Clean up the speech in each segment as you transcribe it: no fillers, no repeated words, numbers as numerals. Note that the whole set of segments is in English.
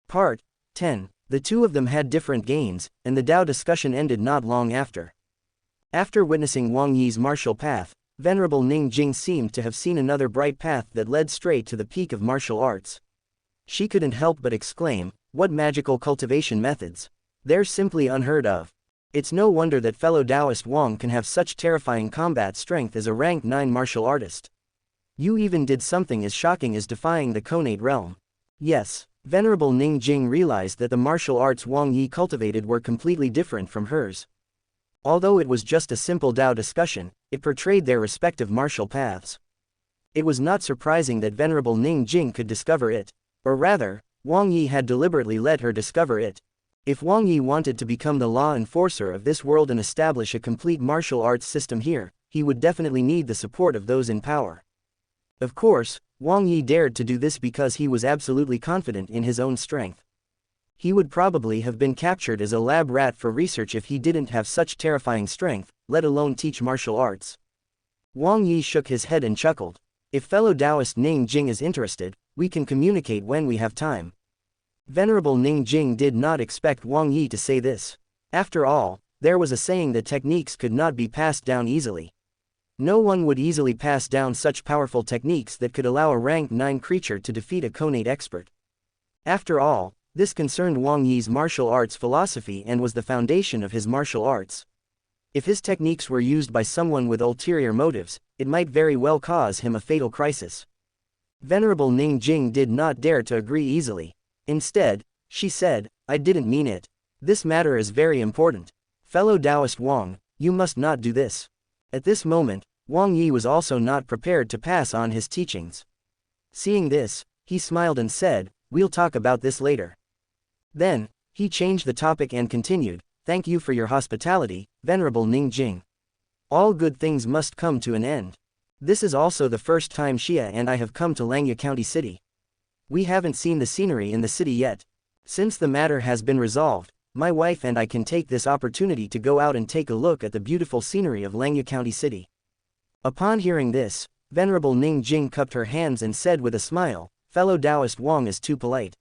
Part 10. The two of them had different gains, and the Tao discussion ended not long after. After witnessing Wang Yi's martial path, Venerable Ning Jing seemed to have seen another bright path that led straight to the peak of martial arts. She couldn't help but exclaim, "What magical cultivation methods! They're simply unheard of. It's no wonder that fellow Taoist Wang can have such terrifying combat strength as a rank 9 martial artist. You even did something as shocking as defying the Conate realm." Yes, Venerable Ning Jing realized that the martial arts Wang Yi cultivated were completely different from hers. Although it was just a simple Tao discussion, it portrayed their respective martial paths. It was not surprising that Venerable Ning Jing could discover it. Or rather, Wang Yi had deliberately let her discover it. If Wang Yi wanted to become the law enforcer of this world and establish a complete martial arts system here, he would definitely need the support of those in power. Of course, Wang Yi dared to do this because he was absolutely confident in his own strength. He would probably have been captured as a lab rat for research if he didn't have such terrifying strength, let alone teach martial arts. Wang Yi shook his head and chuckled. If fellow Taoist Ning Jing is interested, we can communicate when we have time. Venerable Ning Jing did not expect Wang Yi to say this. After all, there was a saying that techniques could not be passed down easily. No one would easily pass down such powerful techniques that could allow a rank 9 creature to defeat a Conate expert. After all, this concerned Wang Yi's martial arts philosophy and was the foundation of his martial arts. If his techniques were used by someone with ulterior motives, it might very well cause him a fatal crisis. Venerable Ning Jing did not dare to agree easily. Instead, she said, "I didn't mean it. This matter is very important. Fellow Taoist Wang, you must not do this." At this moment, Wang Yi was also not prepared to pass on his teachings. Seeing this, he smiled and said, "We'll talk about this later." Then, he changed the topic and continued, "Thank you for your hospitality, Venerable Ning Jing. All good things must come to an end. This is also the first time Xia and I have come to Langya County City. We haven't seen the scenery in the city yet. Since the matter has been resolved, my wife and I can take this opportunity to go out and take a look at the beautiful scenery of Langya County City." Upon hearing this, Venerable Ning Jing cupped her hands and said with a smile, "Fellow Taoist Wang is too polite.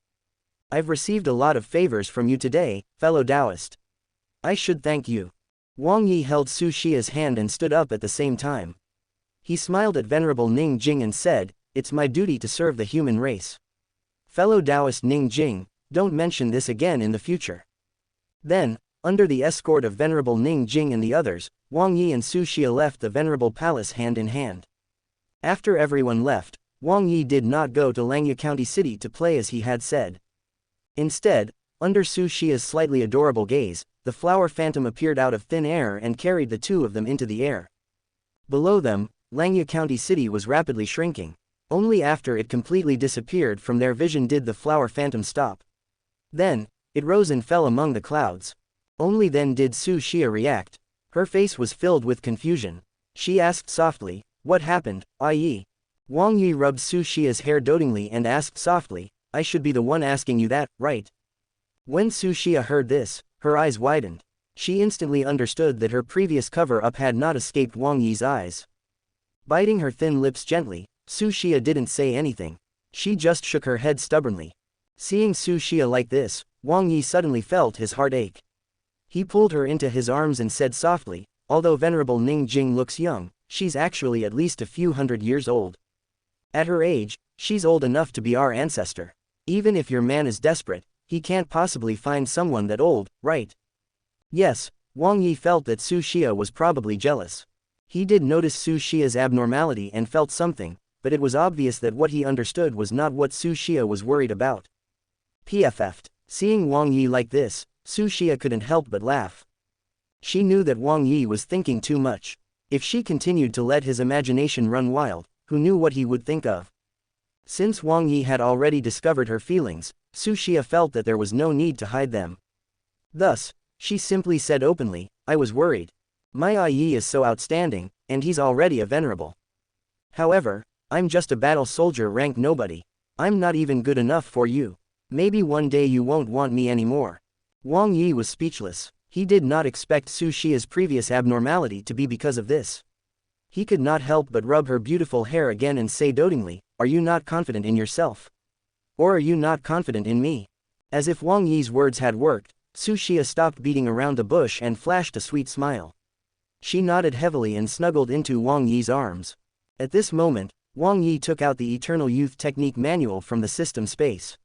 I've received a lot of favors from you today, fellow Taoist. I should thank you." Wang Yi held Su Xia's hand and stood up at the same time. He smiled at Venerable Ning Jing and said, "It's my duty to serve the human race. Fellow Taoist Ning Jing, don't mention this again in the future." Then, under the escort of Venerable Ning Jing and the others, Wang Yi and Su Xia left the venerable palace hand in hand. After everyone left, Wang Yi did not go to Langya County City to play as he had said. Instead, under Su Xia's slightly adorable gaze, the flower phantom appeared out of thin air and carried the two of them into the air. Below them, Langya County City was rapidly shrinking. Only after it completely disappeared from their vision did the flower phantom stop. Then, it rose and fell among the clouds. Only then did Su Xia react. Her face was filled with confusion. She asked softly, "What happened, Yi?" Wang Yi rubbed Su Xia's hair dotingly and asked softly, "I should be the one asking you that, right?" When Su Xia heard this, her eyes widened. She instantly understood that her previous cover-up had not escaped Wang Yi's eyes. Biting her thin lips gently, Su Xia didn't say anything. She just shook her head stubbornly. Seeing Su Xia like this, Wang Yi suddenly felt his heart ache. He pulled her into his arms and said softly, "Although Venerable Ning Jing looks young, she's actually at least a few hundred years old. At her age, she's old enough to be our ancestor. Even if your man is desperate, he can't possibly find someone that old, right?" Yes, Wang Yi felt that Su Xia was probably jealous. He did notice Su Xia's abnormality and felt something, but it was obvious that what he understood was not what Su Xia was worried about. PFF'd. Seeing Wang Yi like this, Su Xia couldn't help but laugh. She knew that Wang Yi was thinking too much. If she continued to let his imagination run wild, who knew what he would think of? Since Wang Yi had already discovered her feelings, Su Xia felt that there was no need to hide them. Thus, she simply said openly, "I was worried. My Yi is so outstanding, and he's already a venerable. However, I'm just a battle soldier rank nobody. I'm not even good enough for you. Maybe one day you won't want me anymore." Wang Yi was speechless. He did not expect Su Xia's previous abnormality to be because of this. He could not help but rub her beautiful hair again and say dotingly, "Are you not confident in yourself? Or are you not confident in me?" As if Wang Yi's words had worked, Su Xia stopped beating around the bush and flashed a sweet smile. She nodded heavily and snuggled into Wang Yi's arms. At this moment, Wang Yi took out the Eternal Youth Technique manual from the system space.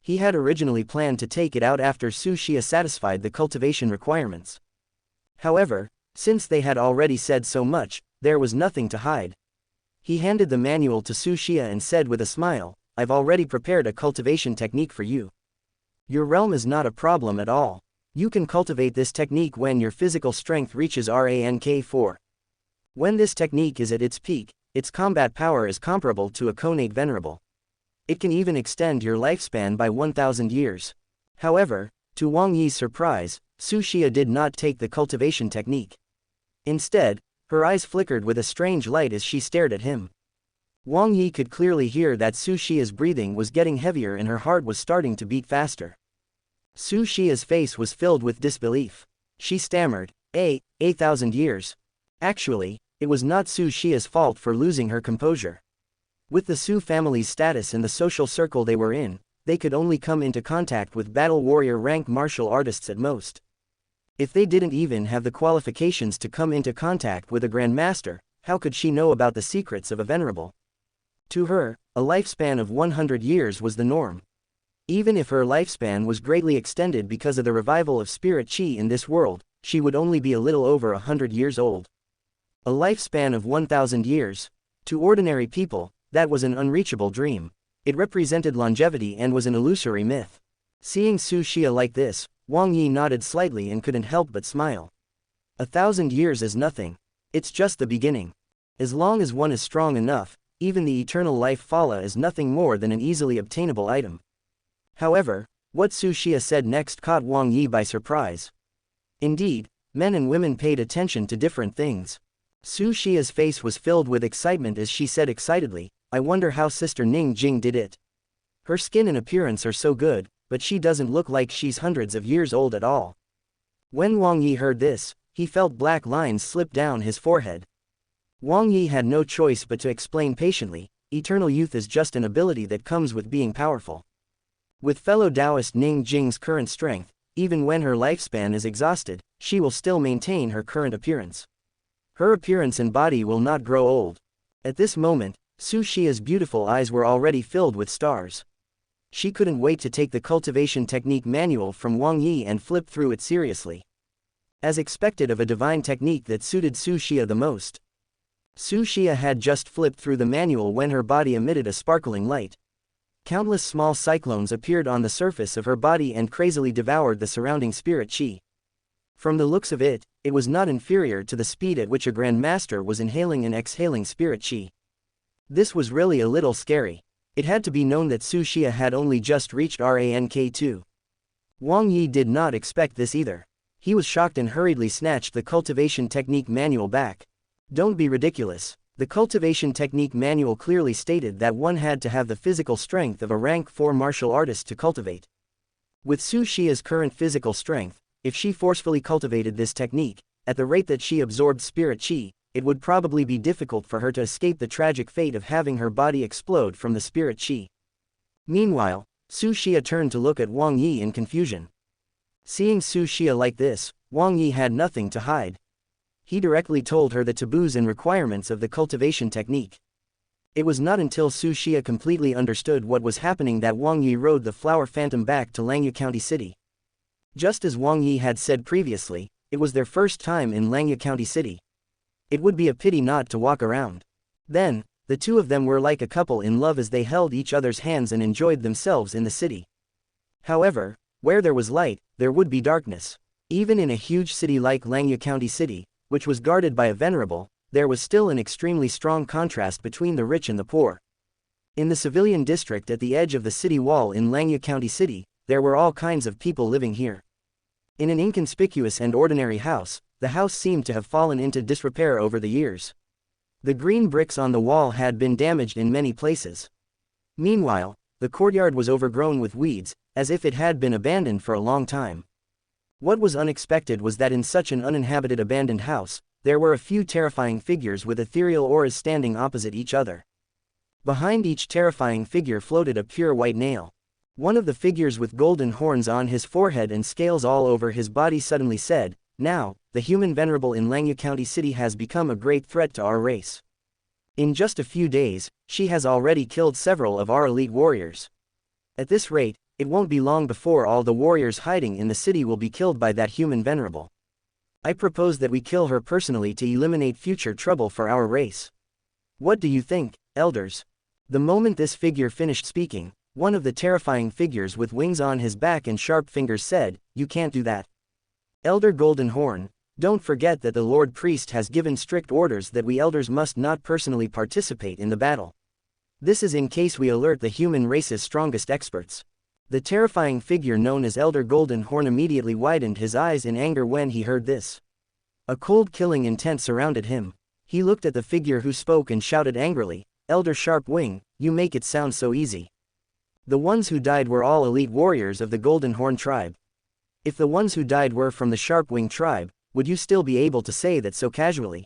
He had originally planned to take it out after Su Xia satisfied the cultivation requirements. However, since they had already said so much, there was nothing to hide. He handed the manual to Su Xia and said with a smile, "I've already prepared a cultivation technique for you. Your realm is not a problem at all. You can cultivate this technique when your physical strength reaches rank 4. When this technique is at its peak, its combat power is comparable to a connate venerable. It can even extend your lifespan by 1,000 years. However, to Wang Yi's surprise, Su Xia did not take the cultivation technique. Instead, her eyes flickered with a strange light as she stared at him. Wang Yi could clearly hear that Su Xia's breathing was getting heavier and her heart was starting to beat faster. Su Xia's face was filled with disbelief. She stammered, 8,000 years. Actually, it was not Su Xia's fault for losing her composure. With the Su family's status and the social circle they were in, they could only come into contact with battle warrior rank martial artists at most. If they didn't even have the qualifications to come into contact with a grandmaster, how could she know about the secrets of a venerable? To her, a lifespan of 100 years was the norm. Even if her lifespan was greatly extended because of the revival of spirit qi in this world, she would only be a little over 100 years old. A lifespan of 1,000 years. To ordinary people, that was an unreachable dream. It represented longevity and was an illusory myth. Seeing Su Xia like this, Wang Yi nodded slightly and couldn't help but smile. 1,000 years is nothing. It's just the beginning. As long as one is strong enough, even the eternal life phala is nothing more than an easily obtainable item. However, what Su Xia said next caught Wang Yi by surprise. Indeed, men and women paid attention to different things. Su Xia's face was filled with excitement as she said excitedly, "I wonder how Sister Ning Jing did it. Her skin and appearance are so good, but she doesn't look like she's hundreds of years old at all." When Wang Yi heard this, he felt black lines slip down his forehead. Wang Yi had no choice but to explain patiently, eternal youth is just an ability that comes with being powerful. With fellow Taoist Ning Jing's current strength, even when her lifespan is exhausted, she will still maintain her current appearance. Her appearance and body will not grow old. At this moment, Su Xia's beautiful eyes were already filled with stars. She couldn't wait to take the cultivation technique manual from Wang Yi and flip through it seriously. As expected of a divine technique that suited Su Xia the most. Su Xia had just flipped through the manual when her body emitted a sparkling light. Countless small cyclones appeared on the surface of her body and crazily devoured the surrounding spirit qi. From the looks of it, it was not inferior to the speed at which a Grand Master was inhaling and exhaling spirit qi. This was really a little scary. It had to be known that Su Xia had only just reached rank 2. Wang Yi did not expect this either. He was shocked and hurriedly snatched the cultivation technique manual back. Don't be ridiculous. The cultivation technique manual clearly stated that one had to have the physical strength of a rank 4 martial artist to cultivate. With Su Xia's current physical strength, if she forcefully cultivated this technique, at the rate that she absorbed spirit qi, it would probably be difficult for her to escape the tragic fate of having her body explode from the spirit qi. Meanwhile, Su Xia turned to look at Wang Yi in confusion. Seeing Su Xia like this, Wang Yi had nothing to hide. He directly told her the taboos and requirements of the cultivation technique. It was not until Su Xia completely understood what was happening that Wang Yi rode the flower phantom back to Langya County City. Just as Wang Yi had said previously, it was their first time in Langya County City. It would be a pity not to walk around. Then, the two of them were like a couple in love as they held each other's hands and enjoyed themselves in the city. However, where there was light, there would be darkness. Even in a huge city like Langya County City, which was guarded by a venerable, there was still an extremely strong contrast between the rich and the poor. In the civilian district at the edge of the city wall in Langya County City, there were all kinds of people living here. In an inconspicuous and ordinary house, the house seemed to have fallen into disrepair over the years. The green bricks on the wall had been damaged in many places. Meanwhile, the courtyard was overgrown with weeds, as if it had been abandoned for a long time. What was unexpected was that in such an uninhabited abandoned house, there were a few terrifying figures with ethereal auras standing opposite each other. Behind each terrifying figure floated a pure white nail. One of the figures with golden horns on his forehead and scales all over his body suddenly said, "Now, the human venerable in Langya County City has become a great threat to our race. In just a few days, she has already killed several of our elite warriors. At this rate, it won't be long before all the warriors hiding in the city will be killed by that human venerable. I propose that we kill her personally to eliminate future trouble for our race. What do you think, elders?" The moment this figure finished speaking, one of the terrifying figures with wings on his back and sharp fingers said, "You can't do that. Elder Golden Horn, don't forget that the Lord Priest has given strict orders that we elders must not personally participate in the battle. This is in case we alert the human race's strongest experts." The terrifying figure known as Elder Golden Horn immediately widened his eyes in anger when he heard this. A cold killing intent surrounded him. He looked at the figure who spoke and shouted angrily, "Elder Sharp Wing, you make it sound so easy. The ones who died were all elite warriors of the Golden Horn tribe. If the ones who died were from the Sharp Wing tribe, would you still be able to say that so casually?"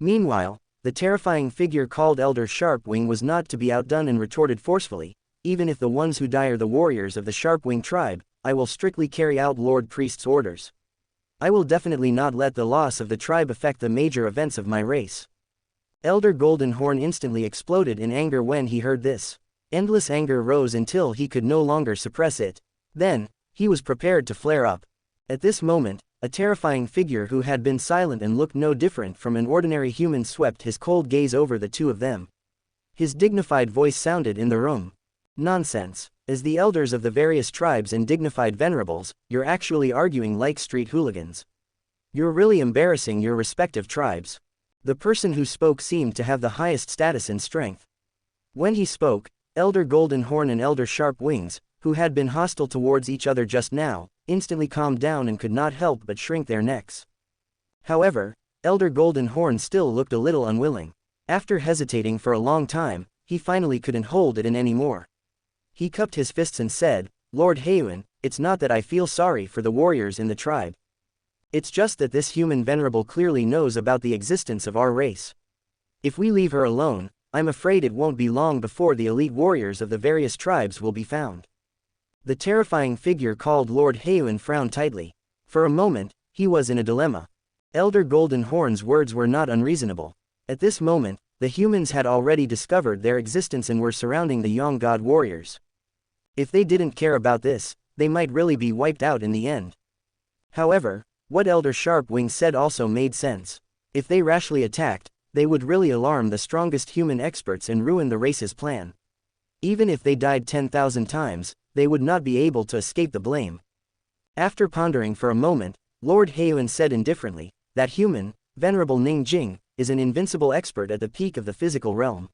Meanwhile, the terrifying figure called Elder Sharp Wing was not to be outdone and retorted forcefully, "Even if the ones who die are the warriors of the Sharp Wing tribe, I will strictly carry out Lord Priest's orders. I will definitely not let the loss of the tribe affect the major events of my race." Elder Golden Horn instantly exploded in anger when he heard this. Endless anger rose until he could no longer suppress it. Then, he was prepared to flare up. At this moment, a terrifying figure who had been silent and looked no different from an ordinary human swept his cold gaze over the two of them. His dignified voice sounded in the room. "Nonsense. As the elders of the various tribes and dignified venerables, you're actually arguing like street hooligans. You're really embarrassing your respective tribes." The person who spoke seemed to have the highest status and strength. When he spoke, Elder Golden Horn and Elder Sharp Wings, who had been hostile towards each other just now, instantly calmed down and could not help but shrink their necks. However, Elder Golden Horn still looked a little unwilling. After hesitating for a long time, he finally couldn't hold it in anymore. He cupped his fists and said, "Lord Hayuan, it's not that I feel sorry for the warriors in the tribe. It's just that this human venerable clearly knows about the existence of our race. If we leave her alone, I'm afraid it won't be long before the elite warriors of the various tribes will be found." The terrifying figure called Lord Hayuan frowned tightly. For a moment, he was in a dilemma. Elder Golden Horn's words were not unreasonable. At this moment, the humans had already discovered their existence and were surrounding the young god warriors. If they didn't care about this, they might really be wiped out in the end. However, what Elder Sharp Wing said also made sense. If they rashly attacked, they would really alarm the strongest human experts and ruin the race's plan. Even if they died 10,000 times, they would not be able to escape the blame. After pondering for a moment, Lord Hayuan said indifferently, "That human, Venerable Ning Jing, is an invincible expert at the peak of the physical realm.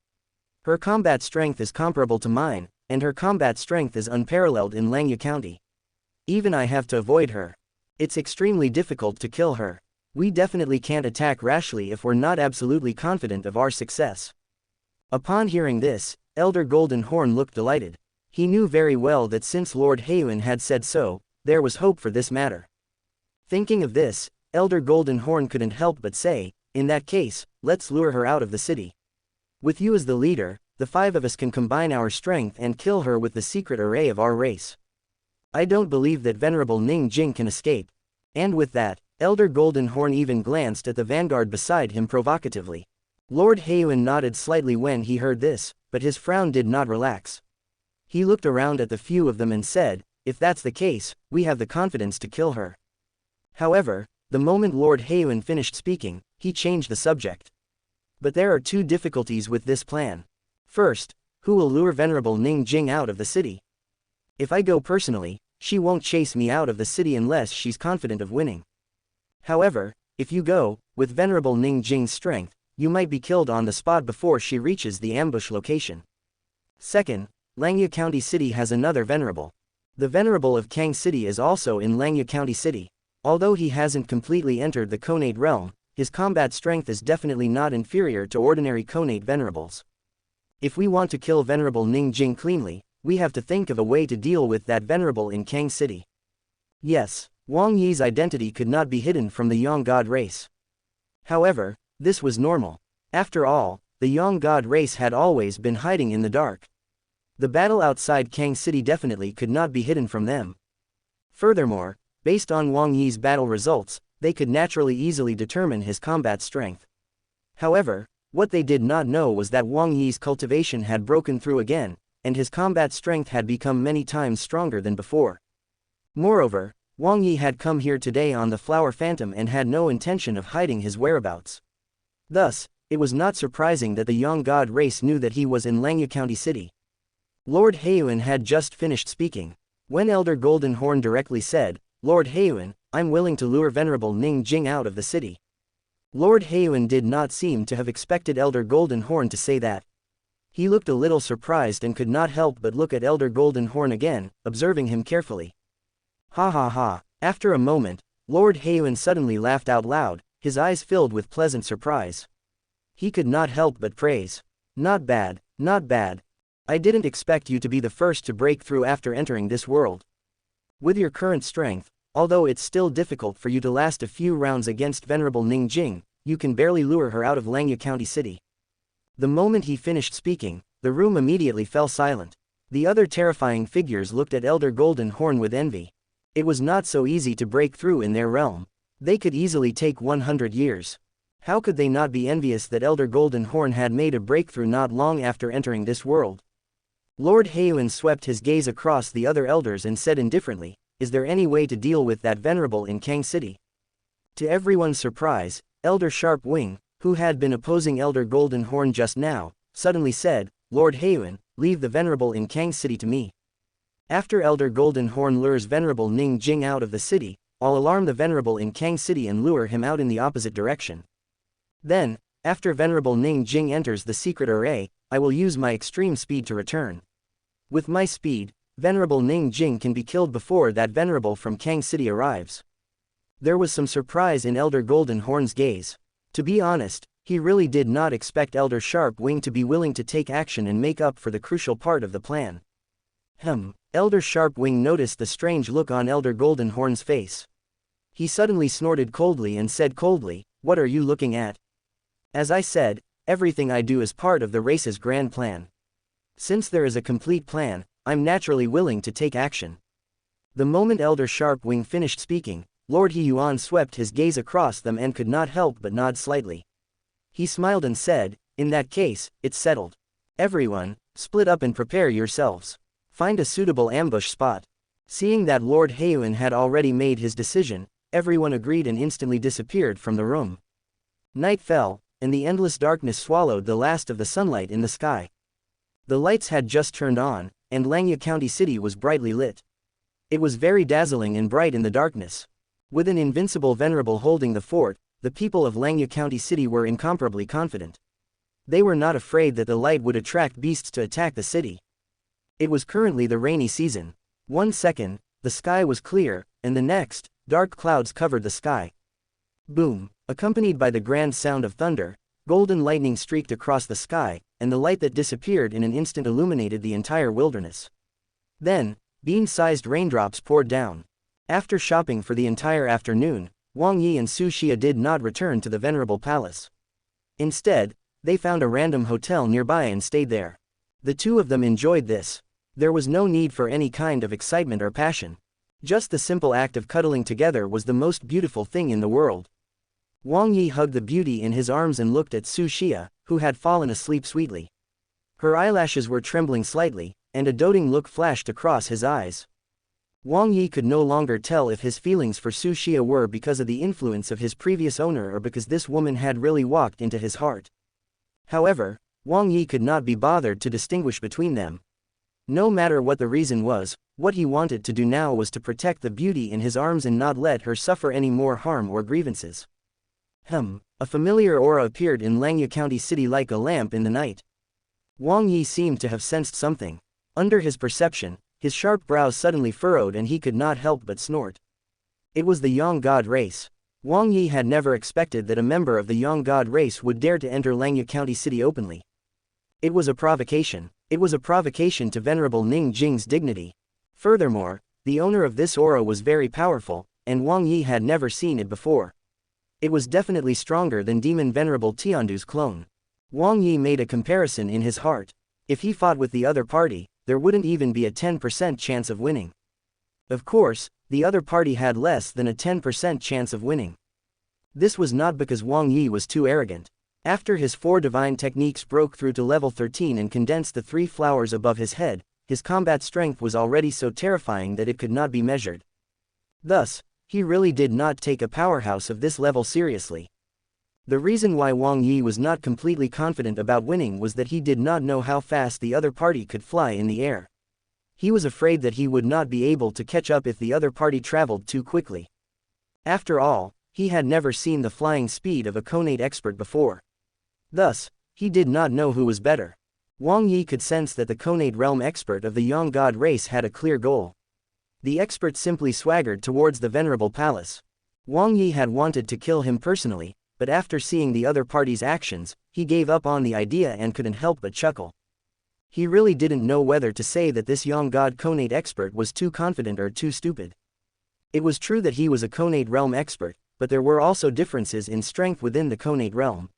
Her combat strength is comparable to mine, and her combat strength is unparalleled in Langya County. Even I have to avoid her. It's extremely difficult to kill her. We definitely can't attack rashly if we're not absolutely confident of our success." Upon hearing this, Elder Golden Horn looked delighted. He knew very well that since Lord Hayuan had said so, there was hope for this matter. Thinking of this, Elder Golden Horn couldn't help but say, "In that case, let's lure her out of the city. With you as the leader, the five of us can combine our strength and kill her with the secret array of our race. I don't believe that Venerable Ning Jing can escape." And with that, Elder Golden Horn even glanced at the vanguard beside him provocatively. Lord Hayuan nodded slightly when he heard this, but his frown did not relax. He looked around at the few of them and said, "If that's the case, we have the confidence to kill her." However, the moment Lord Hayuan finished speaking, he changed the subject. "But there are two difficulties with this plan. First, who will lure Venerable Ning Jing out of the city? If I go personally, she won't chase me out of the city unless she's confident of winning. However, if you go, with Venerable Ning Jing's strength, you might be killed on the spot before she reaches the ambush location. Second, Langya County City has another Venerable. The Venerable of Kang City is also in Langya County City. Although he hasn't completely entered the Conate realm, his combat strength is definitely not inferior to ordinary Conate Venerables. If we want to kill Venerable Ning Jing cleanly, we have to think of a way to deal with that Venerable in Kang City." Yes, Wang Yi's identity could not be hidden from the Yang God race. However, this was normal. After all, the Yang God race had always been hiding in the dark. The battle outside Kang City definitely could not be hidden from them. Furthermore, based on Wang Yi's battle results, they could naturally easily determine his combat strength. However, what they did not know was that Wang Yi's cultivation had broken through again, and his combat strength had become many times stronger than before. Moreover, Wang Yi had come here today on the Flower Phantom and had no intention of hiding his whereabouts. Thus, it was not surprising that the Yang God race knew that he was in Langya County City. Lord Heiyuan had just finished speaking, when Elder Golden Horn directly said, "Lord Heiyuan, I'm willing to lure Venerable Ning Jing out of the city." Lord Heiyuan did not seem to have expected Elder Golden Horn to say that. He looked a little surprised and could not help but look at Elder Golden Horn again, observing him carefully. Ha ha ha. After a moment, Lord Heiyuan suddenly laughed out loud, his eyes filled with pleasant surprise. He could not help but praise. Not bad, not bad. I didn't expect you to be the first to break through after entering this world. With your current strength, although it's still difficult for you to last a few rounds against Venerable Ning Jing, you can barely lure her out of Langya County City. The moment he finished speaking, the room immediately fell silent. The other terrifying figures looked at Elder Golden Horn with envy. It was not so easy to break through in their realm. They could easily take 100 years. How could they not be envious that Elder Golden Horn had made a breakthrough not long after entering this world? Lord Heiyuan swept his gaze across the other elders and said indifferently, "Is there any way to deal with that venerable in Kang City?" To everyone's surprise, Elder Sharp Wing, who had been opposing Elder Golden Horn just now, suddenly said, "Lord Heiyuan, leave the venerable in Kang City to me." After Elder Golden Horn lures Venerable Ning Jing out of the city, I'll alarm the venerable in Kang City and lure him out in the opposite direction. Then, after Venerable Ning Jing enters the secret array, I will use my extreme speed to return. With my speed, Venerable Ning Jing can be killed before that venerable from Kang City arrives. There was some surprise in Elder Golden Horn's gaze. To be honest, he really did not expect Elder Sharp Wing to be willing to take action and make up for the crucial part of the plan. Elder Sharp Wing noticed the strange look on Elder Golden Horn's face. He suddenly snorted coldly and said coldly, "What are you looking at? As I said, everything I do is part of the race's grand plan. Since there is a complete plan, I'm naturally willing to take action." The moment Elder Sharp Wing finished speaking, Lord Heiyuan swept his gaze across them and could not help but nod slightly. He smiled and said, "In that case, it's settled. Everyone, split up and prepare yourselves. Find a suitable ambush spot." Seeing that Lord Heiyuan had already made his decision, everyone agreed and instantly disappeared from the room. Night fell, and the endless darkness swallowed the last of the sunlight in the sky. The lights had just turned on, and Langya County City was brightly lit. It was very dazzling and bright in the darkness. With an invincible venerable holding the fort, the people of Langya County City were incomparably confident. They were not afraid that the light would attract beasts to attack the city. It was currently the rainy season. One second, the sky was clear, and the next, dark clouds covered the sky. Boom! Accompanied by the grand sound of thunder, golden lightning streaked across the sky, and the light that disappeared in an instant illuminated the entire wilderness. Then, bean-sized raindrops poured down. After shopping for the entire afternoon, Wang Yi and Su Xia did not return to the venerable palace. Instead, they found a random hotel nearby and stayed there. The two of them enjoyed this. There was no need for any kind of excitement or passion. Just the simple act of cuddling together was the most beautiful thing in the world. Wang Yi hugged the beauty in his arms and looked at Su Xia, who had fallen asleep sweetly. Her eyelashes were trembling slightly, and a doting look flashed across his eyes. Wang Yi could no longer tell if his feelings for Su Xia were because of the influence of his previous owner or because this woman had really walked into his heart. However, Wang Yi could not be bothered to distinguish between them. No matter what the reason was, what he wanted to do now was to protect the beauty in his arms and not let her suffer any more harm or grievances. A familiar aura appeared in Langya County City like a lamp in the night. Wang Yi seemed to have sensed something. Under his perception, his sharp brows suddenly furrowed and he could not help but snort. It was the Yang God race. Wang Yi had never expected that a member of the Yang God race would dare to enter Langya County City openly. It was a provocation. It was a provocation to Venerable Ning Jing's dignity. Furthermore, the owner of this aura was very powerful, and Wang Yi had never seen it before. It was definitely stronger than Demon Venerable Tiandu's clone. Wang Yi made a comparison in his heart. If he fought with the other party, there wouldn't even be a 10% chance of winning. Of course, the other party had less than a 10% chance of winning. This was not because Wang Yi was too arrogant. After his 4 divine techniques broke through to level 13 and condensed the 3 flowers above his head, his combat strength was already so terrifying that it could not be measured. Thus, he really did not take a powerhouse of this level seriously. The reason why Wang Yi was not completely confident about winning was that he did not know how fast the other party could fly in the air. He was afraid that he would not be able to catch up if the other party traveled too quickly. After all, he had never seen the flying speed of a Conate expert before. Thus, he did not know who was better. Wang Yi could sense that the Conate realm expert of the Yang God race had a clear goal. The expert simply swaggered towards the venerable palace. Wang Yi had wanted to kill him personally, but after seeing the other party's actions, he gave up on the idea and couldn't help but chuckle. He really didn't know whether to say that this Yang God Conate expert was too confident or too stupid. It was true that he was a Conate realm expert, but there were also differences in strength within the Conate realm.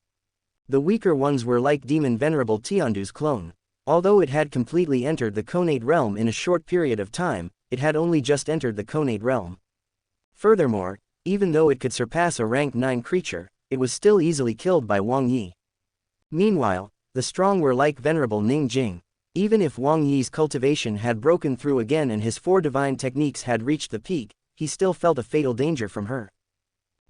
The weaker ones were like Demon Venerable Tiandu's clone. Although it had completely entered the Conate realm in a short period of time, it had only just entered the Conate realm. Furthermore, even though it could surpass a rank 9 creature, it was still easily killed by Wang Yi. Meanwhile, the strong were like Venerable Ning Jing. Even if Wang Yi's cultivation had broken through again and his 4 divine techniques had reached the peak, he still felt a fatal danger from her.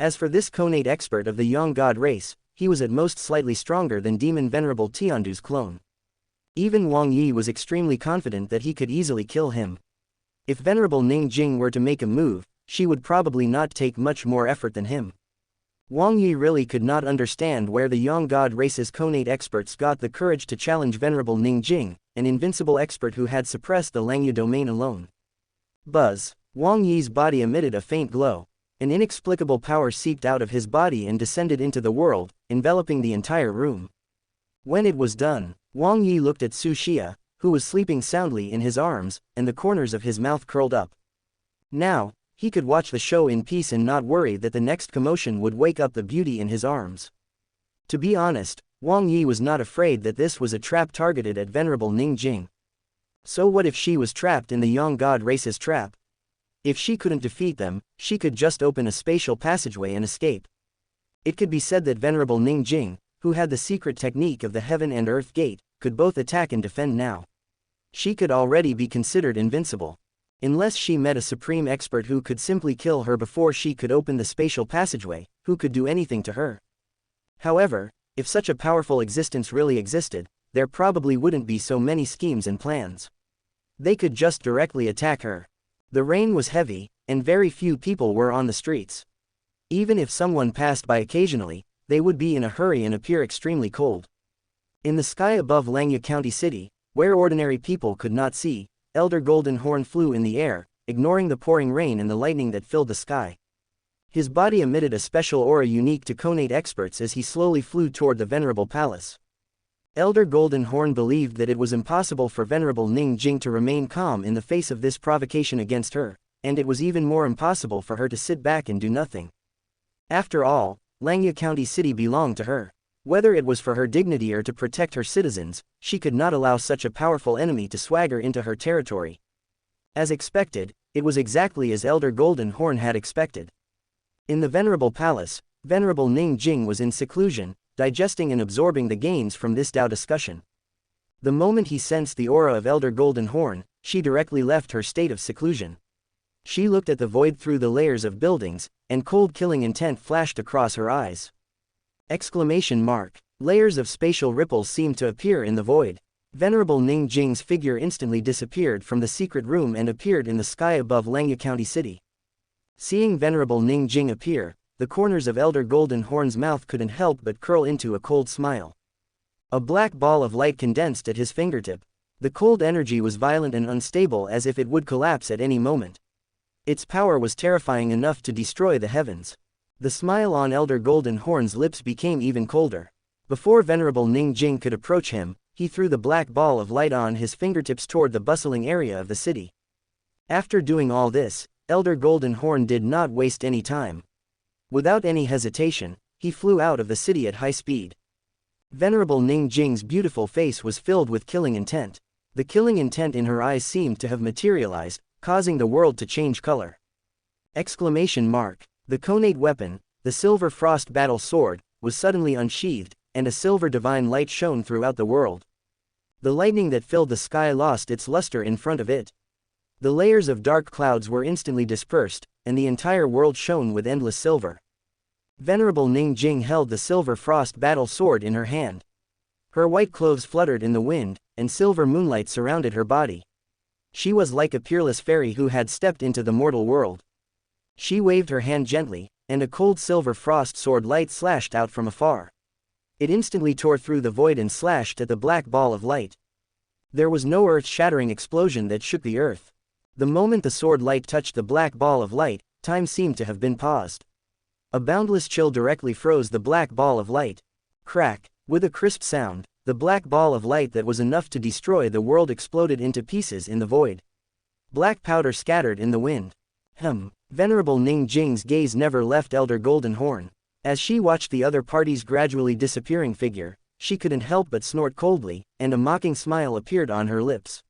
As for this Conate expert of the Yang God race, he was at most slightly stronger than Demon Venerable Tiandu's clone. Even Wang Yi was extremely confident that he could easily kill him. If Venerable Ning Jing were to make a move, she would probably not take much more effort than him. Wang Yi really could not understand where the Yang God race's Conate experts got the courage to challenge Venerable Ning Jing, an invincible expert who had suppressed the Langya domain alone. Buzz! Wang Yi's body emitted a faint glow. An inexplicable power seeped out of his body and descended into the world, enveloping the entire room. When it was done, Wang Yi looked at Su Xia, who was sleeping soundly in his arms, and the corners of his mouth curled up. Now, he could watch the show in peace and not worry that the next commotion would wake up the beauty in his arms. To be honest, Wang Yi was not afraid that this was a trap targeted at Venerable Ning Jing. So what if she was trapped in the Yang God race's trap? If she couldn't defeat them, she could just open a spatial passageway and escape. It could be said that Venerable Ning Jing, who had the secret technique of the Heaven and Earth Gate, could both attack and defend now. She could already be considered invincible. Unless she met a supreme expert who could simply kill her before she could open the spatial passageway, who could do anything to her. However, if such a powerful existence really existed, there probably wouldn't be so many schemes and plans. They could just directly attack her. The rain was heavy, and very few people were on the streets. Even if someone passed by occasionally, they would be in a hurry and appear extremely cold. In the sky above Langya County City, where ordinary people could not see, Elder Golden Horn flew in the air, ignoring the pouring rain and the lightning that filled the sky. His body emitted a special aura unique to Conate experts as he slowly flew toward the Venerable Palace. Elder Golden Horn believed that it was impossible for Venerable Ning Jing to remain calm in the face of this provocation against her, and it was even more impossible for her to sit back and do nothing. After all, Langya County City belonged to her. Whether it was for her dignity or to protect her citizens, she could not allow such a powerful enemy to swagger into her territory. As expected, it was exactly as Elder Golden Horn had expected. In the Venerable Palace, Venerable Ning Jing was in seclusion, digesting and absorbing the gains from this Tao discussion. The moment he sensed the aura of Elder Golden Horn, she directly left her state of seclusion. She looked at the void through the layers of buildings, and cold killing intent flashed across her eyes. Exclamation mark. Layers of spatial ripples seemed to appear in the void. Venerable Ning Jing's figure instantly disappeared from the secret room and appeared in the sky above Langya County City. Seeing Venerable Ning Jing appear, the corners of Elder Golden Horn's mouth couldn't help but curl into a cold smile. A black ball of light condensed at his fingertip. The cold energy was violent and unstable as if it would collapse at any moment. Its power was terrifying enough to destroy the heavens. The smile on Elder Golden Horn's lips became even colder. Before Venerable Ning Jing could approach him, he threw the black ball of light on his fingertips toward the bustling area of the city. After doing all this, Elder Golden Horn did not waste any time. Without any hesitation, he flew out of the city at high speed. Venerable Ning Jing's beautiful face was filled with killing intent. The killing intent in her eyes seemed to have materialized, causing the world to change color. Exclamation mark. The connate weapon, the silver frost battle sword, was suddenly unsheathed, and a silver divine light shone throughout the world. The lightning that filled the sky lost its luster in front of it. The layers of dark clouds were instantly dispersed, and the entire world shone with endless silver. Venerable Ning Jing held the silver frost battle sword in her hand. Her white clothes fluttered in the wind, and silver moonlight surrounded her body. She was like a peerless fairy who had stepped into the mortal world. She waved her hand gently, and a cold silver frost sword light slashed out from afar. It instantly tore through the void and slashed at the black ball of light. There was no earth-shattering explosion that shook the earth. The moment the sword light touched the black ball of light, time seemed to have been paused. A boundless chill directly froze the black ball of light. Crack! With a crisp sound, the black ball of light that was enough to destroy the world exploded into pieces in the void. Black powder scattered in the wind. Venerable Ning Jing's gaze never left Elder Golden Horn. As she watched the other party's gradually disappearing figure, she couldn't help but snort coldly, and a mocking smile appeared on her lips.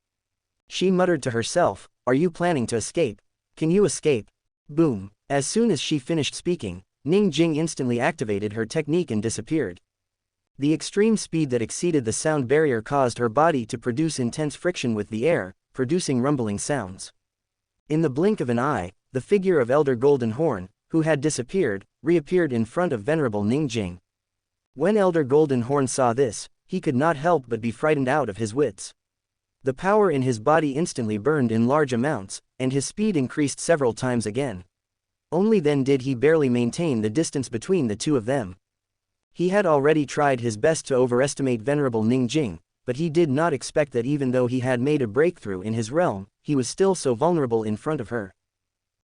She muttered to herself, "Are you planning to escape? Can you escape?" Boom! As soon as she finished speaking, Ning Jing instantly activated her technique and disappeared. The extreme speed that exceeded the sound barrier caused her body to produce intense friction with the air, producing rumbling sounds. In the blink of an eye, the figure of Elder Golden Horn, who had disappeared, reappeared in front of Venerable Ning Jing. When Elder Golden Horn saw this, he could not help but be frightened out of his wits. The power in his body instantly burned in large amounts, and his speed increased several times again. Only then did he barely maintain the distance between the two of them. He had already tried his best to overestimate Venerable Ning Jing, but he did not expect that even though he had made a breakthrough in his realm, he was still so vulnerable in front of her.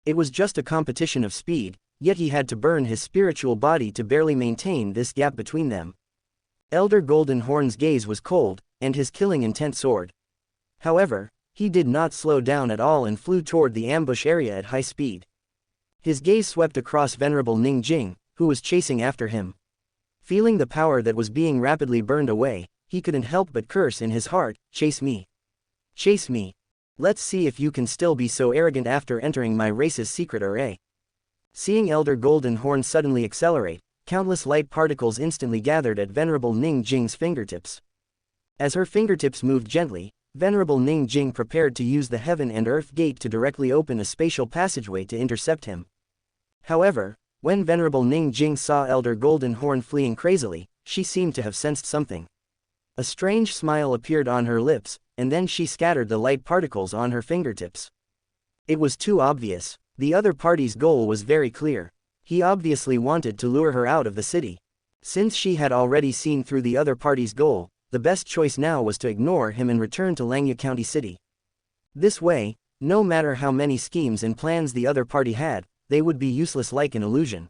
It was just a competition of speed, yet he had to burn his spiritual body to barely maintain this gap between them. Elder Golden Horn's gaze was cold, and his killing intent soared. However, he did not slow down at all and flew toward the ambush area at high speed. His gaze swept across Venerable Ning Jing, who was chasing after him. Feeling the power that was being rapidly burned away, he couldn't help but curse in his heart, "Chase me! Chase me! Let's see if you can still be so arrogant after entering my race's secret array." Seeing Elder Golden Horn suddenly accelerate, countless light particles instantly gathered at Venerable Ning Jing's fingertips. As her fingertips moved gently, Venerable Ning Jing prepared to use the Heaven and Earth Gate to directly open a spatial passageway to intercept him. However, when Venerable Ning Jing saw Elder Golden Horn fleeing crazily, she seemed to have sensed something. A strange smile appeared on her lips, and then she scattered the light particles on her fingertips. It was too obvious. The other party's goal was very clear. He obviously wanted to lure her out of the city. Since she had already seen through the other party's goal, the best choice now was to ignore him and return to Langya County City. This way, no matter how many schemes and plans the other party had, they would be useless like an illusion.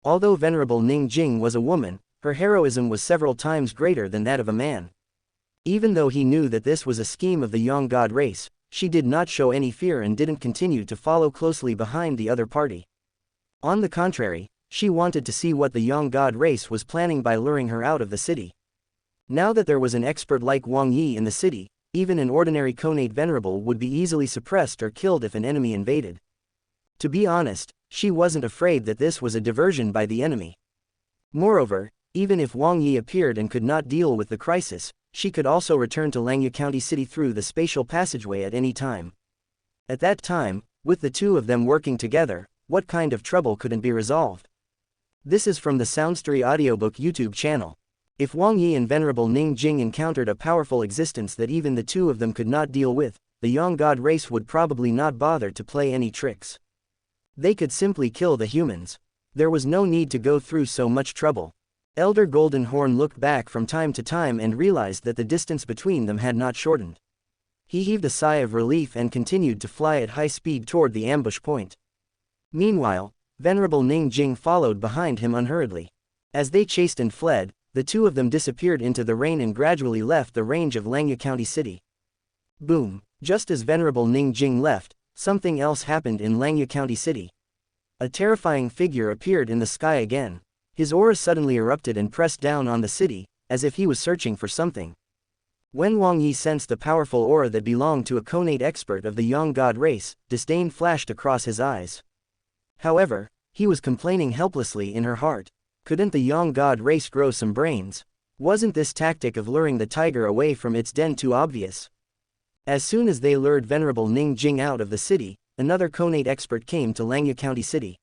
Although Venerable Ning Jing was a woman, her heroism was several times greater than that of a man. Even though he knew that this was a scheme of the Young God race, she did not show any fear and didn't continue to follow closely behind the other party. On the contrary, she wanted to see what the Young God race was planning by luring her out of the city. Now that there was an expert like Wang Yi in the city, even an ordinary connate venerable would be easily suppressed or killed if an enemy invaded. To be honest, she wasn't afraid that this was a diversion by the enemy. Moreover, even if Wang Yi appeared and could not deal with the crisis, she could also return to Langya County City through the spatial passageway at any time. At that time, with the two of them working together, what kind of trouble couldn't be resolved? This is from the SoundStories Audiobook YouTube channel. If Wang Yi and Venerable Ning Jing encountered a powerful existence that even the two of them could not deal with, the Young God race would probably not bother to play any tricks. They could simply kill the humans. There was no need to go through so much trouble. Elder Golden Horn looked back from time to time and realized that the distance between them had not shortened. He heaved a sigh of relief and continued to fly at high speed toward the ambush point. Meanwhile, Venerable Ning Jing followed behind him unhurriedly. As they chased and fled, the two of them disappeared into the rain and gradually left the range of Langya County City. Boom! Just as Venerable Ning Jing left, something else happened in Langya County City. A terrifying figure appeared in the sky again. His aura suddenly erupted and pressed down on the city, as if he was searching for something. When Wang Yi sensed the powerful aura that belonged to a connate expert of the Yang God race, disdain flashed across his eyes. However, he was complaining helplessly in her heart. Couldn't the Yang God race grow some brains? Wasn't this tactic of luring the tiger away from its den too obvious? As soon as they lured Venerable Ning Jing out of the city, another connate expert came to Langya County City.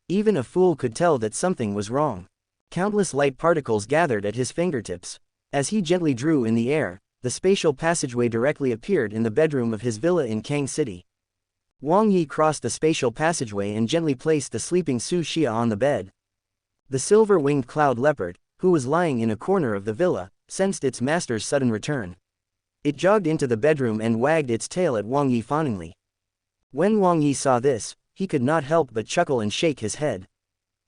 Even a fool could tell that something was wrong. Countless light particles gathered at his fingertips. As he gently drew in the air, the spatial passageway directly appeared in the bedroom of his villa in Kang City. Wang Yi crossed the spatial passageway and gently placed the sleeping Su Xia on the bed. The silver-winged cloud leopard, who was lying in a corner of the villa, sensed its master's sudden return. It jogged into the bedroom and wagged its tail at Wang Yi fawningly. When Wang Yi saw this, he could not help but chuckle and shake his head.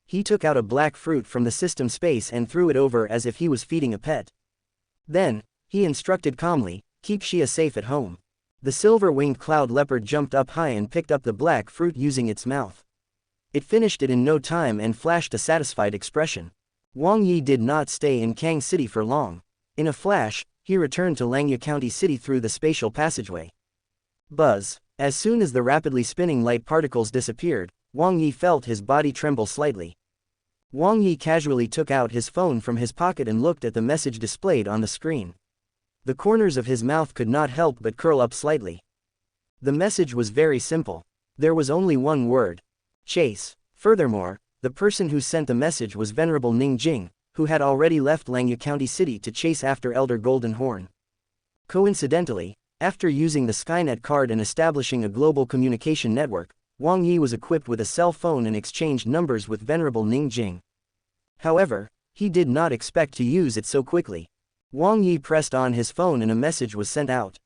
He took out a black fruit from the system space and threw it over as if he was feeding a pet. Then, he instructed calmly, "Keep Xia safe at home." The silver-winged cloud leopard jumped up high and picked up the black fruit using its mouth. It finished it in no time and flashed a satisfied expression. Wang Yi did not stay in Kang City for long. In a flash, he returned to Langya County City through the spatial passageway. Buzz. As soon as the rapidly spinning light particles disappeared, Wang Yi felt his body tremble slightly. Wang Yi casually took out his phone from his pocket and looked at the message displayed on the screen. The corners of his mouth could not help but curl up slightly. The message was very simple. There was only one word: chase. Furthermore, the person who sent the message was Venerable Ning Jing, who had already left Langya County City to chase after Elder Golden Horn. Coincidentally, after using the Skynet card and establishing a global communication network, Wang Yi was equipped with a cell phone and exchanged numbers with Venerable Ning Jing. However, he did not expect to use it so quickly. Wang Yi pressed on his phone and a message was sent out.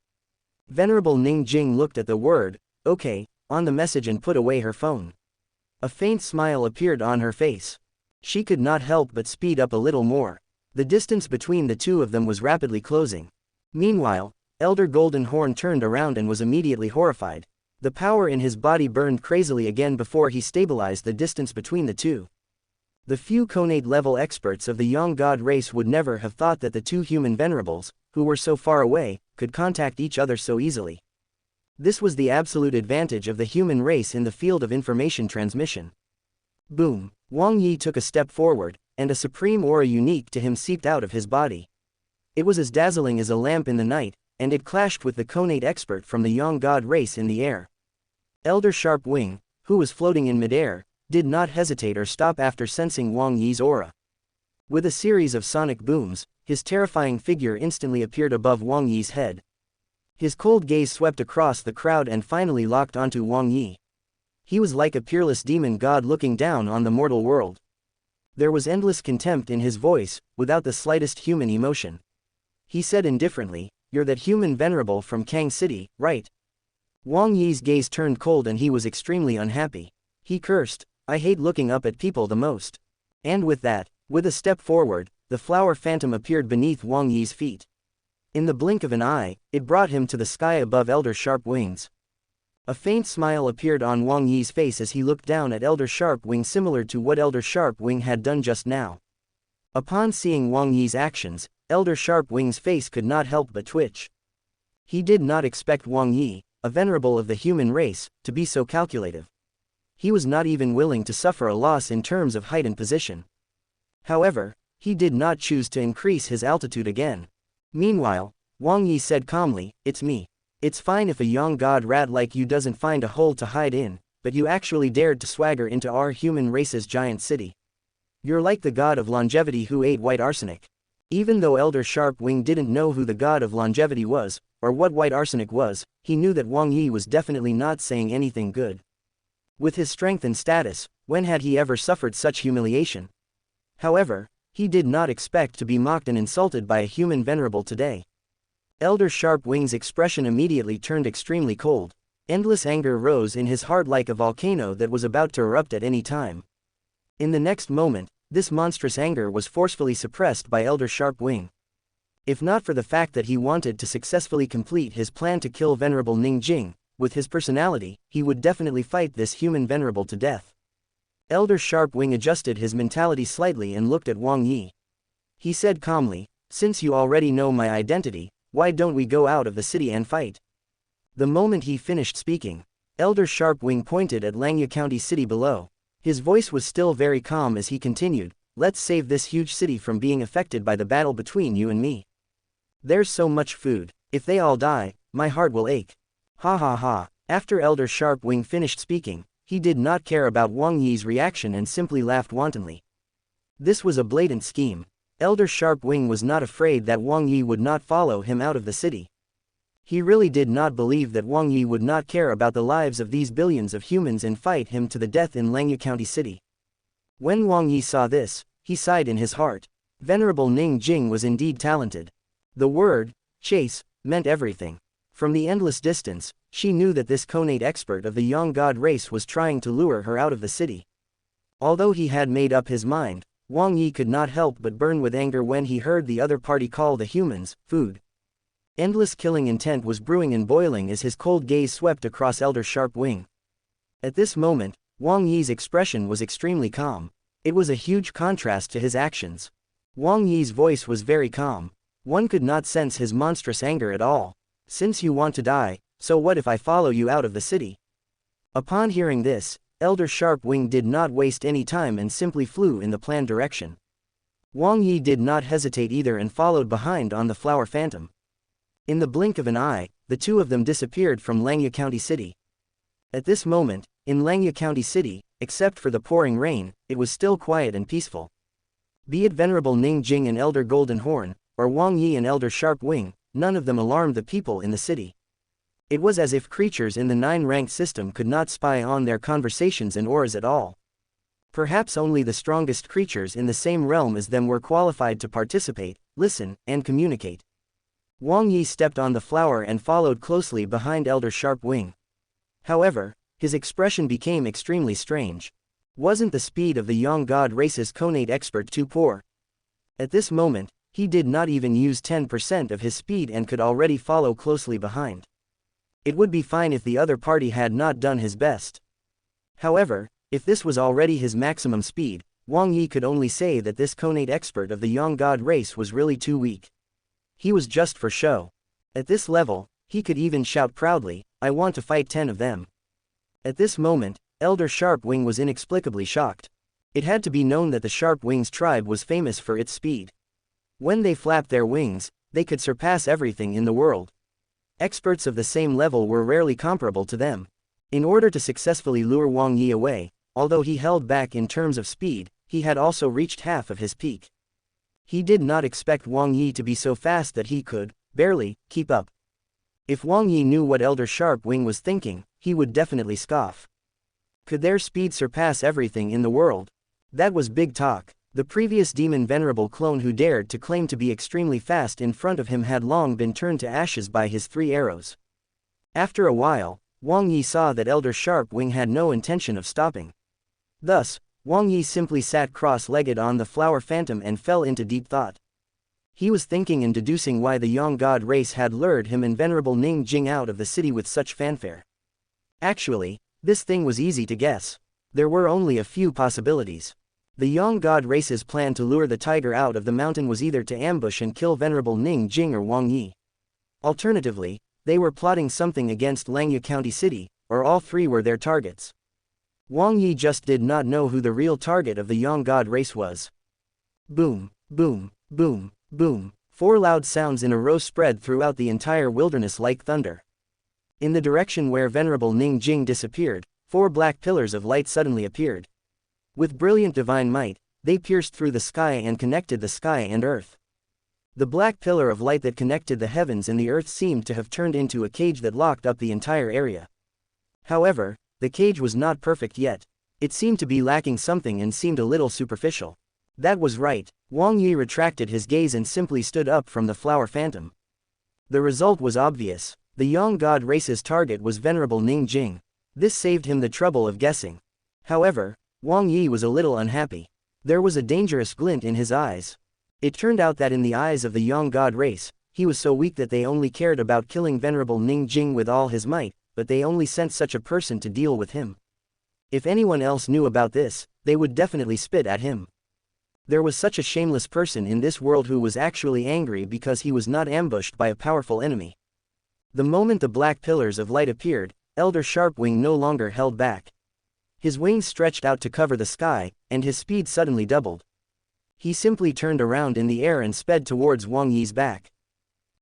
Venerable Ning Jing looked at the word, "Okay," on the message and put away her phone. A faint smile appeared on her face. She could not help but speed up a little more. The distance between the two of them was rapidly closing. Meanwhile, Elder Golden Horn turned around and was immediately horrified. The power in his body burned crazily again before he stabilized the distance between the two. The few connate-level experts of the Yang God race would never have thought that the two human venerables, who were so far away, could contact each other so easily. This was the absolute advantage of the human race in the field of information transmission. Boom! Wang Yi took a step forward, and a supreme aura unique to him seeped out of his body. It was as dazzling as a lamp in the night, and it clashed with the connate expert from the Yang God race in the air. Elder Sharp Wing, who was floating in midair, did not hesitate or stop after sensing Wang Yi's aura. With a series of sonic booms, his terrifying figure instantly appeared above Wang Yi's head. His cold gaze swept across the crowd and finally locked onto Wang Yi. He was like a peerless demon god looking down on the mortal world. There was endless contempt in his voice, without the slightest human emotion. He said indifferently, "You're that human venerable from Kang City, right?" Wang Yi's gaze turned cold and he was extremely unhappy. He cursed, "I hate looking up at people the most." And with that, with a step forward, the flower phantom appeared beneath Wang Yi's feet. In the blink of an eye, it brought him to the sky above Elder Sharp Wings. A faint smile appeared on Wang Yi's face as he looked down at Elder Sharp Wing, similar to what Elder Sharp Wing had done just now. Upon seeing Wang Yi's actions, Elder Sharp Wing's face could not help but twitch. He did not expect Wang Yi, a venerable of the human race, to be so calculative. He was not even willing to suffer a loss in terms of height and position. However, he did not choose to increase his altitude again. Meanwhile, Wang Yi said calmly, "It's me. It's fine if a young god rat like you doesn't find a hole to hide in, but you actually dared to swagger into our human race's giant city. You're like the god of longevity who ate white arsenic." Even though Elder Sharp Wing didn't know who the god of longevity was, or what white arsenic was, he knew that Wang Yi was definitely not saying anything good. With his strength and status, when had he ever suffered such humiliation? However, he did not expect to be mocked and insulted by a human venerable today. Elder Sharp Wing's expression immediately turned extremely cold. Endless anger rose in his heart like a volcano that was about to erupt at any time. In the next moment, this monstrous anger was forcefully suppressed by Elder Sharp Wing. If not for the fact that he wanted to successfully complete his plan to kill Venerable Ning Jing, with his personality, he would definitely fight this human venerable to death. Elder Sharp Wing adjusted his mentality slightly and looked at Wang Yi. He said calmly, "Since you already know my identity, why don't we go out of the city and fight? The moment he finished speaking, Elder Sharpwing pointed at Langya County City below. His voice was still very calm as he continued, let's save this huge city from being affected by the battle between you and me. There's so much food, if they all die, my heart will ache. Ha ha ha. After Elder Sharpwing finished speaking, he did not care about Wang Yi's reaction and simply laughed wantonly. This was a blatant scheme. Elder Sharpwing was not afraid that Wang Yi would not follow him out of the city. He really did not believe that Wang Yi would not care about the lives of these billions of humans and fight him to the death in Langya County City. When Wang Yi saw this, he sighed in his heart. Venerable Ning Jing was indeed talented. The word, chase, meant everything. From the endless distance, she knew that this connate expert of the Yang God race was trying to lure her out of the city. Although he had made up his mind, Wang Yi could not help but burn with anger when he heard the other party call the humans, food. Endless killing intent was brewing and boiling as his cold gaze swept across Elder Sharpwing. At this moment, Wang Yi's expression was extremely calm. It was a huge contrast to his actions. Wang Yi's voice was very calm. One could not sense his monstrous anger at all. Since you want to die, so what if I follow you out of the city? Upon hearing this, Elder Sharpwing did not waste any time and simply flew in the planned direction. Wang Yi did not hesitate either and followed behind on the flower phantom. In the blink of an eye, the two of them disappeared from Langya County City. At this moment, in Langya County City, except for the pouring rain, it was still quiet and peaceful. Be it Venerable Ning Jing and Elder Golden Horn, or Wang Yi and Elder Sharpwing, none of them alarmed the people in the city. It was as if creatures in the 9-ranked system could not spy on their conversations and auras at all. Perhaps only the strongest creatures in the same realm as them were qualified to participate, listen, and communicate. Wang Yi stepped on the flower and followed closely behind Elder Sharpwing. However, his expression became extremely strange. Wasn't the speed of the Yang God race's connate expert too poor? At this moment, he did not even use 10% of his speed and could already follow closely behind. It would be fine if the other party had not done his best. However, if this was already his maximum speed, Wang Yi could only say that this connate expert of the Yang God race was really too weak. He was just for show. At this level, he could even shout proudly, I want to fight 10 of them. At this moment, Elder Sharpwing was inexplicably shocked. It had to be known that the Sharpwings tribe was famous for its speed. When they flapped their wings, they could surpass everything in the world. Experts of the same level were rarely comparable to them. In order to successfully lure Wang Yi away, although he held back in terms of speed, he had also reached half of his peak. He did not expect Wang Yi to be so fast that he could, barely, keep up. If Wang Yi knew what Elder Sharpwing was thinking, he would definitely scoff. Could their speed surpass everything in the world? That was big talk. The previous demon venerable clone who dared to claim to be extremely fast in front of him had long been turned to ashes by his 3 arrows. After a while, Wang Yi saw that Elder Sharpwing had no intention of stopping. Thus, Wang Yi simply sat cross-legged on the flower phantom and fell into deep thought. He was thinking and deducing why the Yang God race had lured him and Venerable Ning Jing out of the city with such fanfare. Actually, this thing was easy to guess. There were only a few possibilities. The Yang God race's plan to lure the tiger out of the mountain was either to ambush and kill Venerable Ning Jing or Wang Yi. Alternatively, they were plotting something against Langya County City, or all 3 were their targets. Wang Yi just did not know who the real target of the Yang God race was. Boom, boom, boom, boom. 4 loud sounds in a row spread throughout the entire wilderness like thunder. In the direction where Venerable Ning Jing disappeared, 4 black pillars of light suddenly appeared. With brilliant divine might, they pierced through the sky and connected the sky and earth. The black pillar of light that connected the heavens and the earth seemed to have turned into a cage that locked up the entire area. However, the cage was not perfect yet. It seemed to be lacking something and seemed a little superficial. That was right. Wang Yi retracted his gaze and simply stood up from the flower phantom. The result was obvious. The Yang God race's target was Venerable Ning Jing. This saved him the trouble of guessing. However, Wang Yi was a little unhappy. There was a dangerous glint in his eyes. It turned out that in the eyes of the Yang God race, he was so weak that they only cared about killing Venerable Ning Jing with all his might, but they only sent such a person to deal with him. If anyone else knew about this, they would definitely spit at him. There was such a shameless person in this world who was actually angry because he was not ambushed by a powerful enemy. The moment the black pillars of light appeared, Elder Sharpwing no longer held back. His wings stretched out to cover the sky, and his speed suddenly doubled. He simply turned around in the air and sped towards Wang Yi's back.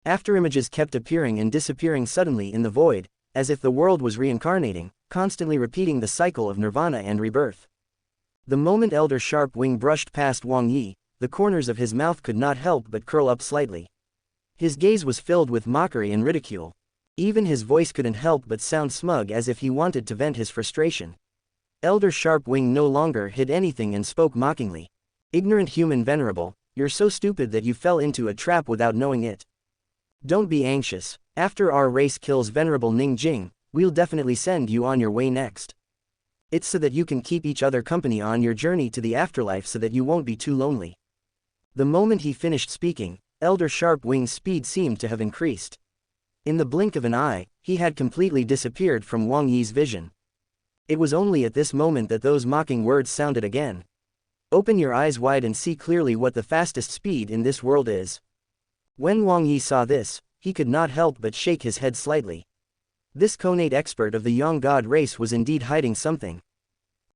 Afterimages kept appearing and disappearing suddenly in the void, as if the world was reincarnating, constantly repeating the cycle of nirvana and rebirth. The moment Elder Sharpwing brushed past Wang Yi, the corners of his mouth could not help but curl up slightly. His gaze was filled with mockery and ridicule. Even his voice couldn't help but sound smug, as if he wanted to vent his frustration. Elder Sharpwing no longer hid anything and spoke mockingly. "Ignorant human venerable, you're so stupid that you fell into a trap without knowing it. Don't be anxious, after our race kills Venerable Ning Jing, we'll definitely send you on your way next. It's so that you can keep each other company on your journey to the afterlife, so that you won't be too lonely." The moment he finished speaking, Elder Sharpwing's speed seemed to have increased. In the blink of an eye, he had completely disappeared from Wang Yi's vision. It was only at this moment that those mocking words sounded again. "Open your eyes wide and see clearly what the fastest speed in this world is." When Wang Yi saw this, he could not help but shake his head slightly. This connate expert of the Young God race was indeed hiding something.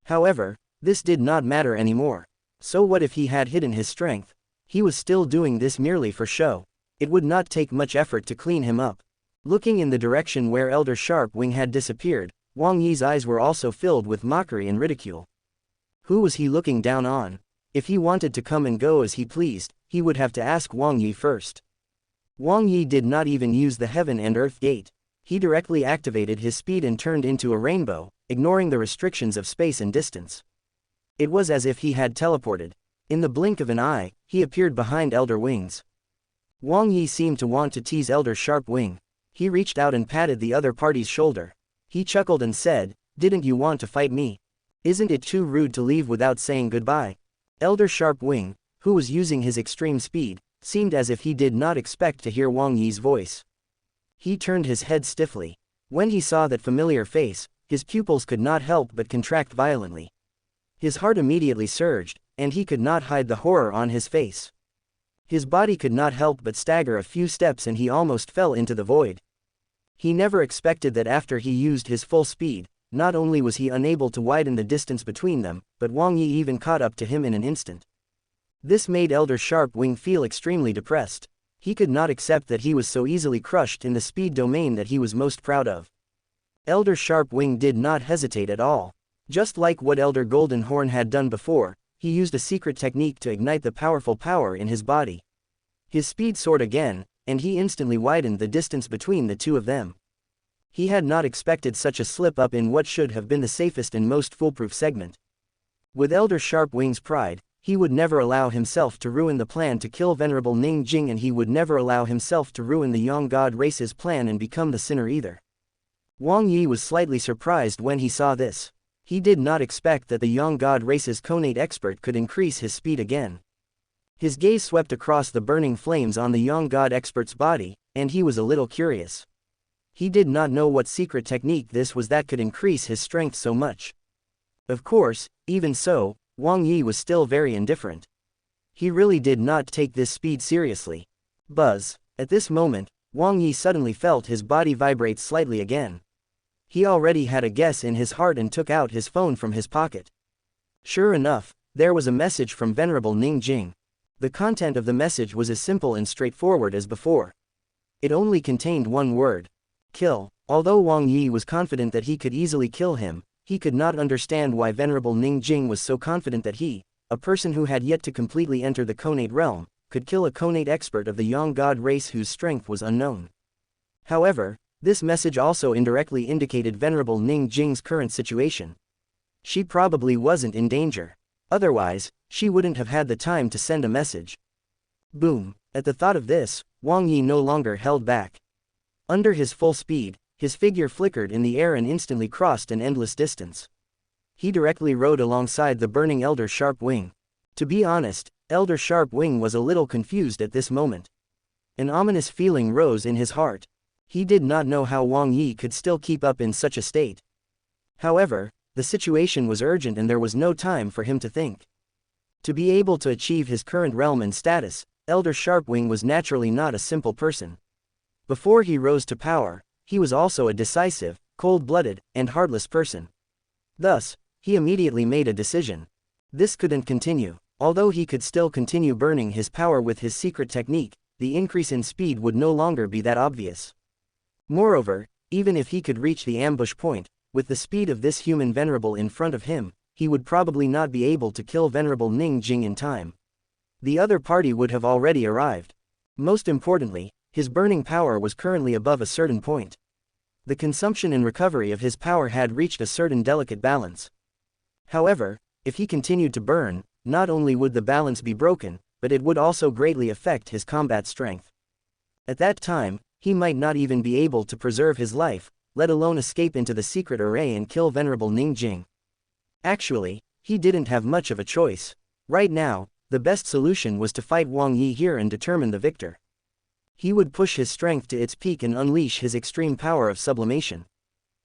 However, this did not matter anymore. So what if he had hidden his strength? He was still doing this merely for show. It would not take much effort to clean him up. Looking in the direction where Elder Sharpwing had disappeared, Wang Yi's eyes were also filled with mockery and ridicule. Who was he looking down on? If he wanted to come and go as he pleased, he would have to ask Wang Yi first. Wang Yi did not even use the heaven and earth gate. He directly activated his speed and turned into a rainbow, ignoring the restrictions of space and distance. It was as if he had teleported. In the blink of an eye, he appeared behind Elder Wings. Wang Yi seemed to want to tease Elder Sharpwing. He reached out and patted the other party's shoulder. He chuckled and said, "Didn't you want to fight me? Isn't it too rude to leave without saying goodbye?" Elder Sharpwing, who was using his extreme speed, seemed as if he did not expect to hear Wang Yi's voice. He turned his head stiffly. When he saw that familiar face, his pupils could not help but contract violently. His heart immediately surged, and he could not hide the horror on his face. His body could not help but stagger a few steps and he almost fell into the void. He never expected that after he used his full speed, not only was he unable to widen the distance between them, but Wang Yi even caught up to him in an instant. This made Elder Sharpwing feel extremely depressed. He could not accept that he was so easily crushed in the speed domain that he was most proud of. Elder Sharpwing did not hesitate at all. Just like what Elder Goldenhorn had done before, he used a secret technique to ignite the powerful power in his body. His speed soared again, and he instantly widened the distance between the two of them. He had not expected such a slip-up in what should have been the safest and most foolproof segment. With Elder Sharpwing's pride, he would never allow himself to ruin the plan to kill Venerable Ning Jing, and he would never allow himself to ruin the Young God race's plan and become the sinner either. Wang Yi was slightly surprised when he saw this. He did not expect that the Young God race's connate expert could increase his speed again. His gaze swept across the burning flames on the Young God expert's body, and he was a little curious. He did not know what secret technique this was that could increase his strength so much. Of course, even so, Wang Yi was still very indifferent. He really did not take this speed seriously. Buzz. At this moment, Wang Yi suddenly felt his body vibrate slightly again. He already had a guess in his heart and took out his phone from his pocket. Sure enough, there was a message from Venerable Ning Jing. The content of the message was as simple and straightforward as before. It only contained one word: kill. Although Wang Yi was confident that he could easily kill him, he could not understand why Venerable Ning Jing was so confident that he, a person who had yet to completely enter the connate realm, could kill a connate expert of the Young God race whose strength was unknown. However, this message also indirectly indicated Venerable Ning Jing's current situation. She probably wasn't in danger. Otherwise, she wouldn't have had the time to send a message. Boom! At the thought of this, Wang Yi no longer held back. Under his full speed, his figure flickered in the air and instantly crossed an endless distance. He directly rode alongside the burning Elder Sharpwing. To be honest, Elder Sharpwing was a little confused at this moment. An ominous feeling rose in his heart. He did not know how Wang Yi could still keep up in such a state. However, the situation was urgent and there was no time for him to think. To be able to achieve his current realm and status, Elder Sharpwing was naturally not a simple person. Before he rose to power, he was also a decisive, cold-blooded, and heartless person. Thus, he immediately made a decision. This couldn't continue. Although he could still continue burning his power with his secret technique, the increase in speed would no longer be that obvious. Moreover, even if he could reach the ambush point, with the speed of this human venerable in front of him, he would probably not be able to kill Venerable Ning Jing in time. The other party would have already arrived. Most importantly, his burning power was currently above a certain point. The consumption and recovery of his power had reached a certain delicate balance. However, if he continued to burn, not only would the balance be broken, but it would also greatly affect his combat strength. At that time, he might not even be able to preserve his life, let alone escape into the secret array and kill Venerable Ning Jing. Actually, he didn't have much of a choice. Right now, the best solution was to fight Wang Yi here and determine the victor. He would push his strength to its peak and unleash his extreme power of sublimation.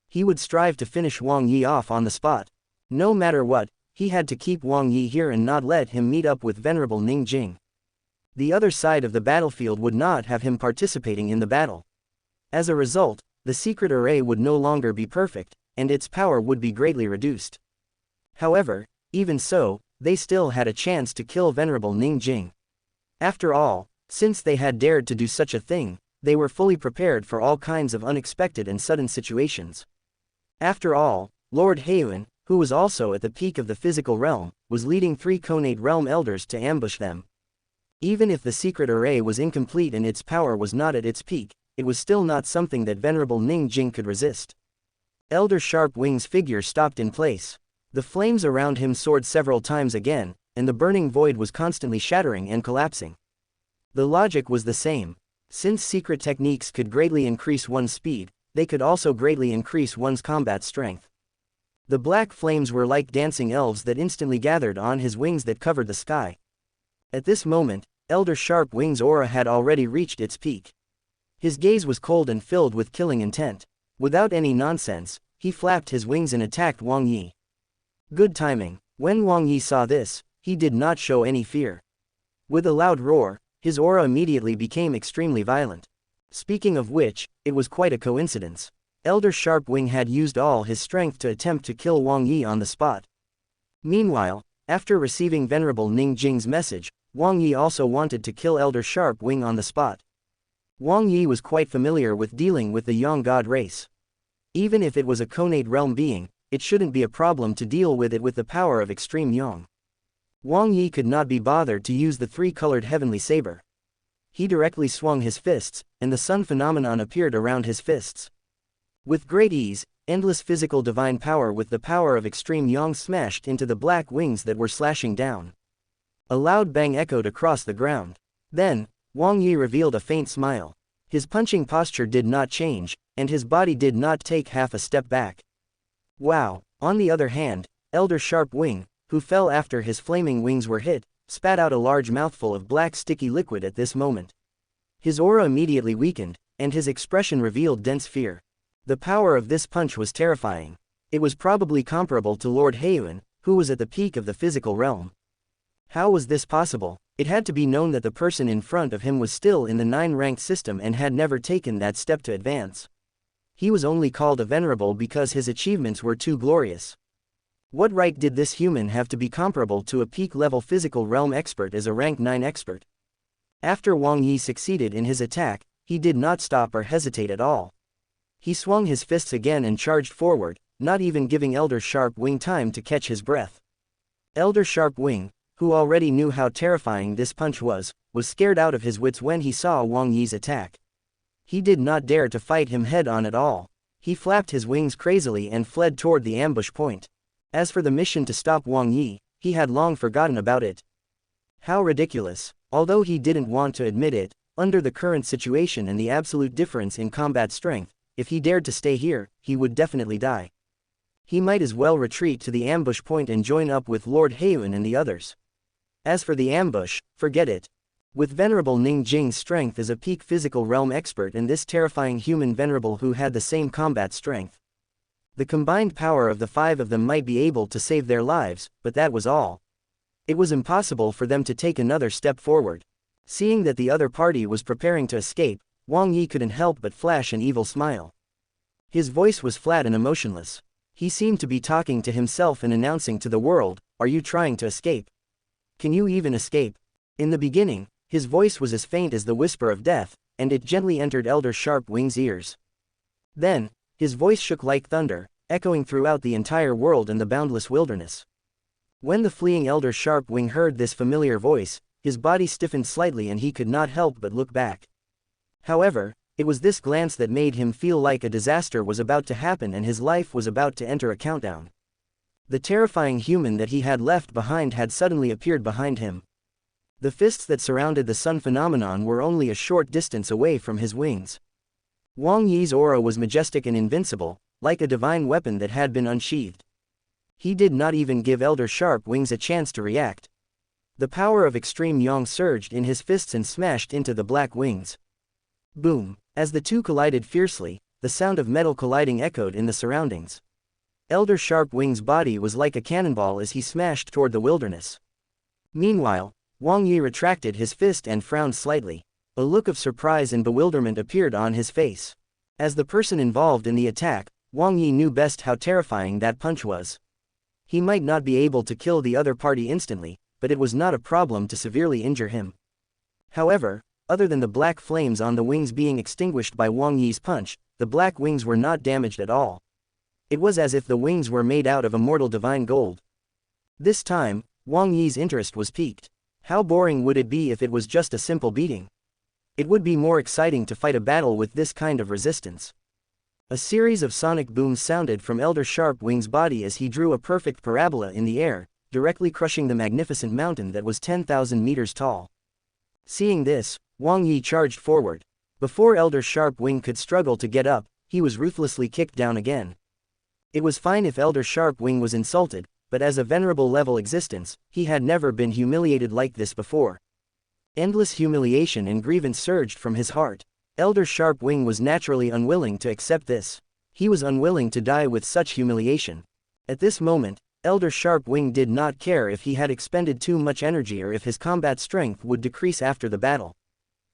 He would strive to finish Wang Yi off on the spot. No matter what, he had to keep Wang Yi here and not let him meet up with Venerable Ning Jing. The other side of the battlefield would not have him participating in the battle. As a result, the secret array would no longer be perfect, and its power would be greatly reduced. However, even so, they still had a chance to kill Venerable Ning Jing. After all, since they had dared to do such a thing, they were fully prepared for all kinds of unexpected and sudden situations. After all, Lord Heiyuan, who was also at the peak of the physical realm, was leading 3 Conate Realm Elders to ambush them. Even if the secret array was incomplete and its power was not at its peak, it was still not something that Venerable Ning Jing could resist. Elder Sharpwing's figure stopped in place. The flames around him soared several times again, and the burning void was constantly shattering and collapsing. The logic was the same. Since secret techniques could greatly increase one's speed, they could also greatly increase one's combat strength. The black flames were like dancing elves that instantly gathered on his wings that covered the sky. At this moment, Elder Sharpwing's aura had already reached its peak. His gaze was cold and filled with killing intent. Without any nonsense, he flapped his wings and attacked Wang Yi. Good timing. When Wang Yi saw this, he did not show any fear. With a loud roar, his aura immediately became extremely violent. Speaking of which, it was quite a coincidence. Elder Sharpwing had used all his strength to attempt to kill Wang Yi on the spot. Meanwhile, after receiving Venerable Ning Jing's message, Wang Yi also wanted to kill Elder Sharpwing on the spot. Wang Yi was quite familiar with dealing with the Yang God race. Even if it was a Conate realm being, it shouldn't be a problem to deal with it with the power of extreme Yang. Wang Yi could not be bothered to use the 3-colored heavenly saber. He directly swung his fists, and the sun phenomenon appeared around his fists. With great ease, endless physical divine power with the power of extreme Yang smashed into the black wings that were slashing down. A loud bang echoed across the ground. Then, Wang Yi revealed a faint smile. His punching posture did not change, and his body did not take half a step back. Wow! On the other hand, Elder Sharpwing, who fell after his flaming wings were hit, spat out a large mouthful of black sticky liquid at this moment. His aura immediately weakened, and his expression revealed dense fear. The power of this punch was terrifying. It was probably comparable to Lord Heiyuan, who was at the peak of the physical realm. How was this possible? It had to be known that the person in front of him was still in the 9-ranked system and had never taken that step to advance. He was only called a venerable because his achievements were too glorious. What right did this human have to be comparable to a peak-level physical realm expert as a rank 9 expert? After Wang Yi succeeded in his attack, he did not stop or hesitate at all. He swung his fists again and charged forward, not even giving Elder Sharpwing time to catch his breath. Elder Sharpwing, who already knew how terrifying this punch was scared out of his wits when he saw Wang Yi's attack. He did not dare to fight him head-on at all. He flapped his wings crazily and fled toward the ambush point. As for the mission to stop Wang Yi, he had long forgotten about it. How ridiculous. Although he didn't want to admit it, under the current situation and the absolute difference in combat strength, if he dared to stay here, he would definitely die. He might as well retreat to the ambush point and join up with Lord Heiyuan and the others. As for the ambush, forget it. With Venerable Ning Jing's strength as a peak physical realm expert and this terrifying human venerable who had the same combat strength, the combined power of the 5 of them might be able to save their lives, but that was all. It was impossible for them to take another step forward. Seeing that the other party was preparing to escape, Wang Yi couldn't help but flash an evil smile. His voice was flat and emotionless. He seemed to be talking to himself and announcing to the world, "Are you trying to escape? Can you even escape?" In the beginning, his voice was as faint as the whisper of death, and it gently entered Elder Sharp Wing's ears. Then, his voice shook like thunder, echoing throughout the entire world and the boundless wilderness. When the fleeing Elder Sharp Wing heard this familiar voice, his body stiffened slightly and he could not help but look back. However, it was this glance that made him feel like a disaster was about to happen and his life was about to enter a countdown. The terrifying human that he had left behind had suddenly appeared behind him. The fists that surrounded the sun phenomenon were only a short distance away from his wings. Wang Yi's aura was majestic and invincible, like a divine weapon that had been unsheathed. He did not even give Elder Sharp Wings a chance to react. The power of extreme yang surged in his fists and smashed into the black wings. Boom! As the two collided fiercely, the sound of metal colliding echoed in the surroundings. Elder Sharp Wing's body was like a cannonball as he smashed toward the wilderness. Meanwhile, Wang Yi retracted his fist and frowned slightly. A look of surprise and bewilderment appeared on his face. As the person involved in the attack, Wang Yi knew best how terrifying that punch was. He might not be able to kill the other party instantly, but it was not a problem to severely injure him. However, other than the black flames on the wings being extinguished by Wang Yi's punch, the black wings were not damaged at all. It was as if the wings were made out of immortal divine gold. This time, Wang Yi's interest was piqued. How boring would it be if it was just a simple beating? It would be more exciting to fight a battle with this kind of resistance. A series of sonic booms sounded from Elder Sharp Wing's body as he drew a perfect parabola in the air, directly crushing the magnificent mountain that was 10,000 meters tall. Seeing this, Wang Yi charged forward. Before Elder Sharp Wing could struggle to get up, he was ruthlessly kicked down again. It was fine if Elder Sharp Wing was insulted, but as a venerable level existence, he had never been humiliated like this before. Endless humiliation and grievance surged from his heart. Elder Sharp Wing was naturally unwilling to accept this. He was unwilling to die with such humiliation. At this moment, Elder Sharp Wing did not care if he had expended too much energy or if his combat strength would decrease after the battle.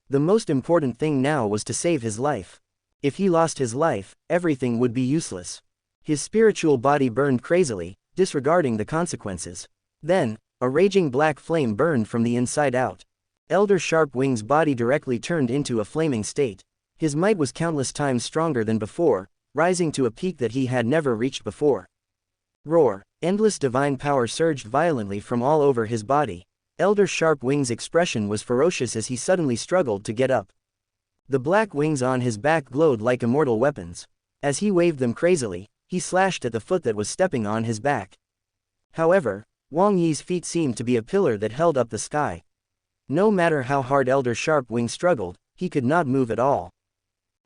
The most important thing now was to save his life. If he lost his life, everything would be useless. His spiritual body burned crazily, disregarding the consequences. Then, a raging black flame burned from the inside out. Elder Sharp Wing's body directly turned into a flaming state. His might was countless times stronger than before, rising to a peak that he had never reached before. Roar! Endless divine power surged violently from all over his body. Elder Sharp Wing's expression was ferocious as he suddenly struggled to get up. The black wings on his back glowed like immortal weapons. As he waved them crazily, he slashed at the foot that was stepping on his back. However, Wang Yi's feet seemed to be a pillar that held up the sky. No matter how hard Elder Sharp Wing struggled, he could not move at all.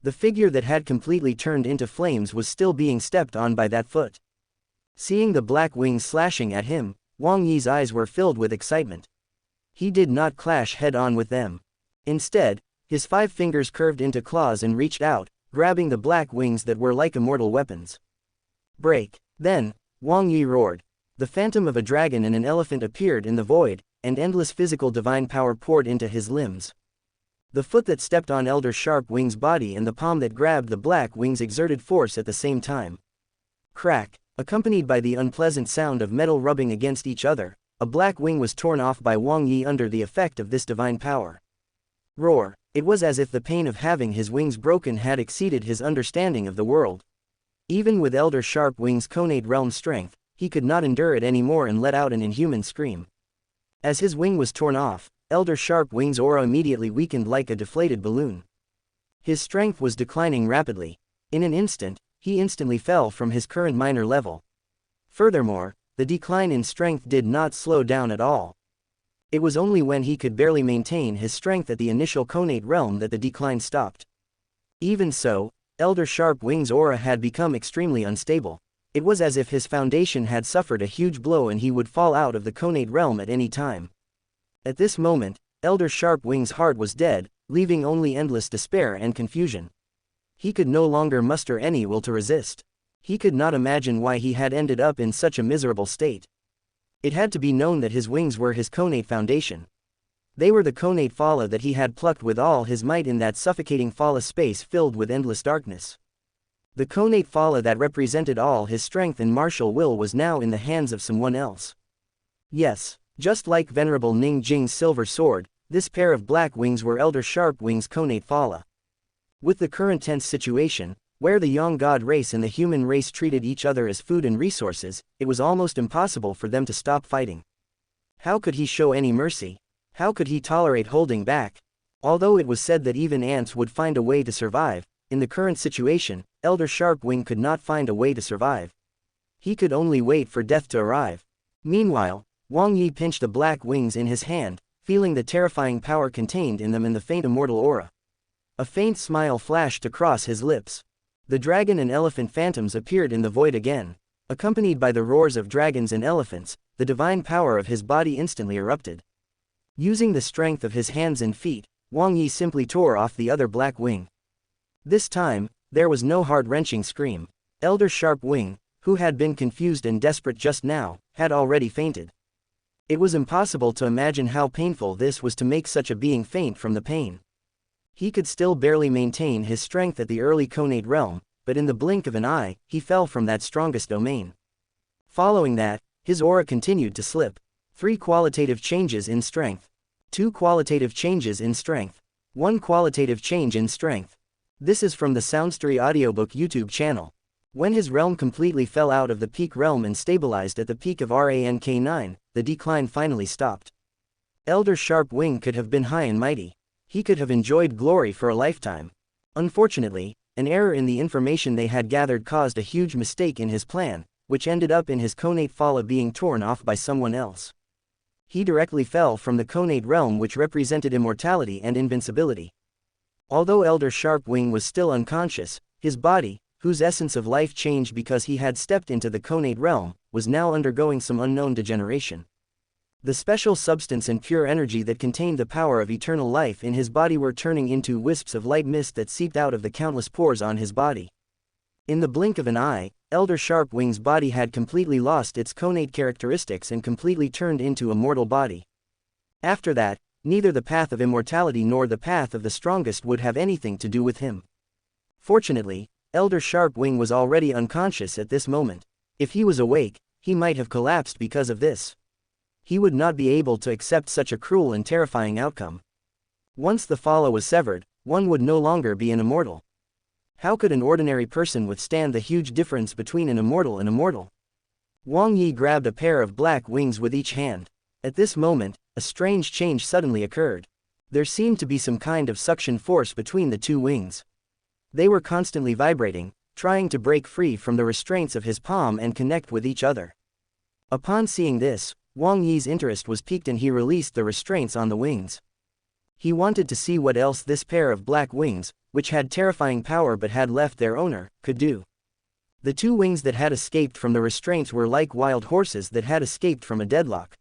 The figure that had completely turned into flames was still being stepped on by that foot. Seeing the black wings slashing at him, Wang Yi's eyes were filled with excitement. He did not clash head-on with them. Instead, his 5 fingers curved into claws and reached out, grabbing the black wings that were like immortal weapons. Break! Then, Wang Yi roared. The phantom of a dragon and an elephant appeared in the void, and endless physical divine power poured into his limbs. The foot that stepped on Elder Sharp Wing's body and the palm that grabbed the black wings exerted force at the same time. Crack! Accompanied by the unpleasant sound of metal rubbing against each other, a black wing was torn off by Wang Yi under the effect of this divine power. Roar! It was as if the pain of having his wings broken had exceeded his understanding of the world. Even with Elder Sharp Wing's connate realm strength, he could not endure it anymore and let out an inhuman scream. As his wing was torn off, Elder Sharp Wing's aura immediately weakened like a deflated balloon. His strength was declining rapidly. In an instant, he instantly fell from his current minor level. Furthermore, the decline in strength did not slow down at all. It was only when he could barely maintain his strength at the initial connate realm that the decline stopped. Even so, Elder Sharp Wing's aura had become extremely unstable. It was as if his foundation had suffered a huge blow and he would fall out of the connate realm at any time. At this moment, Elder Sharp Wing's heart was dead, leaving only endless despair and confusion. He could no longer muster any will to resist. He could not imagine why he had ended up in such a miserable state. It had to be known that his wings were his connate foundation. They were the connate fala that he had plucked with all his might in that suffocating fala space filled with endless darkness. The connate fala that represented all his strength and martial will was now in the hands of someone else. Yes, just like Venerable Ning Jing's silver sword, this pair of black wings were Elder Sharp Wing's connate fala. With the current tense situation, where the Yang God race and the human race treated each other as food and resources, it was almost impossible for them to stop fighting. How could he show any mercy? How could he tolerate holding back? Although it was said that even ants would find a way to survive, in the current situation, Elder Sharp Wing could not find a way to survive. He could only wait for death to arrive. Meanwhile, Wang Yi pinched the black wings in his hand, feeling the terrifying power contained in them and the faint immortal aura. A faint smile flashed across his lips. The dragon and elephant phantoms appeared in the void again. Accompanied by the roars of dragons and elephants, the divine power of his body instantly erupted. Using the strength of his hands and feet, Wang Yi simply tore off the other black wing. This time, there was no heart-wrenching scream. Elder Sharp Wing, who had been confused and desperate just now, had already fainted. It was impossible to imagine how painful this was to make such a being faint from the pain. He could still barely maintain his strength at the early connate realm, but in the blink of an eye, he fell from that strongest domain. Following that, his aura continued to slip. 3 qualitative changes in strength. 2 qualitative changes in strength. 1 qualitative change in strength. This is from the SoundStories Audiobook YouTube channel. When his realm completely fell out of the peak realm and stabilized at the peak of Rank 9, the decline finally stopped. Elder Sharp Wing could have been high and mighty. He could have enjoyed glory for a lifetime. Unfortunately, an error in the information they had gathered caused a huge mistake in his plan, which ended up in his connate fala being torn off by someone else. He directly fell from the connate realm, which represented immortality and invincibility. Although Elder Sharp Wing was still unconscious, his body, whose essence of life changed because he had stepped into the connate realm, was now undergoing some unknown degeneration. The special substance and pure energy that contained the power of eternal life in his body were turning into wisps of light mist that seeped out of the countless pores on his body. In the blink of an eye, Elder Sharp Wing's body had completely lost its connate characteristics and completely turned into a mortal body. After that, neither the path of immortality nor the path of the strongest would have anything to do with him. Fortunately, Elder Sharp Wing was already unconscious at this moment. If he was awake, he might have collapsed because of this. He would not be able to accept such a cruel and terrifying outcome. Once the fala was severed, one would no longer be an immortal. How could an ordinary person withstand the huge difference between an immortal and a mortal? Wang Yi grabbed a pair of black wings with each hand. At this moment, a strange change suddenly occurred. There seemed to be some kind of suction force between the 2 wings. They were constantly vibrating, trying to break free from the restraints of his palm and connect with each other. Upon seeing this, Wang Yi's interest was piqued and he released the restraints on the wings. He wanted to see what else this pair of black wings, which had terrifying power but had left their owner, could do. The 2 wings that had escaped from the restraints were like wild horses that had escaped from a deadlock.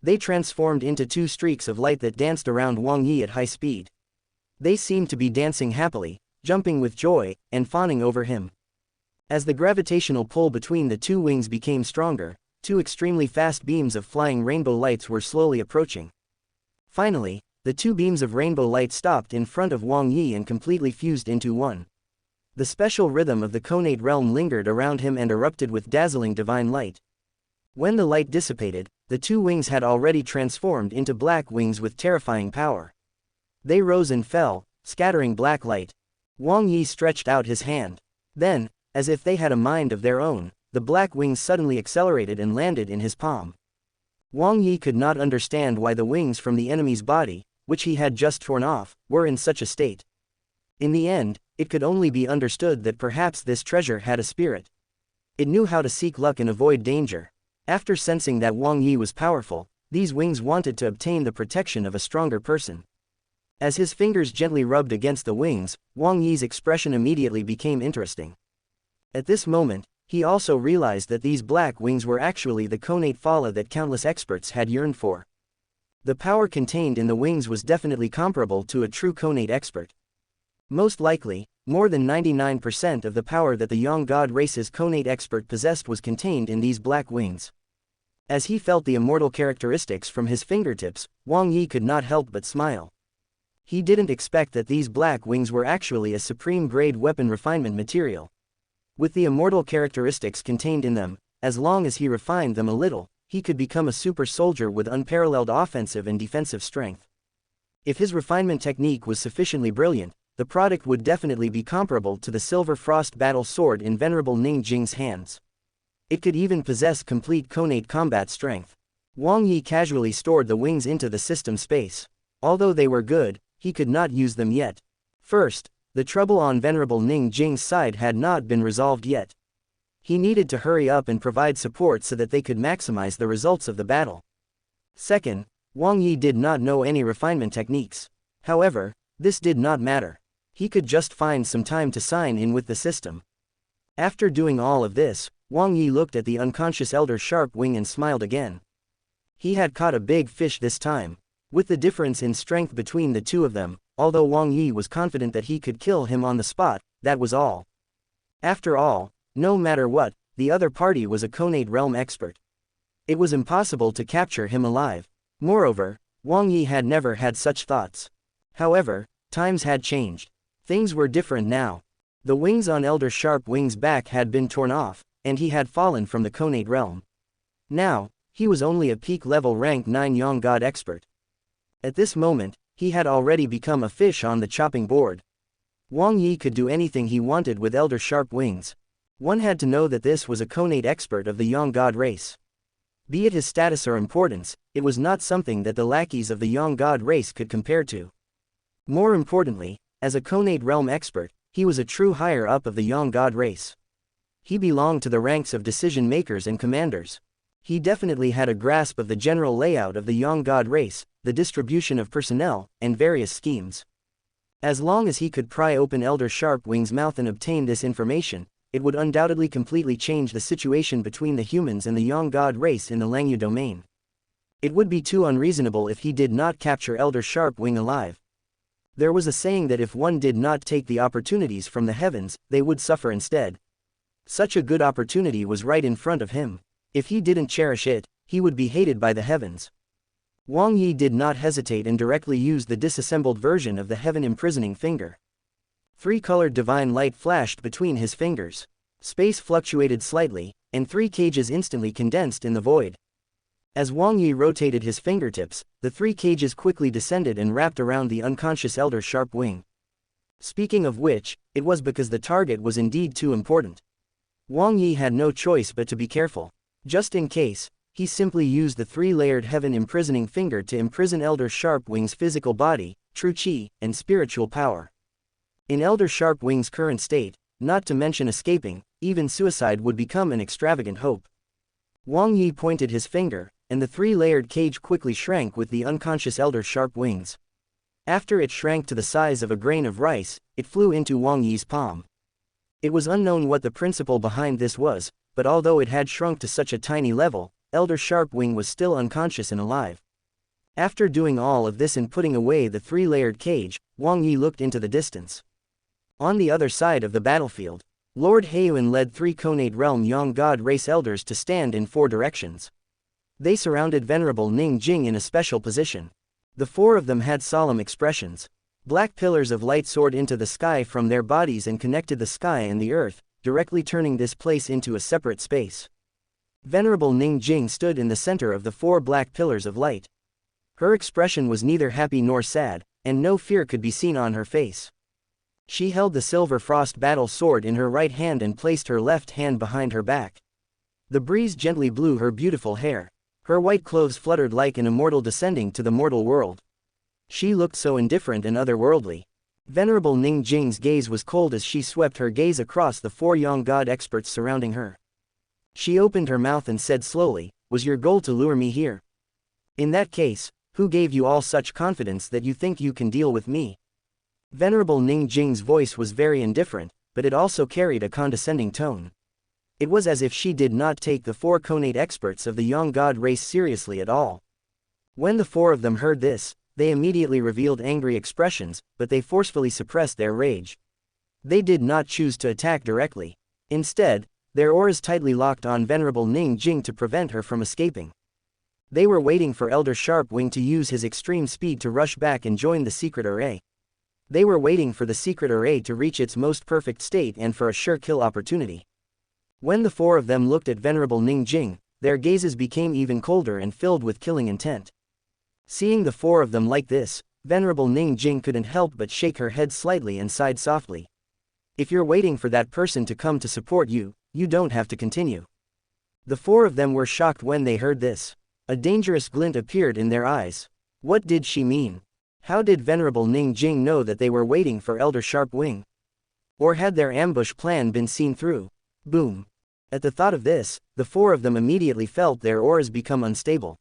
They transformed into 2 streaks of light that danced around Wang Yi at high speed. They seemed to be dancing happily, jumping with joy, and fawning over him. As the gravitational pull between the 2 wings became stronger, 2 extremely fast beams of flying rainbow lights were slowly approaching. Finally, the 2 beams of rainbow light stopped in front of Wang Yi and completely fused into one. The special rhythm of the connate realm lingered around him and erupted with dazzling divine light. When the light dissipated, the 2 wings had already transformed into black wings with terrifying power. They rose and fell, scattering black light. Wang Yi stretched out his hand. Then, as if they had a mind of their own, the black wings suddenly accelerated and landed in his palm. Wang Yi could not understand why the wings from the enemy's body, which he had just torn off, were in such a state. In the end, it could only be understood that perhaps this treasure had a spirit. It knew how to seek luck and avoid danger. After sensing that Wang Yi was powerful, these wings wanted to obtain the protection of a stronger person. As his fingers gently rubbed against the wings, Wang Yi's expression immediately became interesting. At this moment, he also realized that these black wings were actually the connate fala that countless experts had yearned for. The power contained in the wings was definitely comparable to a true connate expert. Most likely, more than 99% of the power that the Yang God race's connate expert possessed was contained in these black wings. As he felt the immortal characteristics from his fingertips, Wang Yi could not help but smile. He didn't expect that these black wings were actually a supreme-grade weapon refinement material. With the immortal characteristics contained in them, as long as he refined them a little, he could become a super soldier with unparalleled offensive and defensive strength. If his refinement technique was sufficiently brilliant, the product would definitely be comparable to the Silver Frost battle sword in Venerable Ning Jing's hands. It could even possess complete connate combat strength. Wang Yi casually stored the wings into the system space. Although they were good, he could not use them yet. First, the trouble on Venerable Ning Jing's side had not been resolved yet. He needed to hurry up and provide support so that they could maximize the results of the battle. Second, Wang Yi did not know any refinement techniques. However, this did not matter. He could just find some time to sign in with the system. After doing all of this, Wang Yi looked at the unconscious Elder Sharp Wing and smiled again. He had caught a big fish this time. With the difference in strength between the two of them, although Wang Yi was confident that he could kill him on the spot, that was all. After all, no matter what, the other party was a connate realm expert. It was impossible to capture him alive. Moreover, Wang Yi had never had such thoughts. However, times had changed. Things were different now. The wings on Elder Sharp Wing's back had been torn off, and he had fallen from the connate realm. Now, he was only a peak-level rank 9 Yang God expert. At this moment, he had already become a fish on the chopping board. Wang Yi could do anything he wanted with Elder Sharp Wings. One had to know that this was a connate expert of the Yang God race. Be it his status or importance, it was not something that the lackeys of the Yang God race could compare to. More importantly, as a connate realm expert, he was a true higher-up of the Yang God race. He belonged to the ranks of decision-makers and commanders. He definitely had a grasp of the general layout of the Yang God race, the distribution of personnel, and various schemes. As long as he could pry open Elder Sharp Wing's mouth and obtain this information, it would undoubtedly completely change the situation between the humans and the Yang God race in the Langyu domain. It would be too unreasonable if he did not capture Elder Sharp Wing alive. There was a saying that if one did not take the opportunities from the heavens, they would suffer instead. Such a good opportunity was right in front of him. If he didn't cherish it, he would be hated by the heavens. Wang Yi did not hesitate and directly used the disassembled version of the heaven-imprisoning finger. Three-colored divine light flashed between his fingers. Space fluctuated slightly, and 3 cages instantly condensed in the void. As Wang Yi rotated his fingertips, the 3 cages quickly descended and wrapped around the unconscious Elder Sharp Wing. Speaking of which, it was because the target was indeed too important. Wang Yi had no choice but to be careful. Just in case, he simply used the 3-layered heaven-imprisoning finger to imprison Elder Sharp Wing's physical body, true chi, and spiritual power. In Elder Sharp Wing's current state, not to mention escaping, even suicide would become an extravagant hope. Wang Yi pointed his finger, and the 3-layered cage quickly shrank with the unconscious Elder Sharp Wings. After it shrank to the size of a grain of rice, it flew into Wang Yi's palm. It was unknown what the principle behind this was, but although it had shrunk to such a tiny level, Elder Sharp Wing was still unconscious and alive. After doing all of this and putting away the 3-layered cage, Wang Yi looked into the distance. On the other side of the battlefield, Lord Heiyuan led 3 connate realm Yang God race elders to stand in 4 directions. They surrounded Venerable Ning Jing in a special position. The 4 of them had solemn expressions. Black pillars of light soared into the sky from their bodies and connected the sky and the earth, directly turning this place into a separate space. Venerable Ning Jing stood in the center of the 4 black pillars of light. Her expression was neither happy nor sad, and no fear could be seen on her face. She held the Silver Frost battle sword in her right hand and placed her left hand behind her back. The breeze gently blew her beautiful hair. Her white clothes fluttered like an immortal descending to the mortal world. She looked so indifferent and otherworldly. Venerable Ning Jing's gaze was cold as she swept her gaze across the 4 Yang God experts surrounding her. She opened her mouth and said slowly, "Was your goal to lure me here? In that case, who gave you all such confidence that you think you can deal with me?" Venerable Ning Jing's voice was very indifferent, but it also carried a condescending tone. It was as if she did not take the 4 connate experts of the Yang God race seriously at all. When the 4 of them heard this, they immediately revealed angry expressions, but they forcefully suppressed their rage. They did not choose to attack directly. Instead, their auras tightly locked on Venerable Ning Jing to prevent her from escaping. They were waiting for Elder Sharpwing to use his extreme speed to rush back and join the secret array. They were waiting for the secret array to reach its most perfect state and for a sure kill opportunity. When the four of them looked at Venerable Ning Jing, their gazes became even colder and filled with killing intent. Seeing the four of them like this, Venerable Ning Jing couldn't help but shake her head slightly and sighed softly. If you're waiting for that person to come to support you, you don't have to continue. The four of them were shocked when they heard this. A dangerous glint appeared in their eyes. What did she mean? How did Venerable Ning Jing know that they were waiting for Elder Sharpwing? Or had their ambush plan been seen through? Boom. At the thought of this, the four of them immediately felt their auras become unstable.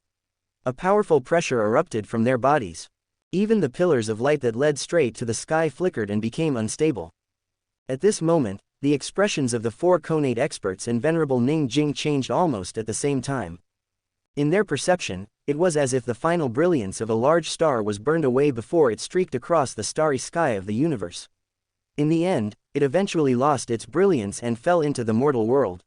A powerful pressure erupted from their bodies. Even the pillars of light that led straight to the sky flickered and became unstable. At this moment, the expressions of the four Conate experts and Venerable Ning Jing changed almost at the same time. In their perception, it was as if the final brilliance of a large star was burned away before it streaked across the starry sky of the universe. In the end, it eventually lost its brilliance and fell into the mortal world.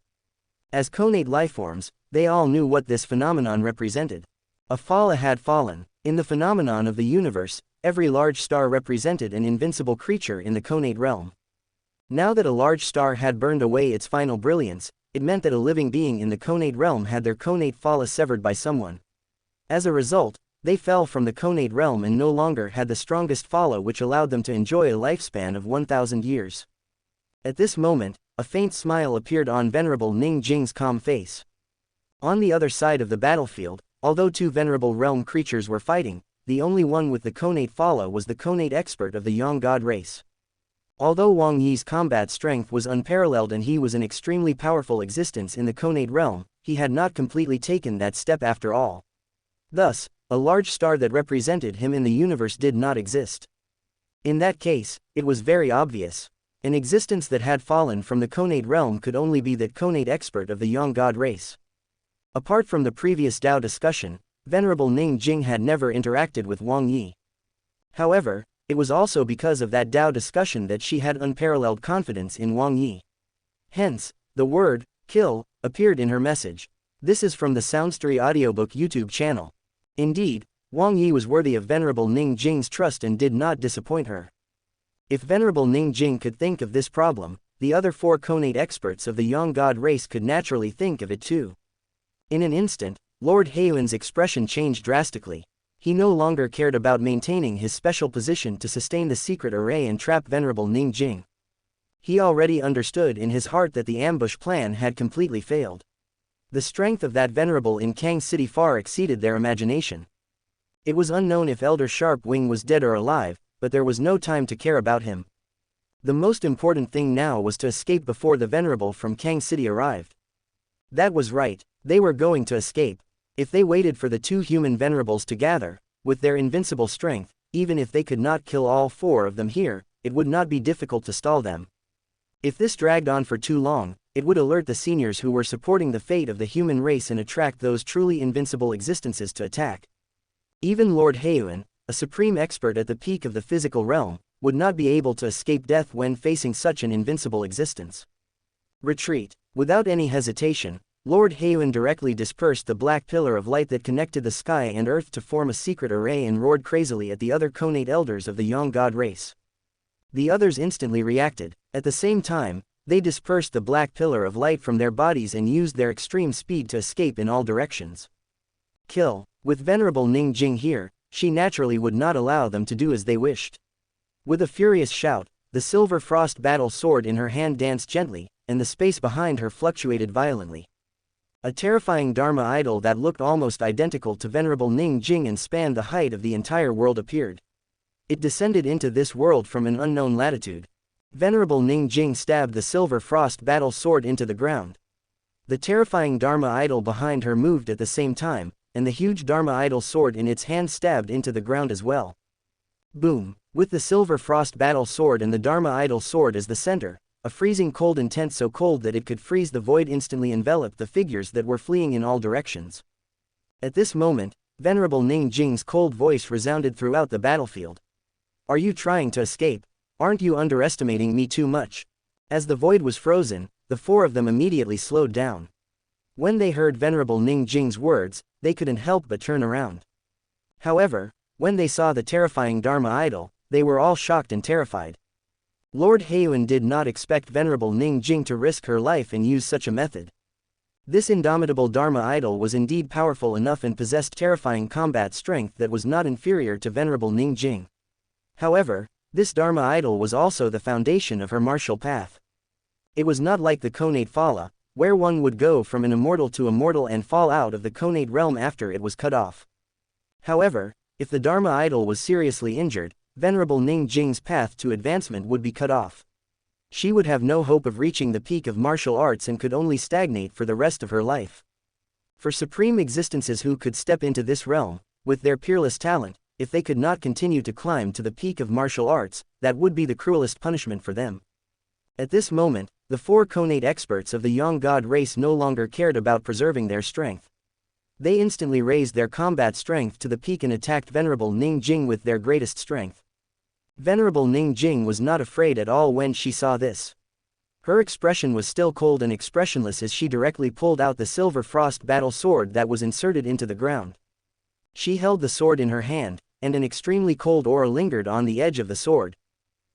As Conate lifeforms, they all knew what this phenomenon represented. A Fala had fallen. In the phenomenon of the universe, every large star represented an invincible creature in the Conate realm. Now that a large star had burned away its final brilliance, it meant that a living being in the Conate realm had their Conate Fala severed by someone. As a result, they fell from the Conate realm and no longer had the strongest Fala, which allowed them to enjoy a lifespan of 1,000 years. At this moment, a faint smile appeared on Venerable Ning Jing's calm face. On the other side of the battlefield, although two venerable realm creatures were fighting, the only one with the Conate Fala was the Conate expert of the Yang God race. Although Wang Yi's combat strength was unparalleled and he was an extremely powerful existence in the Conate realm, he had not completely taken that step after all. Thus, a large star that represented him in the universe did not exist. In that case, it was very obvious. An existence that had fallen from the Conate realm could only be that Conate expert of the Yang God race. Apart from the previous Dao discussion, Venerable Ning Jing had never interacted with Wang Yi. However, it was also because of that Dao discussion that she had unparalleled confidence in Wang Yi. Hence, the word, kill, appeared in her message. This is from the SoundStories Audiobook YouTube channel. Indeed, Wang Yi was worthy of Venerable Ning Jing's trust and did not disappoint her. If Venerable Ning Jing could think of this problem, the other four Conate experts of the Yang God race could naturally think of it too. In an instant, Lord Heiyuan's expression changed drastically. He no longer cared about maintaining his special position to sustain the secret array and trap Venerable Ning Jing. He already understood in his heart that the ambush plan had completely failed. The strength of that venerable in Kang City far exceeded their imagination. It was unknown if Elder Sharpwing was dead or alive, but there was no time to care about him. The most important thing now was to escape before the venerable from Kang City arrived. That was right. They were going to escape. If they waited for the two human venerables to gather, with their invincible strength, even if they could not kill all four of them here, it would not be difficult to stall them. If this dragged on for too long, it would alert the seniors who were supporting the fate of the human race and attract those truly invincible existences to attack. Even Lord Heiyuan, a supreme expert at the peak of the physical realm, would not be able to escape death when facing such an invincible existence. Retreat. Without any hesitation, Lord Heiyuan directly dispersed the black pillar of light that connected the sky and earth to form a secret array and roared crazily at the other Conate elders of the Yang God race. The others instantly reacted. At the same time, they dispersed the black pillar of light from their bodies and used their extreme speed to escape in all directions. Kill. With Venerable Ning Jing here, she naturally would not allow them to do as they wished. With a furious shout, the silver frost battle sword in her hand danced gently, and the space behind her fluctuated violently. A terrifying Dharma idol that looked almost identical to Venerable Ning Jing and spanned the height of the entire world appeared. It descended into this world from an unknown latitude. Venerable Ning Jing stabbed the silver frost battle sword into the ground. The terrifying Dharma idol behind her moved at the same time, and the huge Dharma idol sword in its hand stabbed into the ground as well. Boom! With the silver frost battle sword and the Dharma idol sword as the center, a freezing cold intent so cold that it could freeze the void instantly enveloped the figures that were fleeing in all directions. At this moment, Venerable Ning Jing's cold voice resounded throughout the battlefield. Are you trying to escape? Aren't you underestimating me too much? As the void was frozen, the four of them immediately slowed down. When they heard Venerable Ning Jing's words, they couldn't help but turn around. However, when they saw the terrifying Dharma idol, they were all shocked and terrified. Lord Heiyuan did not expect Venerable Ning Jing to risk her life and use such a method. This indomitable Dharma idol was indeed powerful enough and possessed terrifying combat strength that was not inferior to Venerable Ning Jing. However, this Dharma idol was also the foundation of her martial path. It was not like the Konate Phala, where one would go from an immortal to a mortal and fall out of the Konate realm after it was cut off. However, if the Dharma idol was seriously injured, Venerable Ning Jing's path to advancement would be cut off. She would have no hope of reaching the peak of martial arts and could only stagnate for the rest of her life. For supreme existences who could step into this realm, with their peerless talent, if they could not continue to climb to the peak of martial arts, that would be the cruelest punishment for them. At this moment, the 4 Konate experts of the Yang God race no longer cared about preserving their strength. They instantly raised their combat strength to the peak and attacked Venerable Ning Jing with their greatest strength. Venerable Ning Jing was not afraid at all when she saw this. Her expression was still cold and expressionless as she directly pulled out the silver frost battle sword that was inserted into the ground. She held the sword in her hand, and an extremely cold aura lingered on the edge of the sword.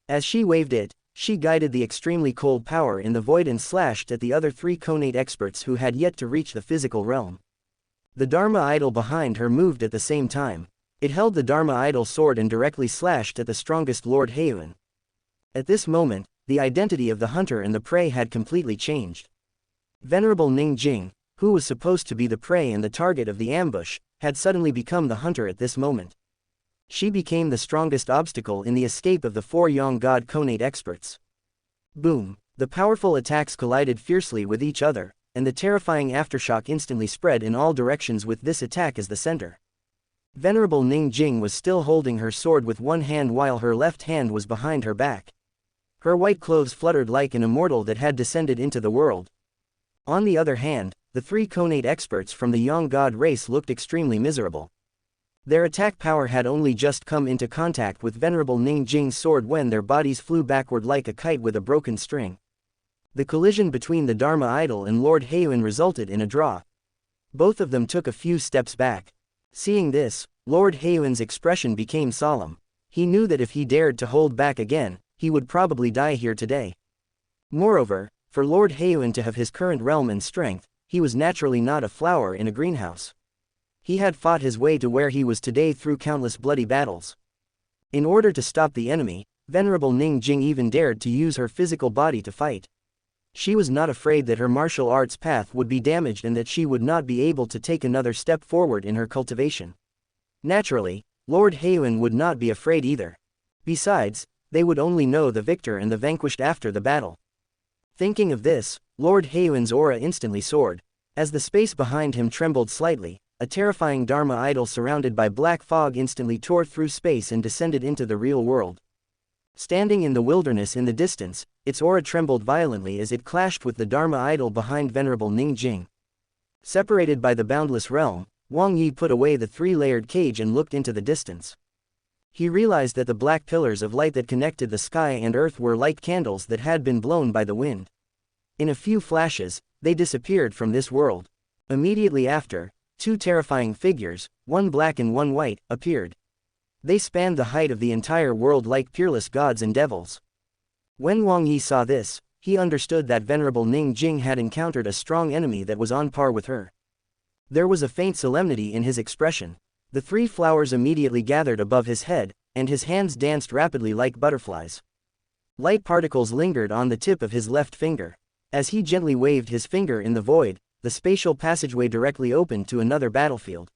As she waved it, she guided the extremely cold power in the void and slashed at the other 3 Konate experts who had yet to reach the physical realm. The Dharma idol behind her moved at the same time. It held the Dharma idol sword and directly slashed at the strongest Lord Heiyuan. At this moment, the identity of the hunter and the prey had completely changed. Venerable Ning Jing, who was supposed to be the prey and the target of the ambush, had suddenly become the hunter at this moment. She became the strongest obstacle in the escape of the 4 Yang God Konate experts. Boom! The powerful attacks collided fiercely with each other, and the terrifying aftershock instantly spread in all directions with this attack as the center. Venerable Ning Jing was still holding her sword with one hand while her left hand was behind her back. Her white clothes fluttered like an immortal that had descended into the world. On the other hand, the 3 Konate experts from the Yang God race looked extremely miserable. Their attack power had only just come into contact with Venerable Ning Jing's sword when their bodies flew backward like a kite with a broken string. The collision between the Dharma idol and Lord Heiyuan resulted in a draw. Both of them took a few steps back. Seeing this, Lord Heiyuan's expression became solemn. He knew that if he dared to hold back again, he would probably die here today. Moreover, for Lord Heiyuan to have his current realm and strength, he was naturally not a flower in a greenhouse. He had fought his way to where he was today through countless bloody battles. In order to stop the enemy, Venerable Ning Jing even dared to use her physical body to fight. She was not afraid that her martial arts path would be damaged and that she would not be able to take another step forward in her cultivation. Naturally, Lord Heiyuan would not be afraid either. Besides, they would only know the victor and the vanquished after the battle. Thinking of this, Lord Heiyuan's aura instantly soared. As the space behind him trembled slightly, a terrifying Dharma idol surrounded by black fog instantly tore through space and descended into the real world. Standing in the wilderness in the distance, its aura trembled violently as it clashed with the Dharma idol behind Venerable Ning Jing. Separated by the boundless realm, Wang Yi put away the 3-layered cage and looked into the distance. He realized that the black pillars of light that connected the sky and earth were like candles that had been blown by the wind. In a few flashes, they disappeared from this world. Immediately after, 2 terrifying figures, one black and one white, appeared. They spanned the height of the entire world like peerless gods and devils. When Wang Yi saw this, he understood that Venerable Ning Jing had encountered a strong enemy that was on par with her. There was a faint solemnity in his expression. The 3 flowers immediately gathered above his head, and his hands danced rapidly like butterflies. Light particles lingered on the tip of his left finger. As he gently waved his finger in the void, the spatial passageway directly opened to another battlefield.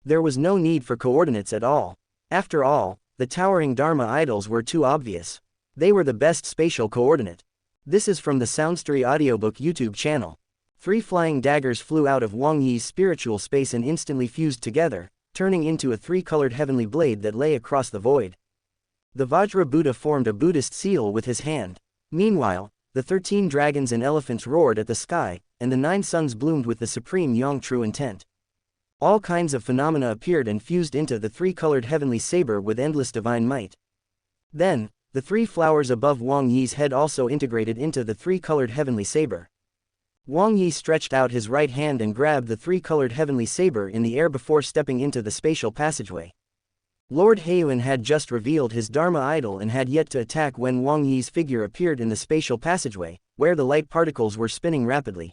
There was no need for coordinates at all. After all, the towering Dharma idols were too obvious. They were the best spatial coordinate. This is from the SoundStories Audiobook YouTube channel. 3 flying daggers flew out of Wang Yi's spiritual space and instantly fused together, turning into a 3-colored heavenly blade that lay across the void. The Vajra Buddha formed a Buddhist seal with his hand. Meanwhile, the 13 dragons and elephants roared at the sky, and the 9 suns bloomed with the supreme Yang true intent. All kinds of phenomena appeared and fused into the 3-colored heavenly saber with endless divine might. Then, the 3 flowers above Wang Yi's head also integrated into the 3-colored heavenly saber. Wang Yi stretched out his right hand and grabbed the three-colored heavenly saber in the air before stepping into the spatial passageway. Lord Heiyuan had just revealed his Dharma idol and had yet to attack when Wang Yi's figure appeared in the spatial passageway, where the light particles were spinning rapidly.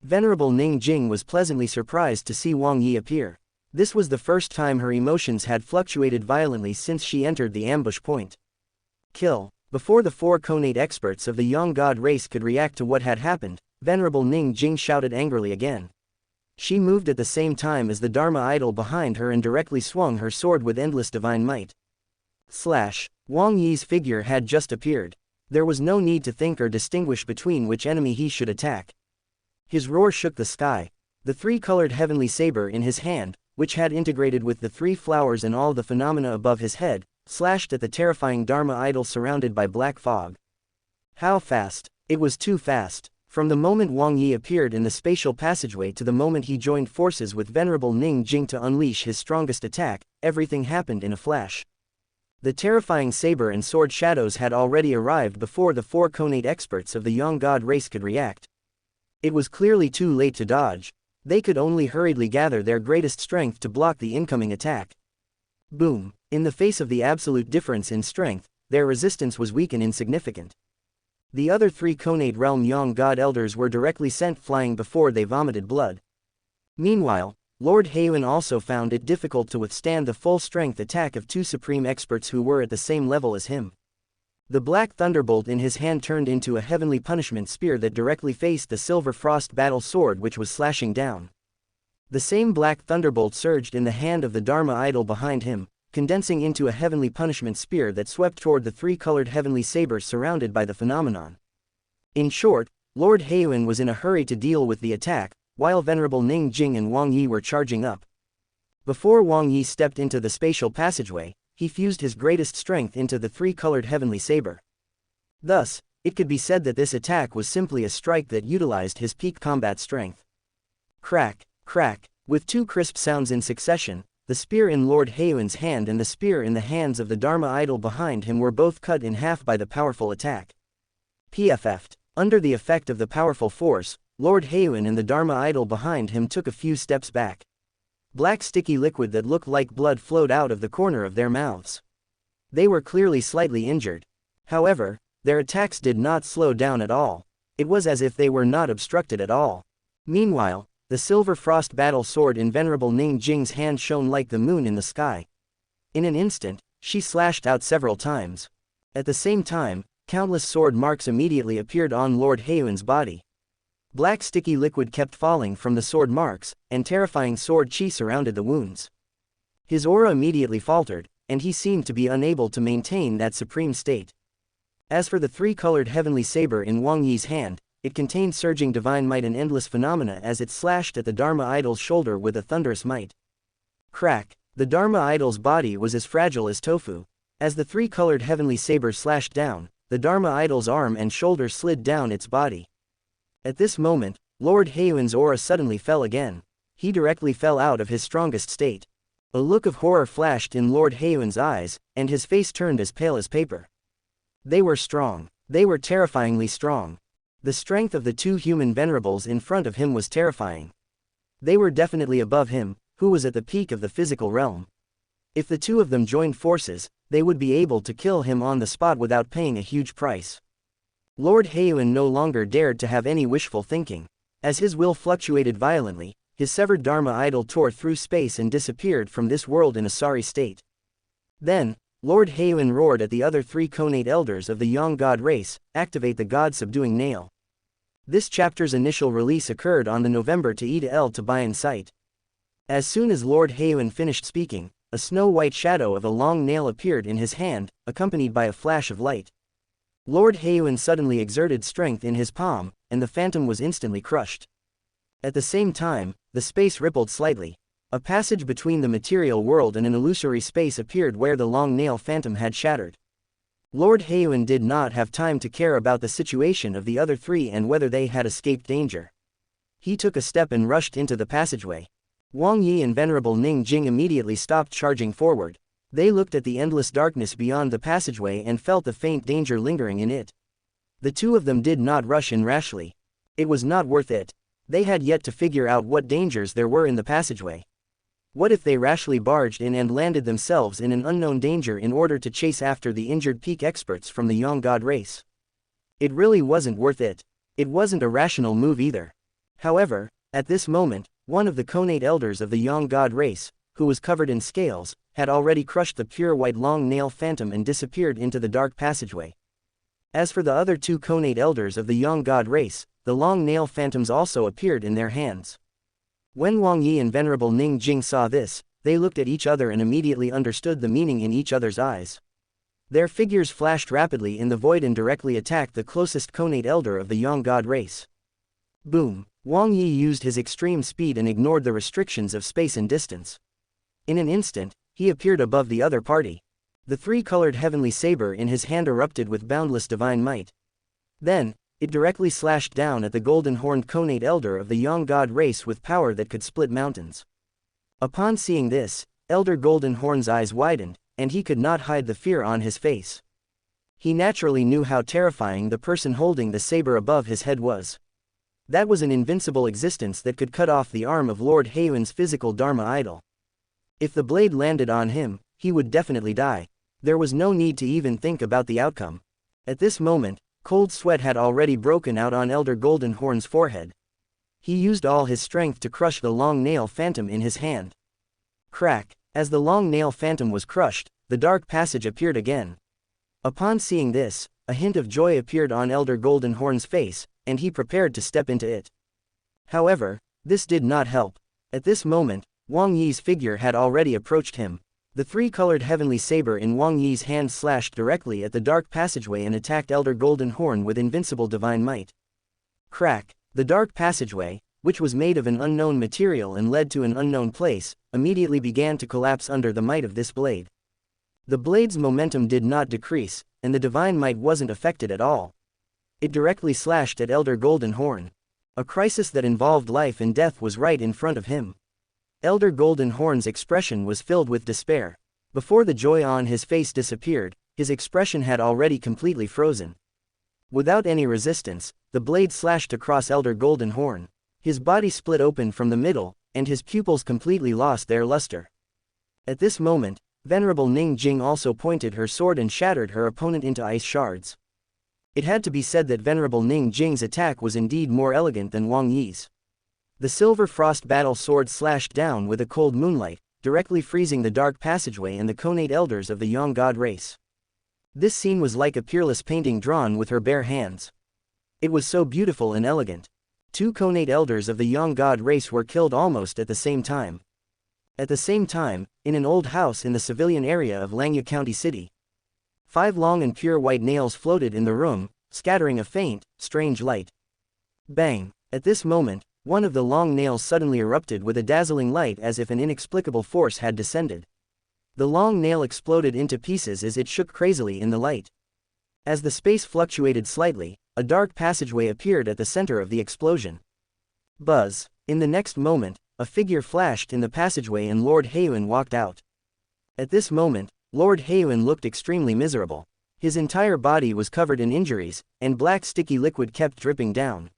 Venerable Ning Jing was pleasantly surprised to see Wang Yi appear. This was the first time her emotions had fluctuated violently since she entered the ambush point. Kill. Before the four connate experts of the Yang God race could react to what had happened, Venerable Ning Jing shouted angrily again. She moved at the same time as the Dharma idol behind her and directly swung her sword with endless divine might. Slash. Wang Yi's figure had just appeared. There was no need to think or distinguish between which enemy he should attack. His roar shook the sky. The three-colored heavenly saber in his hand, which had integrated with the three flowers and all the phenomena above his head, slashed at the terrifying Dharma idol surrounded by black fog. How fast? It was too fast. From the moment Wang Yi appeared in the spatial passageway to the moment he joined forces with Venerable Ning Jing to unleash his strongest attack, everything happened in a flash. The terrifying saber and sword shadows had already arrived before the four connate experts of the Yang God race could react. It was clearly too late to dodge. They could only hurriedly gather their greatest strength to block the incoming attack. Boom! In the face of the absolute difference in strength, their resistance was weak and insignificant. The other three connate realm Yang God elders were directly sent flying before they vomited blood. Meanwhile, Lord Heiyuan also found it difficult to withstand the full-strength attack of two supreme experts who were at the same level as him. The black thunderbolt in his hand turned into a heavenly punishment spear that directly faced the silver frost battle sword which was slashing down. The same black thunderbolt surged in the hand of the Dharma idol behind him, condensing into a heavenly punishment spear that swept toward the three-colored heavenly saber surrounded by the phenomenon. In short, Lord Heiyuan was in a hurry to deal with the attack, while Venerable Ning Jing and Wang Yi were charging up. Before Wang Yi stepped into the spatial passageway, he fused his greatest strength into the three-colored heavenly saber. Thus, it could be said that this attack was simply a strike that utilized his peak combat strength. Crack, crack, with two crisp sounds in succession, the spear in Lord Heiyuan's hand and the spear in the hands of the Dharma idol behind him were both cut in half by the powerful attack. PFF'd. Under the effect of the powerful force, Lord Heiyuan and the Dharma idol behind him took a few steps back. Black sticky liquid that looked like blood flowed out of the corner of their mouths. They were clearly slightly injured. However, their attacks did not slow down at all. It was as if they were not obstructed at all. Meanwhile, the silver frost battle sword in Venerable Ning Jing's hand shone like the moon in the sky. In an instant, she slashed out several times. At the same time, countless sword marks immediately appeared on Lord Heiyuan's body. Black sticky liquid kept falling from the sword marks, and terrifying sword chi surrounded the wounds. His aura immediately faltered, and he seemed to be unable to maintain that supreme state. As for the three-colored heavenly saber in Wang Yi's hand, it contained surging divine might and endless phenomena as it slashed at the Dharma idol's shoulder with a thunderous might. Crack! The Dharma idol's body was as fragile as tofu. As the three-colored heavenly saber slashed down, the Dharma idol's arm and shoulder slid down its body. At this moment, Lord Heiyuan's aura suddenly fell again. He directly fell out of his strongest state. A look of horror flashed in Lord Heiyuan's eyes, and his face turned as pale as paper. They were strong. They were terrifyingly strong. The strength of the two human venerables in front of him was terrifying. They were definitely above him, who was at the peak of the physical realm. If the two of them joined forces, they would be able to kill him on the spot without paying a huge price. Lord Heiyuan no longer dared to have any wishful thinking. As his will fluctuated violently, his severed Dharma idol tore through space and disappeared from this world in a sorry state. Then, Lord Heiyuan roared at the other three connate elders of the Yang God race, activate the God-subduing nail. This chapter's initial release occurred on the November to Ida to Bayan site. As soon as Lord Heiyuan finished speaking, a snow-white shadow of a long nail appeared in his hand, accompanied by a flash of light. Lord Heiyuan suddenly exerted strength in his palm, and the phantom was instantly crushed. At the same time, the space rippled slightly. A passage between the material world and an illusory space appeared where the long nail phantom had shattered. Lord Heiyuan did not have time to care about the situation of the other three and whether they had escaped danger. He took a step and rushed into the passageway. Wang Yi and Venerable Ning Jing immediately stopped charging forward. They looked at the endless darkness beyond the passageway and felt the faint danger lingering in it. The two of them did not rush in rashly. It was not worth it. They had yet to figure out what dangers there were in the passageway. What if they rashly barged in and landed themselves in an unknown danger in order to chase after the injured peak experts from the young god race? It really wasn't worth it. It wasn't a rational move either. However, at this moment, one of the connate elders of the young god race, who was covered in scales, had already crushed the pure white long nail phantom and disappeared into the dark passageway. As for the other two connate elders of the young god race, the long nail phantoms also appeared in their hands. When Wang Yi and Venerable Ning Jing saw this, they looked at each other and immediately understood the meaning in each other's eyes. Their figures flashed rapidly in the void and directly attacked the closest connate elder of the young god race. Boom! Wang Yi used his extreme speed and ignored the restrictions of space and distance. In an instant, he appeared above the other party. The three-colored heavenly saber in his hand erupted with boundless divine might. Then, it directly slashed down at the golden-horned connate elder of the young god race with power that could split mountains. Upon seeing this, Elder Goldenhorn's eyes widened, and he could not hide the fear on his face. He naturally knew how terrifying the person holding the saber above his head was. That was an invincible existence that could cut off the arm of Lord Heiyuan's physical Dharma idol. If the blade landed on him, he would definitely die. There was no need to even think about the outcome. At this moment, cold sweat had already broken out on Elder Goldenhorn's forehead. He used all his strength to crush the long nail phantom in his hand. Crack! As the long nail phantom was crushed, the dark passage appeared again. Upon seeing this, a hint of joy appeared on Elder Goldenhorn's face, and he prepared to step into it. However, this did not help. At this moment, Wang Yi's figure had already approached him. The three-colored heavenly saber in Wang Yi's hand slashed directly at the dark passageway and attacked Elder Goldenhorn with invincible divine might. Crack! The dark passageway, which was made of an unknown material and led to an unknown place, immediately began to collapse under the might of this blade. The blade's momentum did not decrease, and the divine might wasn't affected at all. It directly slashed at Elder Goldenhorn. A crisis that involved life and death was right in front of him. Elder Goldenhorn's expression was filled with despair. Before the joy on his face disappeared, his expression had already completely frozen. Without any resistance, the blade slashed across Elder Goldenhorn. His body split open from the middle, and his pupils completely lost their luster. At this moment, Venerable Ning Jing also pointed her sword and shattered her opponent into ice shards. It had to be said that Venerable Ning Jing's attack was indeed more elegant than Wang Yi's. The silver frost battle sword slashed down with a cold moonlight, directly freezing the dark passageway and the connate elders of the young god race. This scene was like a peerless painting drawn with her bare hands. It was so beautiful and elegant. Two connate elders of the young god race were killed almost at the same time. At the same time, in an old house in the civilian area of Langya County City. 5 long and pure white nails floated in the room, scattering a faint, strange light. Bang! At this moment, one of the long nails suddenly erupted with a dazzling light as if an inexplicable force had descended. The long nail exploded into pieces as it shook crazily in the light. As the space fluctuated slightly, a dark passageway appeared at the center of the explosion. Buzz! In the next moment, a figure flashed in the passageway and Lord Heiyuan walked out. At this moment, Lord Heiyuan looked extremely miserable. His entire body was covered in injuries, and black sticky liquid kept dripping down.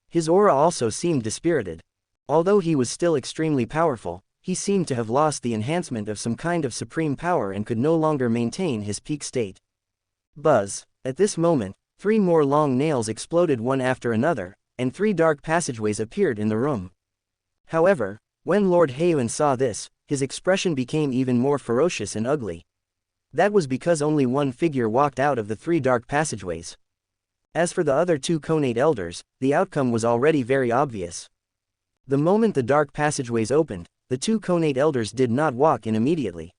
His aura also seemed dispirited. Although he was still extremely powerful, he seemed to have lost the enhancement of some kind of supreme power and could no longer maintain his peak state. Buzz! At this moment, 3 more long nails exploded one after another, and 3 dark passageways appeared in the room. However, when Lord Heiyuan saw this, his expression became even more ferocious and ugly. That was because only one figure walked out of the 3 dark passageways. As for the other 2 connate elders, the outcome was already very obvious. The moment the dark passageways opened, the 2 connate elders did not walk in immediately.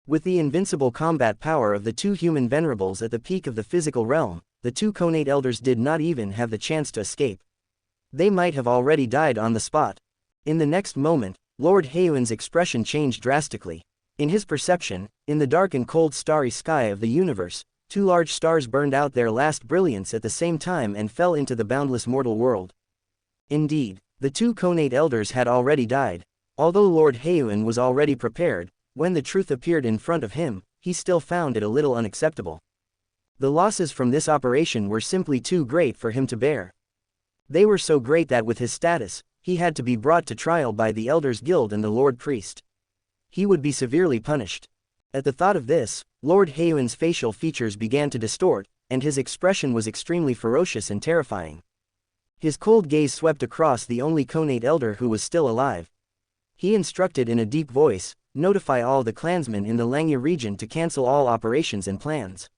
With the invincible combat power of the 2 human venerables at the peak of the physical realm, the 2 connate elders did not even have the chance to escape. They might have already died on the spot. In the next moment, Lord Heiyuan's expression changed drastically. In his perception, in the dark and cold starry sky of the universe, 2 large stars burned out their last brilliance at the same time and fell into the boundless mortal world. Indeed, the 2 connate elders had already died. Although Lord Heiyuan was already prepared, when the truth appeared in front of him, he still found it a little unacceptable. The losses from this operation were simply too great for him to bear. They were so great that with his status, he had to be brought to trial by the Elders Guild and the Lord Priest. He would be severely punished. At the thought of this, Lord Heywin's facial features began to distort, and his expression was extremely ferocious and terrifying. His cold gaze swept across the only Connate elder who was still alive. He instructed in a deep voice, "Notify all the clansmen in the Langya region to cancel all operations and plans.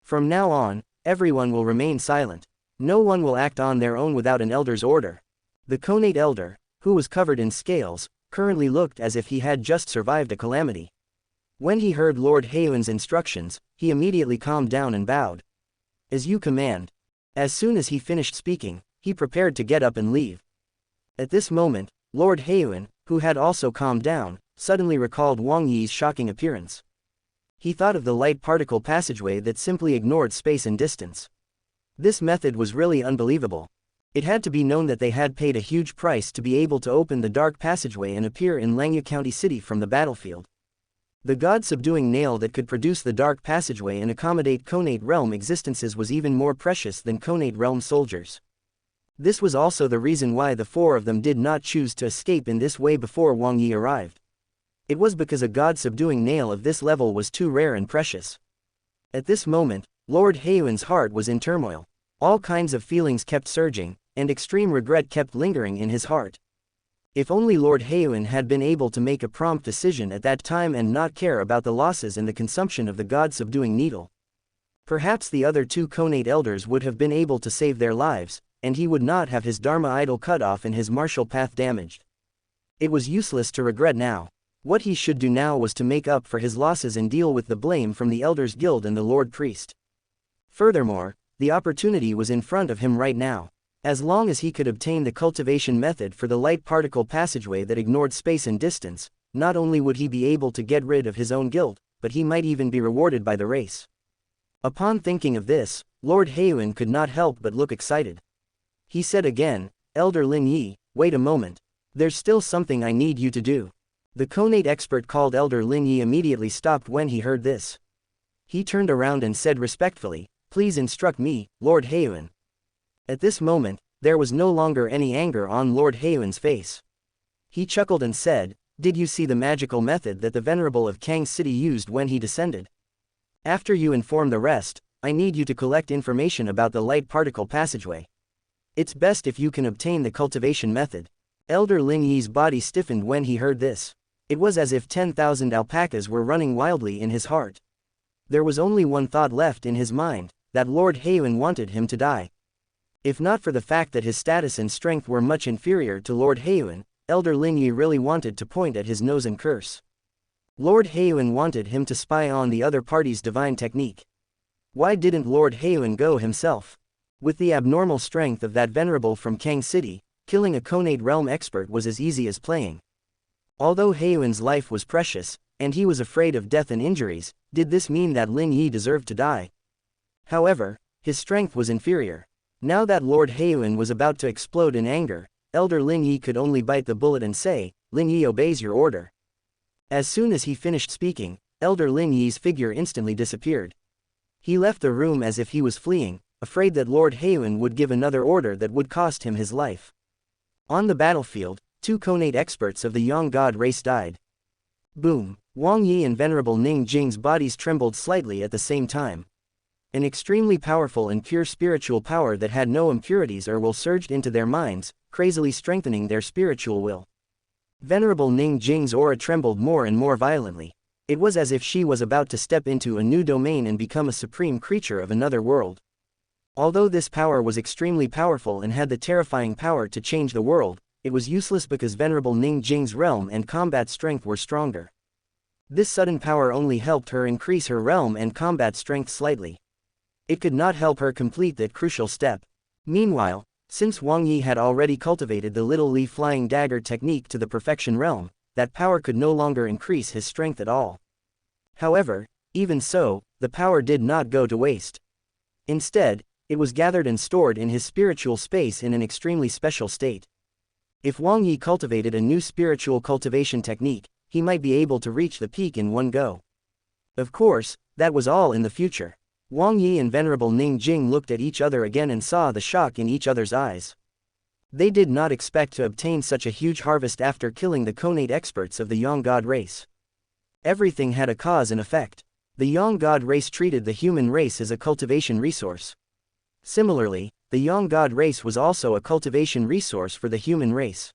From now on, everyone will remain silent. No one will act on their own without an elder's order." The Connate elder, who was covered in scales, currently looked as if he had just survived a calamity. When he heard Lord Heywin's instructions, he immediately calmed down and bowed. "As you command." As soon as he finished speaking, he prepared to get up and leave. At this moment, Lord Heywin, who had also calmed down, suddenly recalled Wang Yi's shocking appearance. He thought of the light particle passageway that simply ignored space and distance. This method was really unbelievable. It had to be known that they had paid a huge price to be able to open the dark passageway and appear in Langya County City from the battlefield. The god-subduing nail that could produce the dark passageway and accommodate Connate realm existences was even more precious than Connate realm soldiers. This was also the reason why the four of them did not choose to escape in this way before Wang Yi arrived. It was because a god-subduing nail of this level was too rare and precious. At this moment, Lord Heywin's heart was in turmoil. All kinds of feelings kept surging, and extreme regret kept lingering in his heart. If only Lord Heywin had been able to make a prompt decision at that time and not care about the losses and the consumption of the god-subduing needle. Perhaps the other two Connate elders would have been able to save their lives, and he would not have his Dharma idol cut off and his martial path damaged. It was useless to regret now. What he should do now was to make up for his losses and deal with the blame from the Elders Guild and the Lord Priest. Furthermore, the opportunity was in front of him right now. As long as he could obtain the cultivation method for the light particle passageway that ignored space and distance, not only would he be able to get rid of his own guild, but he might even be rewarded by the race. Upon thinking of this, Lord Heywin could not help but look excited. He said again, "Elder Lin Yi, wait a moment. There's still something I need you to do." The Connate expert called Elder Lin Yi immediately stopped when he heard this. He turned around and said respectfully, "Please instruct me, Lord Heywin." At this moment, there was no longer any anger on Lord Heywin's face. He chuckled and said, "Did you see the magical method that the Venerable of Kang City used when he descended? After you inform the rest, I need you to collect information about the light particle passageway. It's best if you can obtain the cultivation method." Elder Lin Yi's body stiffened when he heard this. It was as if 10,000 alpacas were running wildly in his heart. There was only one thought left in his mind, that Lord Heywin wanted him to die. If not for the fact that his status and strength were much inferior to Lord Heywin, Elder Lin Yi really wanted to point at his nose and curse. Lord Heywin wanted him to spy on the other party's divine technique. Why didn't Lord Heywin go himself? With the abnormal strength of that venerable from Kang City, killing a Connate realm expert was as easy as playing. Although Heywin's life was precious, and he was afraid of death and injuries, did this mean that Lin Yi deserved to die? However, his strength was inferior. Now that Lord Heywin was about to explode in anger, Elder Lin Yi could only bite the bullet and say, "Lin Yi obeys your order." As soon as he finished speaking, Elder Lin Yi's figure instantly disappeared. He left the room as if he was fleeing, afraid that Lord Heywin would give another order that would cost him his life. On the battlefield, two Connate experts of the Yang God race died. Boom! Wang Yi and Venerable Ning Jing's bodies trembled slightly at the same time. An extremely powerful and pure spiritual power that had no impurities or will surged into their minds, crazily strengthening their spiritual will. Venerable Ning Jing's aura trembled more and more violently. It was as if she was about to step into a new domain and become a supreme creature of another world. Although this power was extremely powerful and had the terrifying power to change the world, it was useless because Venerable Ning Jing's realm and combat strength were stronger. This sudden power only helped her increase her realm and combat strength slightly. It could not help her complete that crucial step. Meanwhile, since Wang Yi had already cultivated the Little Li Flying Dagger technique to the perfection realm, that power could no longer increase his strength at all. However, even so, the power did not go to waste. Instead, it was gathered and stored in his spiritual space in an extremely special state. If Wang Yi cultivated a new spiritual cultivation technique, he might be able to reach the peak in one go. Of course, that was all in the future. Wang Yi and Venerable Ning Jing looked at each other again and saw the shock in each other's eyes. They did not expect to obtain such a huge harvest after killing the connate experts of the Yang God race. Everything had a cause and effect. The Yang God race treated the human race as a cultivation resource. Similarly, the Yang God race was also a cultivation resource for the human race.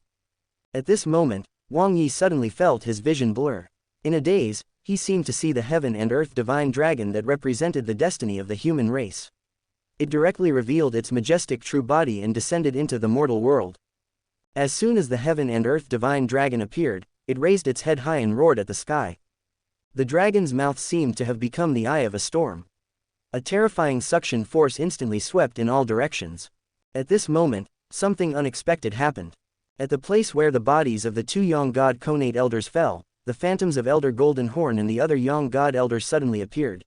At this moment, Wang Yi suddenly felt his vision blur. In a daze, he seemed to see the heaven and earth divine dragon that represented the destiny of the human race. It directly revealed its majestic true body and descended into the mortal world. As soon as the heaven and earth divine dragon appeared, it raised its head high and roared at the sky. The dragon's mouth seemed to have become the eye of a storm. A terrifying suction force instantly swept in all directions. At this moment, something unexpected happened. At the place where the bodies of the two Yang God connate elders fell, the phantoms of Elder Golden Horn and the other Yang God elders suddenly appeared.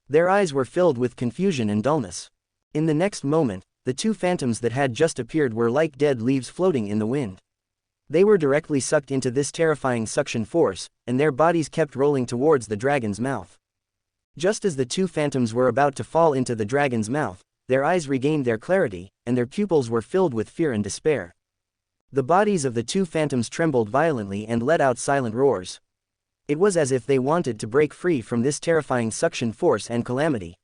Their eyes were filled with confusion and dullness. In the next moment, the two phantoms that had just appeared were like dead leaves floating in the wind. They were directly sucked into this terrifying suction force, and their bodies kept rolling towards the dragon's mouth. Just as the two phantoms were about to fall into the dragon's mouth, their eyes regained their clarity, and their pupils were filled with fear and despair. The bodies of the two phantoms trembled violently and let out silent roars. It was as if they wanted to break free from this terrifying suction force and calamity.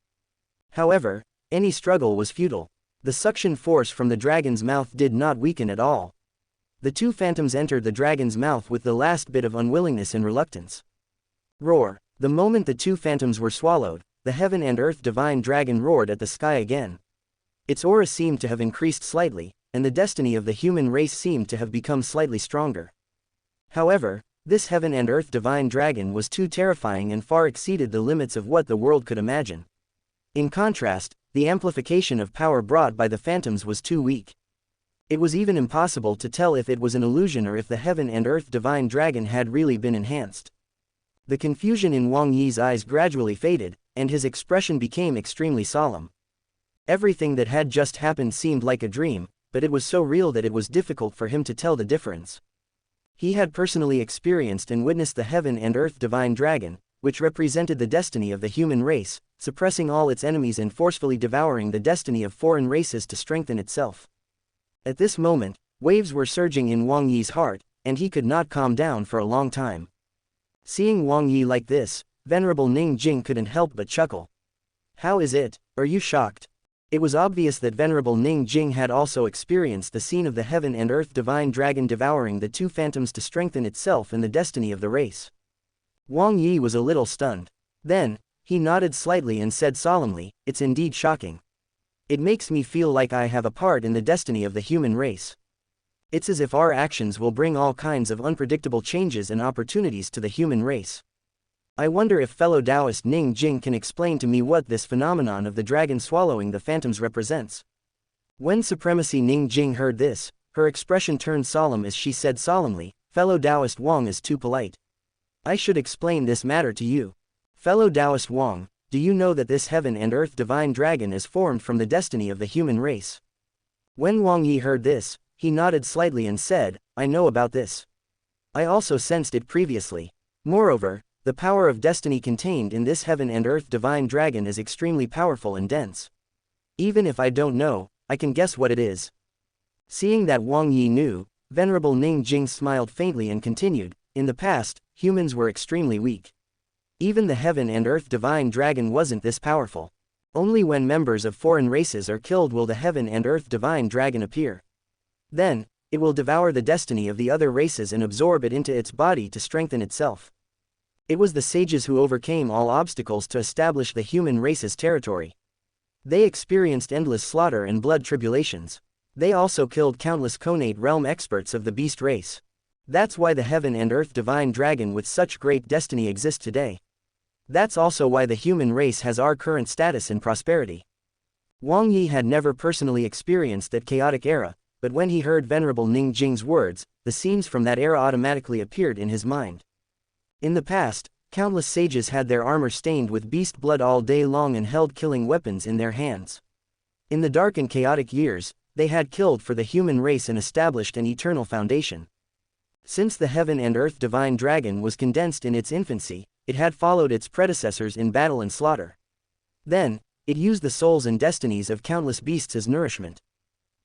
However, any struggle was futile. The suction force from the dragon's mouth did not weaken at all. The two phantoms entered the dragon's mouth with the last bit of unwillingness and reluctance. Roar! The moment the two phantoms were swallowed, the heaven and earth divine dragon roared at the sky again. Its aura seemed to have increased slightly, and the destiny of the human race seemed to have become slightly stronger. However, this heaven and earth divine dragon was too terrifying and far exceeded the limits of what the world could imagine. In contrast, the amplification of power brought by the phantoms was too weak. It was even impossible to tell if it was an illusion or if the heaven and earth divine dragon had really been enhanced. The confusion in Wang Yi's eyes gradually faded, and his expression became extremely solemn. Everything that had just happened seemed like a dream, but it was so real that it was difficult for him to tell the difference. He had personally experienced and witnessed the heaven and earth divine dragon, which represented the destiny of the human race, suppressing all its enemies and forcefully devouring the destiny of foreign races to strengthen itself. At this moment, waves were surging in Wang Yi's heart, and he could not calm down for a long time. Seeing Wang Yi like this, Venerable Ning Jing couldn't help but chuckle. "How is it? Are you shocked?" It was obvious that Venerable Ning Jing had also experienced the scene of the heaven and earth divine dragon devouring the two phantoms to strengthen itself and the destiny of the race. Wang Yi was a little stunned. Then, he nodded slightly and said solemnly, "It's indeed shocking. It makes me feel like I have a part in the destiny of the human race. It's as if our actions will bring all kinds of unpredictable changes and opportunities to the human race. I wonder if fellow Taoist Ning Jing can explain to me what this phenomenon of the dragon swallowing the phantoms represents." When Supremacy Ning Jing heard this, her expression turned solemn as she said solemnly, "Fellow Taoist Wang is too polite. I should explain this matter to you. Fellow Taoist Wang, do you know that this heaven and earth divine dragon is formed from the destiny of the human race?" When Wang Yi heard this, he nodded slightly and said, "I know about this. I also sensed it previously. Moreover, the power of destiny contained in this heaven and earth divine dragon is extremely powerful and dense. Even if I don't know, I can guess what it is." Seeing that Wang Yi knew, Venerable Ning Jing smiled faintly and continued, "In the past, humans were extremely weak. Even the heaven and earth divine dragon wasn't this powerful. Only when members of foreign races are killed will the heaven and earth divine dragon appear. Then, it will devour the destiny of the other races and absorb it into its body to strengthen itself. It was the sages who overcame all obstacles to establish the human race's territory. They experienced endless slaughter and blood tribulations. They also killed countless connate realm experts of the beast race. That's why the heaven and earth divine dragon with such great destiny exists today. That's also why the human race has our current status and prosperity." Wang Yi had never personally experienced that chaotic era, but when he heard Venerable Ning Jing's words, the scenes from that era automatically appeared in his mind. In the past, countless sages had their armor stained with beast blood all day long and held killing weapons in their hands. In the dark and chaotic years, they had killed for the human race and established an eternal foundation. Since the heaven and earth divine dragon was condensed in its infancy, it had followed its predecessors in battle and slaughter. Then, it used the souls and destinies of countless beasts as nourishment.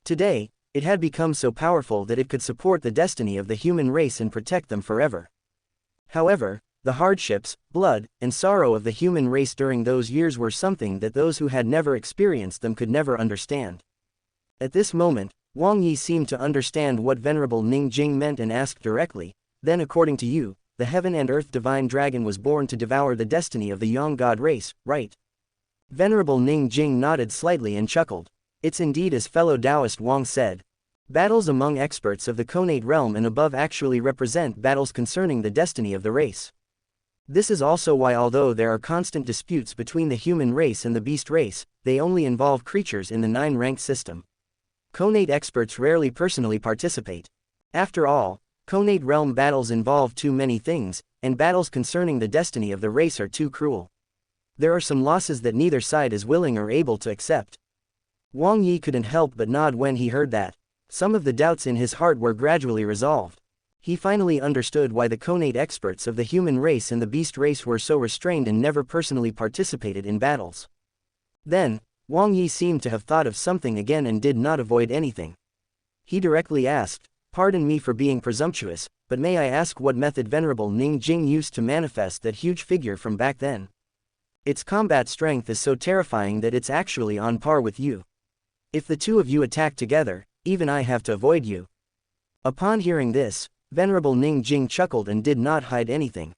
Today, It had become so powerful that it could support the destiny of the human race and protect them forever. However, the hardships, blood, and sorrow of the human race during those years were something that those who had never experienced them could never understand. At this moment, Wang Yi seemed to understand what Venerable Ning Jing meant and asked directly, "Then according to you, the heaven and earth divine dragon was born to devour the destiny of the young god race, right?" Venerable Ning Jing nodded slightly and chuckled. "It's indeed as fellow Taoist Wang said. Battles among experts of the Conate realm and above actually represent battles concerning the destiny of the race. This is also why although there are constant disputes between the human race and the beast race, they only involve creatures in the 9-ranked system. Conate experts rarely personally participate. After all, Conate realm battles involve too many things, and battles concerning the destiny of the race are too cruel. There are some losses that neither side is willing or able to accept." Wang Yi couldn't help but nod when he heard that. Some of the doubts in his heart were gradually resolved. He finally understood why the Conate experts of the human race and the beast race were so restrained and never personally participated in battles. Then, Wang Yi seemed to have thought of something again and did not avoid anything. He directly asked, "Pardon me for being presumptuous, but may I ask what method Venerable Ning Jing used to manifest that huge figure from back then? Its combat strength is so terrifying that it's actually on par with you. If the two of you attack together, even I have to avoid you." Upon hearing this, Venerable Ning Jing chuckled and did not hide anything.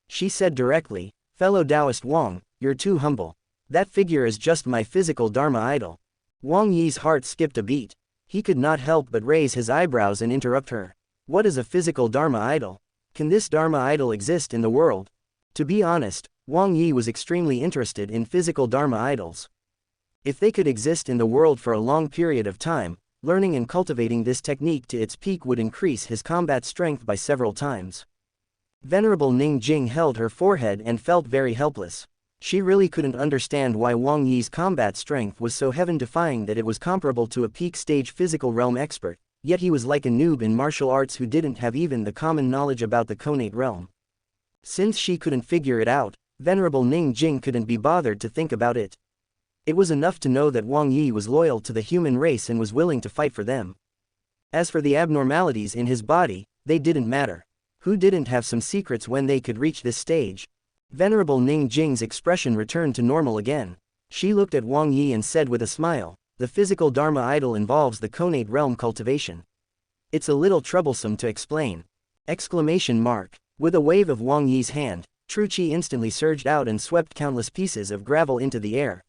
She said directly, "Fellow Taoist Wang, you're too humble. That figure is just my physical Dharma idol." Wang Yi's heart skipped a beat. He could not help but raise his eyebrows and interrupt her. What is a physical Dharma idol? Can this Dharma idol exist in the world? To be honest, Wang Yi was extremely interested in physical Dharma idols. If they could exist in the world for a long period of time, learning and cultivating this technique to its peak would increase his combat strength by several times. Venerable Ning Jing held her forehead and felt very helpless. She really couldn't understand why Wang Yi's combat strength was so heaven-defying that it was comparable to a peak-stage physical realm expert, yet he was like a noob in martial arts who didn't have even the common knowledge about the Conate realm. Since she couldn't figure it out, Venerable Ning Jing couldn't be bothered to think about it. It was enough to know that Wang Yi was loyal to the human race and was willing to fight for them. As for the abnormalities in his body, they didn't matter. Who didn't have some secrets when they could reach this stage? Venerable Ning Jing's expression returned to normal again. She looked at Wang Yi and said with a smile, "The physical Dharma idol involves the Conate realm cultivation. It's a little troublesome to explain." Exclamation mark. With a wave of Wang Yi's hand, True Qi instantly surged out and swept countless pieces of gravel into the air.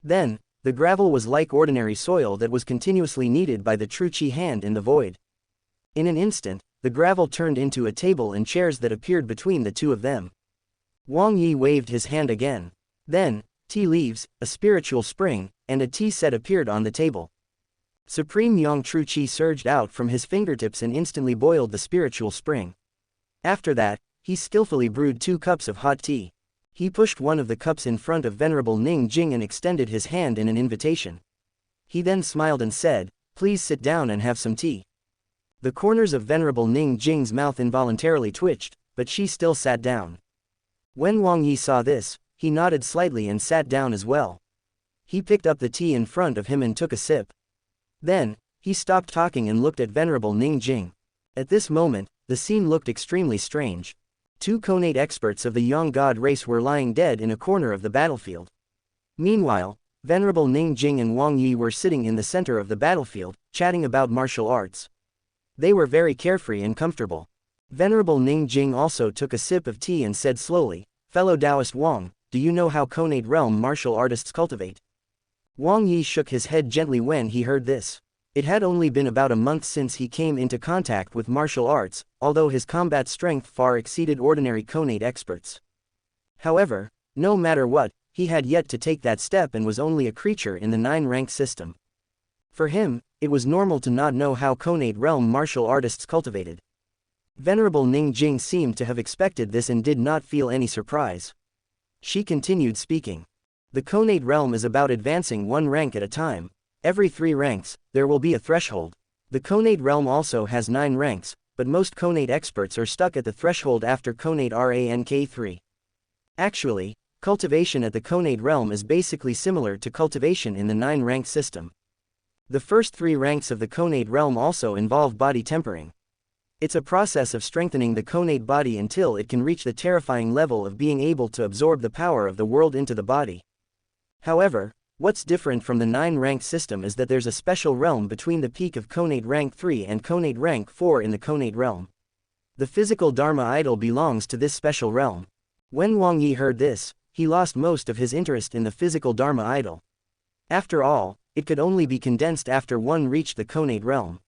Then, the gravel was like ordinary soil that was continuously kneaded by the True Qi hand in the void. In an instant, the gravel turned into a table and chairs that appeared between the two of them. Wang Yi waved his hand again. Then, tea leaves, a spiritual spring, and a tea set appeared on the table. Supreme Yang True Qi surged out from his fingertips and instantly boiled the spiritual spring. After that, he skillfully brewed 2 cups of hot tea. He pushed one of the cups in front of Venerable Ning Jing and extended his hand in an invitation. He then smiled and said, "Please sit down and have some tea." The corners of Venerable Ning Jing's mouth involuntarily twitched, but she still sat down. When Wang Yi saw this, he nodded slightly and sat down as well. He picked up the tea in front of him and took a sip. Then, he stopped talking and looked at Venerable Ning Jing. At this moment, the scene looked extremely strange. 2 Conate experts of the young god race were lying dead in a corner of the battlefield. Meanwhile, Venerable Ning Jing and Wang Yi were sitting in the center of the battlefield, chatting about martial arts. They were very carefree and comfortable. Venerable Ning Jing also took a sip of tea and said slowly, "Fellow Taoist Wang, do you know how Conate realm martial artists cultivate?" Wang Yi shook his head gently when he heard this. It had only been about a month since he came into contact with martial arts, although his combat strength far exceeded ordinary Conate experts. However, no matter what, he had yet to take that step and was only a creature in the 9-rank system. For him, it was normal to not know how Conate realm martial artists cultivated. Venerable Ning Jing seemed to have expected this and did not feel any surprise. She continued speaking. "The Conate realm is about advancing 1 rank at a time. Every 3 ranks, there will be a threshold. The Conate realm also has 9 ranks, but most Conate experts are stuck at the threshold after Conate rank 3. Actually, cultivation at the Conate realm is basically similar to cultivation in the 9-rank system. The first 3 ranks of the Conate realm also involve body tempering. It's a process of strengthening the Conate body until it can reach the terrifying level of being able to absorb the power of the world into the body. However, what's different from the 9-rank system is that there's a special realm between the peak of Conate rank 3 and Conate rank 4 in the Conate realm. The physical Dharma idol belongs to this special realm. When Wang Yi heard this, he lost most of his interest in the physical Dharma idol. After all, it could only be condensed after one reached the Conate realm.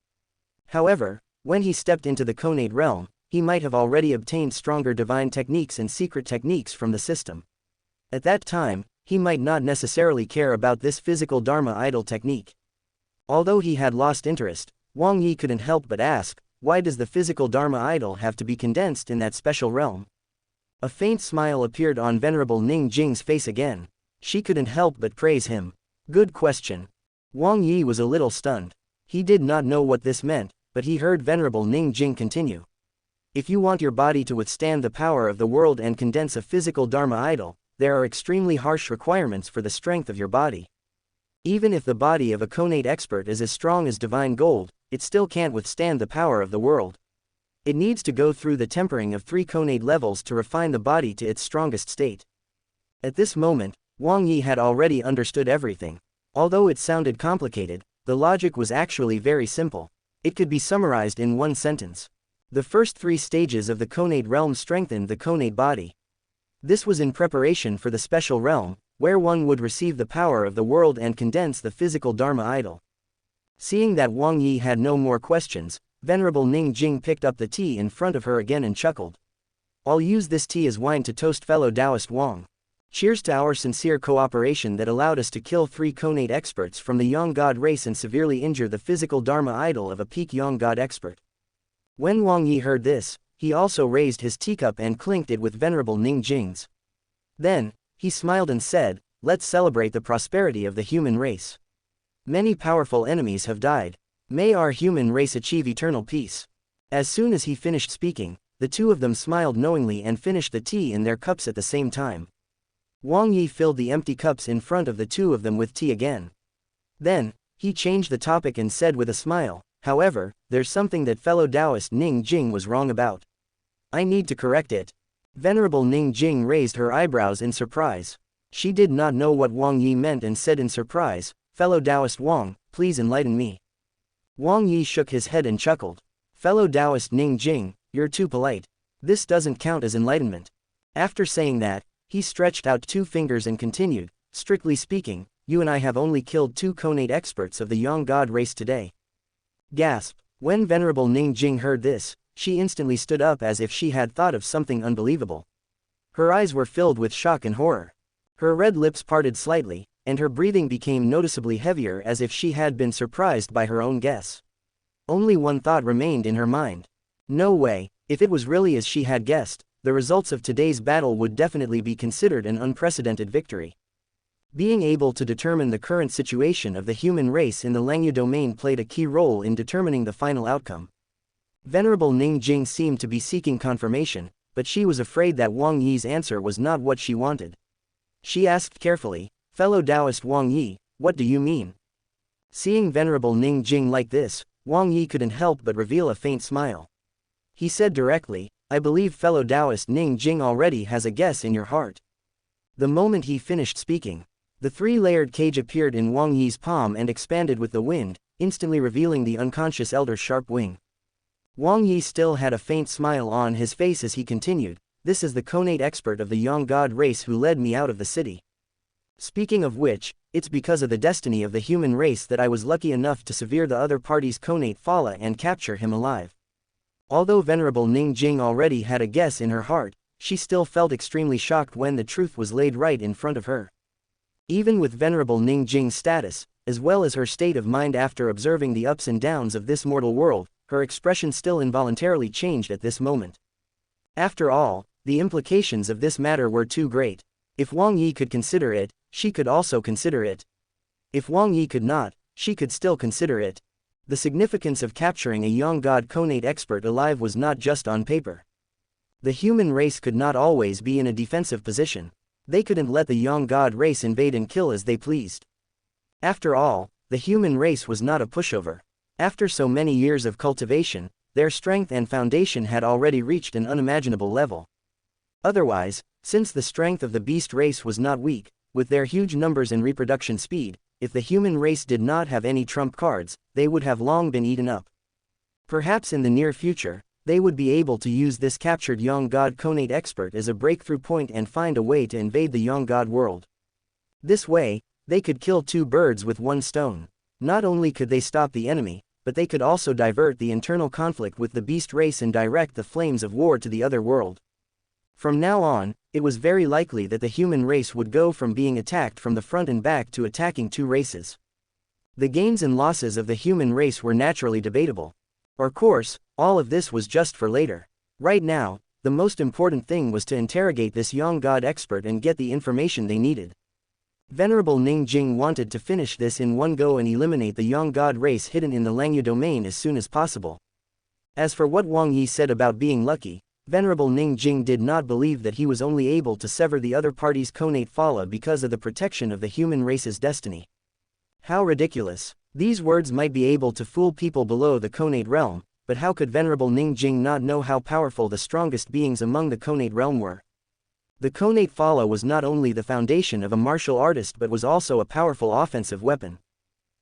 However, when he stepped into the Conate realm, he might have already obtained stronger divine techniques and secret techniques from the system. At that time, he might not necessarily care about this physical Dharma idol technique. Although he had lost interest, Wang Yi couldn't help but ask, why does the physical Dharma idol have to be condensed in that special realm? A faint smile appeared on Venerable Ning Jing's face again. She couldn't help but praise him. Good question. Wang Yi was a little stunned. He did not know what this meant, but he heard Venerable Ning Jing continue. If you want your body to withstand the power of the world and condense a physical Dharma idol, there are extremely harsh requirements for the strength of your body. Even if the body of a Conate expert is as strong as divine gold, it still can't withstand the power of the world. It needs to go through the tempering of 3 Conate levels to refine the body to its strongest state. At this moment, Wang Yi had already understood everything. Although it sounded complicated, the logic was actually very simple. It could be summarized in one sentence. The first 3 stages of the Conate realm strengthened the Conate body. This was in preparation for the special realm, where one would receive the power of the world and condense the physical Dharma idol. Seeing that Wang Yi had no more questions, Venerable Ning Jing picked up the tea in front of her again and chuckled. I'll use this tea as wine to toast fellow Taoist Wang. Cheers to our sincere cooperation that allowed us to kill 3 Conate experts from the Yang God race and severely injure the physical Dharma idol of a peak Yang God expert. When Wang Yi heard this, he also raised his teacup and clinked it with Venerable Ning Jing's. Then, he smiled and said, let's celebrate the prosperity of the human race. Many powerful enemies have died. May our human race achieve eternal peace. As soon as he finished speaking, the 2 of them smiled knowingly and finished the tea in their cups at the same time. Wang Yi filled the empty cups in front of the 2 of them with tea again. Then, he changed the topic and said with a smile, however, there's something that fellow Taoist Ning Jing was wrong about. I need to correct it. Venerable Ning Jing raised her eyebrows in surprise. She did not know what Wang Yi meant and said in surprise, fellow Taoist Wang, please enlighten me. Wang Yi shook his head and chuckled. Fellow Taoist Ning Jing, you're too polite. This doesn't count as enlightenment. After saying that, he stretched out 2 fingers and continued, strictly speaking, you and I have only killed 2 Conate experts of the Yang God race today. Gasp. When Venerable Ning Jing heard this, she instantly stood up as if she had thought of something unbelievable. Her eyes were filled with shock and horror. Her red lips parted slightly, and her breathing became noticeably heavier as if she had been surprised by her own guess. Only one thought remained in her mind. No way, if it was really as she had guessed, the results of today's battle would definitely be considered an unprecedented victory. Being able to determine the current situation of the human race in the Langya domain played a key role in determining the final outcome. Venerable Ning Jing seemed to be seeking confirmation, but she was afraid that Wang Yi's answer was not what she wanted. She asked carefully, fellow Taoist Wang Yi, what do you mean? Seeing Venerable Ning Jing like this, Wang Yi couldn't help but reveal a faint smile. He said directly, I believe fellow Taoist Ning Jing already has a guess in your heart. The moment he finished speaking, the 3-layered cage appeared in Wang Yi's palm and expanded with the wind, instantly revealing the unconscious elder's sharp wing. Wang Yi still had a faint smile on his face as he continued, this is the Conate expert of the Yang God race who led me out of the city. Speaking of which, it's because of the destiny of the human race that I was lucky enough to sever the other party's Conate Fala and capture him alive. Although Venerable Ning Jing already had a guess in her heart, she still felt extremely shocked when the truth was laid right in front of her. Even with Venerable Ning Jing's status, as well as her state of mind after observing the ups and downs of this mortal world, her expression still involuntarily changed at this moment. After all, the implications of this matter were too great. If Wang Yi could consider it, she could also consider it. If Wang Yi could not, she could still consider it. The significance of capturing a Yang God Conate expert alive was not just on paper. The human race could not always be in a defensive position. They couldn't let the Yang God race invade and kill as they pleased. After all, the human race was not a pushover. After so many years of cultivation, their strength and foundation had already reached an unimaginable level. Otherwise, since the strength of the beast race was not weak, with their huge numbers and reproduction speed, if the human race did not have any trump cards, they would have long been eaten up. Perhaps in the near future, they would be able to use this captured young god Conate expert as a breakthrough point and find a way to invade the young god world. This way, they could kill two birds with one stone. Not only could they stop the enemy, but they could also divert the internal conflict with the beast race and direct the flames of war to the other world. From now on, it was very likely that the human race would go from being attacked from the front and back to attacking two races. The gains and losses of the human race were naturally debatable. Of course, all of this was just for later. Right now, the most important thing was to interrogate this young god expert and get the information they needed. Venerable Ning Jing wanted to finish this in one go and eliminate the young god race hidden in the Langya domain as soon as possible. As for what Wang Yi said about being lucky, Venerable Ning Jing did not believe that he was only able to sever the other party's Conate Phala because of the protection of the human race's destiny. How ridiculous. These words might be able to fool people below the Conate realm, but how could Venerable Ning Jing not know how powerful the strongest beings among the Conate realm were? The Conate Phala was not only the foundation of a martial artist but was also a powerful offensive weapon.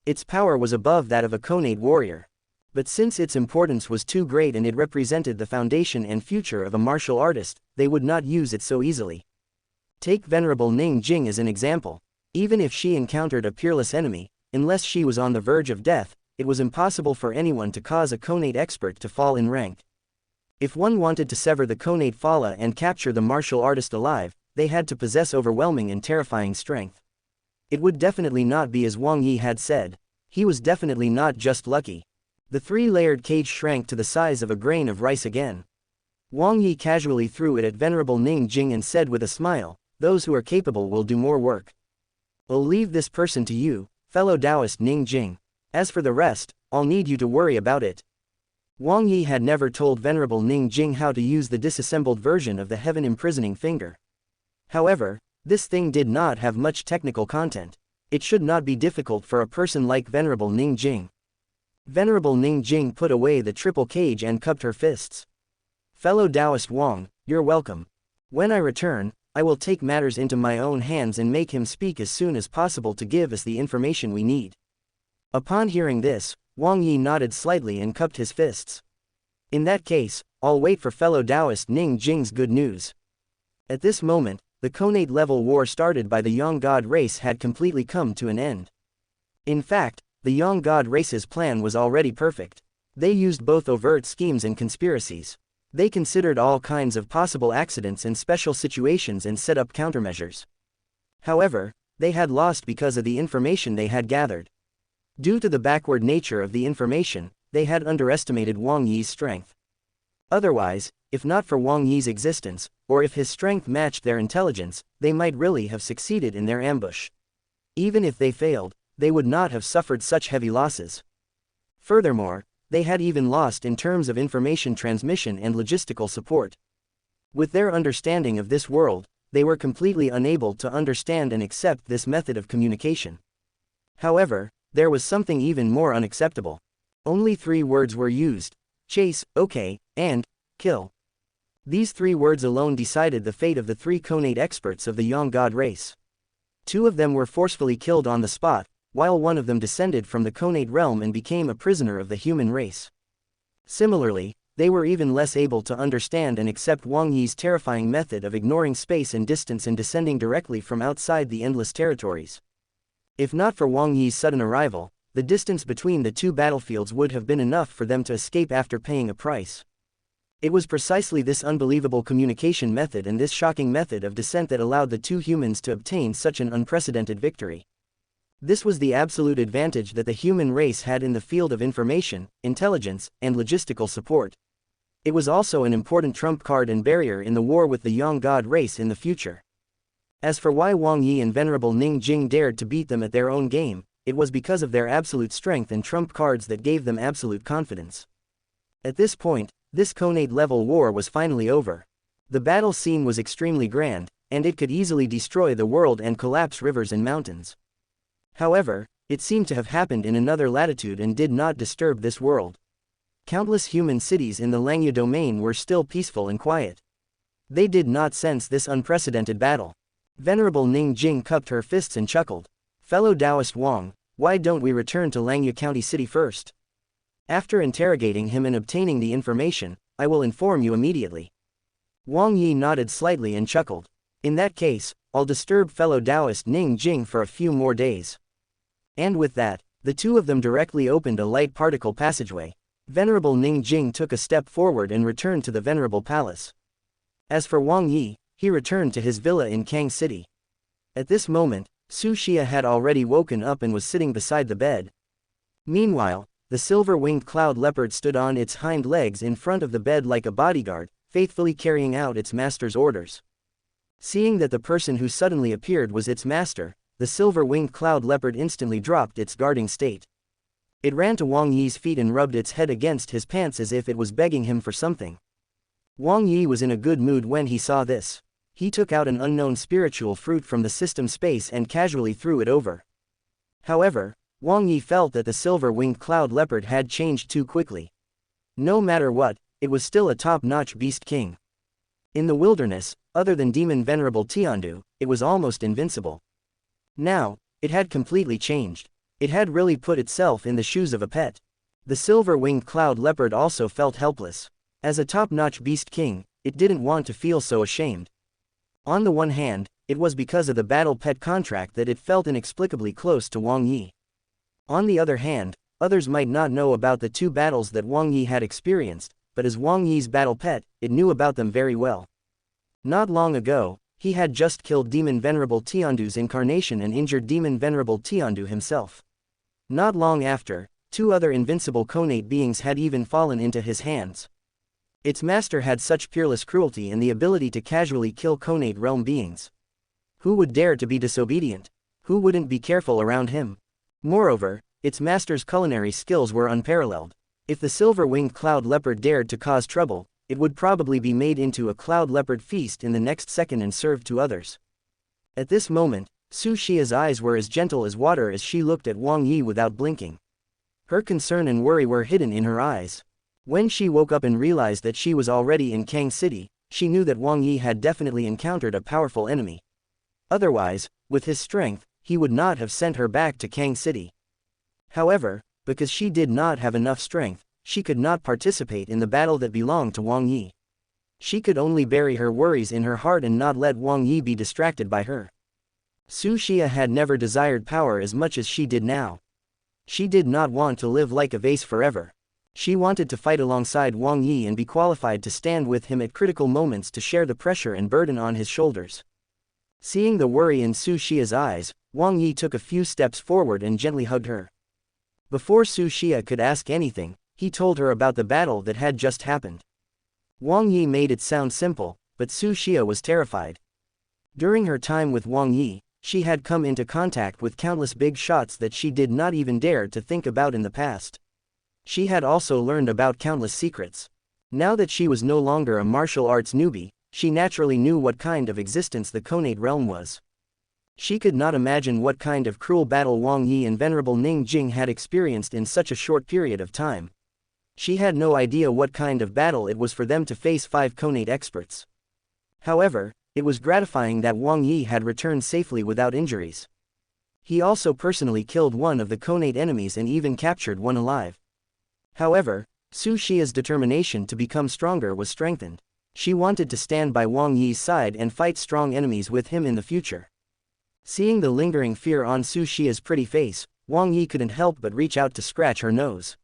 Its power was above that of a Conate warrior. But since its importance was too great and it represented the foundation and future of a martial artist, they would not use it so easily. Take Venerable Ning Jing as an example. Even if she encountered a peerless enemy, unless she was on the verge of death, it was impossible for anyone to cause a Conate expert to fall in rank. If one wanted to sever the Conate Phala and capture the martial artist alive, they had to possess overwhelming and terrifying strength. It would definitely not be as Wang Yi had said. He was definitely not just lucky. The three-layered cage shrank to the size of a grain of rice again. Wang Yi casually threw it at Venerable Ning Jing and said with a smile, "Those who are capable will do more work. I'll leave this person to you, fellow Taoist Ning Jing. As for the rest, I'll need you to worry about it." Wang Yi had never told Venerable Ning Jing how to use the disassembled version of the heaven imprisoning finger. However, this thing did not have much technical content. It should not be difficult for a person like Venerable Ning Jing. Venerable Ning Jing put away the triple cage and cupped her fists. "Fellow Taoist Wang, you're welcome. When I return, I will take matters into my own hands and make him speak as soon as possible to give us the information we need." Upon hearing this, Wang Yi nodded slightly and cupped his fists. "In that case, I'll wait for fellow Taoist Ning Jing's good news." At this moment, the Conate level war started by the Young God race had completely come to an end. In fact, the Young God race's plan was already perfect. They used both overt schemes and conspiracies. They considered all kinds of possible accidents and special situations and set up countermeasures. However, they had lost because of the information they had gathered. Due to the backward nature of the information, they had underestimated Wang Yi's strength. Otherwise, if not for Wang Yi's existence, or if his strength matched their intelligence, they might really have succeeded in their ambush. Even if they failed, they would not have suffered such heavy losses. Furthermore, they had even lost in terms of information transmission and logistical support. With their understanding of this world, they were completely unable to understand and accept this method of communication. However, there was something even more unacceptable. Only 3 words were used: chase, okay, and kill. These 3 words alone decided the fate of the 3 Conate experts of the Young God race. 2 of them were forcefully killed on the spot, while 1 of them descended from the Conate realm and became a prisoner of the human race. Similarly, they were even less able to understand and accept Wang Yi's terrifying method of ignoring space and distance and descending directly from outside the endless territories. If not for Wang Yi's sudden arrival, the distance between the 2 battlefields would have been enough for them to escape after paying a price. It was precisely this unbelievable communication method and this shocking method of descent that allowed the 2 humans to obtain such an unprecedented victory. This was the absolute advantage that the human race had in the field of information, intelligence, and logistical support. It was also an important trump card and barrier in the war with the Young God race in the future. As for why Wang Yi and Venerable Ning Jing dared to beat them at their own game, it was because of their absolute strength and trump cards that gave them absolute confidence. At this point, this Conate level war was finally over. The battle scene was extremely grand, and it could easily destroy the world and collapse rivers and mountains. However, It seemed to have happened in another latitude and did not disturb this world. Countless human cities in the Langya domain were still peaceful and quiet. They did not sense this unprecedented battle. Venerable Ning Jing cupped her fists and chuckled. Fellow Taoist Wang, why don't we return to Langya County City first? After interrogating him and obtaining the information, I will inform you immediately. Wang Yi nodded slightly and chuckled. In that case, I'll disturb fellow Taoist Ning Jing for a few more days. And with that, the two of them directly opened a light particle passageway. Venerable Ning Jing took a step forward and returned to the Venerable Palace. As for Wang Yi, he returned to his villa in Kang City. At this moment, Su Xia had already woken up and was sitting beside the bed. Meanwhile, the silver-winged cloud leopard stood on its hind legs in front of the bed like a bodyguard, faithfully carrying out its master's orders. Seeing that the person who suddenly appeared was its master, the silver-winged cloud leopard instantly dropped its guarding state. It ran to Wang Yi's feet and rubbed its head against his pants as if it was begging him for something. Wang Yi was in a good mood when he saw this. He took out an unknown spiritual fruit from the system space and casually threw it over. However, Wang Yi felt that the silver-winged cloud leopard had changed too quickly. No matter what, it was still a top-notch beast king. In the wilderness, other than demon venerable Tiandu, it was almost invincible. Now, it had completely changed. It had really put itself in the shoes of a pet. The silver-winged cloud leopard also felt helpless. As a top-notch beast king, it didn't want to feel so ashamed. On the one hand, it was because of the battle pet contract that it felt inexplicably close to Wang Yi. On the other hand, others might not know about the two battles that Wang Yi had experienced, but as Wang Yi's battle pet, it knew about them very well. Not long ago, he had just killed Demon Venerable Tiandu's incarnation and injured Demon Venerable Tiandu himself. Not long after, two other invincible Conate beings had even fallen into his hands. Its master had such peerless cruelty and the ability to casually kill Conate realm beings. Who would dare to be disobedient? Who wouldn't be careful around him? Moreover, its master's culinary skills were unparalleled. If the silver-winged cloud leopard dared to cause trouble, it would probably be made into a cloud leopard feast in the next second and served to others. At this moment, Su Xia's eyes were as gentle as water as she looked at Wang Yi without blinking. Her concern and worry were hidden in her eyes. When she woke up and realized that she was already in Kang City, she knew that Wang Yi had definitely encountered a powerful enemy. Otherwise, with his strength, he would not have sent her back to Kang City. However, because she did not have enough strength, she could not participate in the battle that belonged to Wang Yi. She could only bury her worries in her heart and not let Wang Yi be distracted by her. Su Xia had never desired power as much as she did now. She did not want to live like a vase forever. She wanted to fight alongside Wang Yi and be qualified to stand with him at critical moments to share the pressure and burden on his shoulders. Seeing the worry in Su Xia's eyes, Wang Yi took a few steps forward and gently hugged her. Before Su Xia could ask anything, he told her about the battle that had just happened. Wang Yi made it sound simple, but Su Xia was terrified. During her time with Wang Yi, she had come into contact with countless big shots that she did not even dare to think about in the past. She had also learned about countless secrets. Now that she was no longer a martial arts newbie, she naturally knew what kind of existence the Conate realm was. She could not imagine what kind of cruel battle Wang Yi and Venerable Ning Jing had experienced in such a short period of time. She had no idea what kind of battle it was for them to face 5 Conate experts. However, it was gratifying that Wang Yi had returned safely without injuries. He also personally killed one of the Conate enemies and even captured one alive. However, Su Xia's determination to become stronger was strengthened. She wanted to stand by Wang Yi's side and fight strong enemies with him in the future. Seeing the lingering fear on Su Xia's pretty face, Wang Yi couldn't help but reach out to scratch her nose.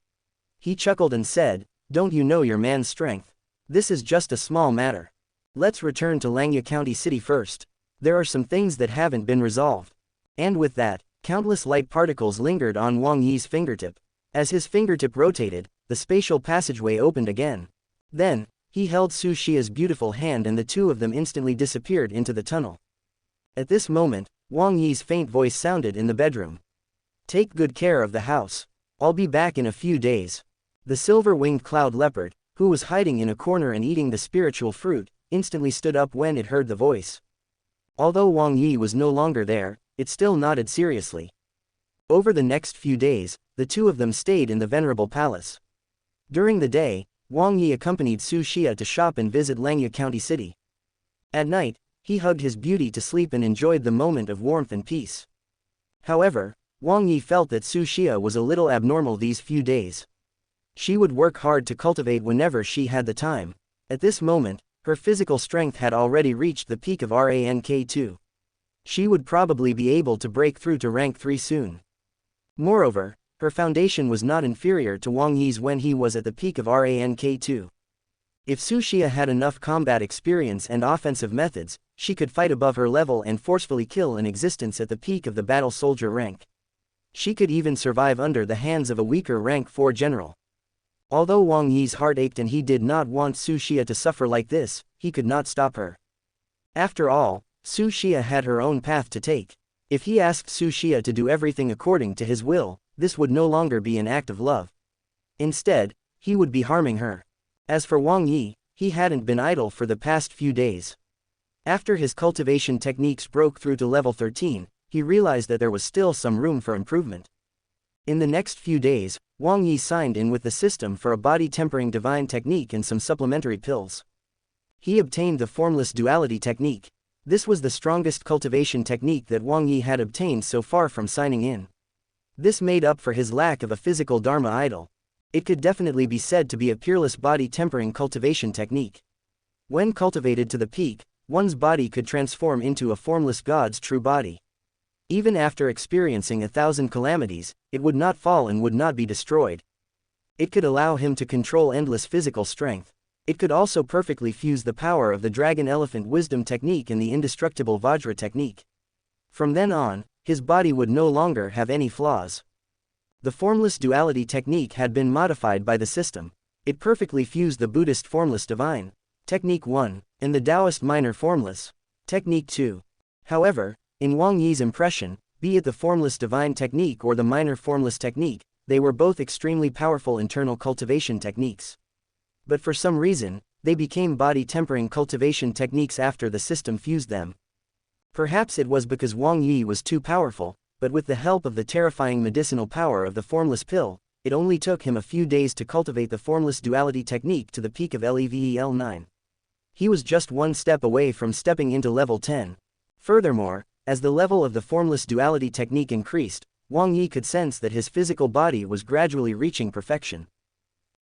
He chuckled and said, "Don't you know your man's strength? This is just a small matter. Let's return to Langya County City first. There are some things that haven't been resolved." And with that, countless light particles lingered on Wang Yi's fingertip. As his fingertip rotated, the spatial passageway opened again. Then, he held Su Xia's beautiful hand and the two of them instantly disappeared into the tunnel. At this moment, Wang Yi's faint voice sounded in the bedroom. "Take good care of the house. I'll be back in a few days." The silver-winged cloud leopard, who was hiding in a corner and eating the spiritual fruit, instantly stood up when it heard the voice. Although Wang Yi was no longer there, it still nodded seriously. Over the next few days, the two of them stayed in the venerable palace. During the day, Wang Yi accompanied Su Xia to shop and visit Langya County City. At night, he hugged his beauty to sleep and enjoyed the moment of warmth and peace. However, Wang Yi felt that Su Xia was a little abnormal these few days. She would work hard to cultivate whenever she had the time. At this moment, her physical strength had already reached the peak of rank 2. She would probably be able to break through to rank 3 soon. Moreover, her foundation was not inferior to Wang Yi's when he was at the peak of rank 2. If Su Xia had enough combat experience and offensive methods, she could fight above her level and forcefully kill an existence at the peak of the battle soldier rank. She could even survive under the hands of a weaker rank 4 general. Although Wang Yi's heart ached and he did not want Su Xia to suffer like this, he could not stop her. After all, Su Xia had her own path to take. If he asked Su Xia to do everything according to his will, this would no longer be an act of love. Instead, he would be harming her. As for Wang Yi, he hadn't been idle for the past few days. After his cultivation techniques broke through to level 13, he realized that there was still some room for improvement. In the next few days, Wang Yi signed in with the system for a body-tempering divine technique and some supplementary pills. He obtained the formless duality technique. This was the strongest cultivation technique that Wang Yi had obtained so far from signing in. This made up for his lack of a physical dharma idol. It could definitely be said to be a peerless body-tempering cultivation technique. When cultivated to the peak, one's body could transform into a formless god's true body. Even after experiencing 1,000 calamities, it would not fall and would not be destroyed. It could allow him to control endless physical strength. It could also perfectly fuse the power of the Dragon Elephant Wisdom technique and the indestructible Vajra technique. From then on, his body would no longer have any flaws. The formless duality technique had been modified by the system. It perfectly fused the Buddhist formless divine, Technique 1, and the Taoist minor formless, Technique 2. However, in Wang Yi's impression, be it the formless divine technique or the minor formless technique, they were both extremely powerful internal cultivation techniques. But for some reason, they became body-tempering cultivation techniques after the system fused them. Perhaps it was because Wang Yi was too powerful, but with the help of the terrifying medicinal power of the formless pill, it only took him a few days to cultivate the formless duality technique to the peak of level 9. He was just one step away from stepping into level 10. Furthermore, as the level of the formless duality technique increased, Wang Yi could sense that his physical body was gradually reaching perfection.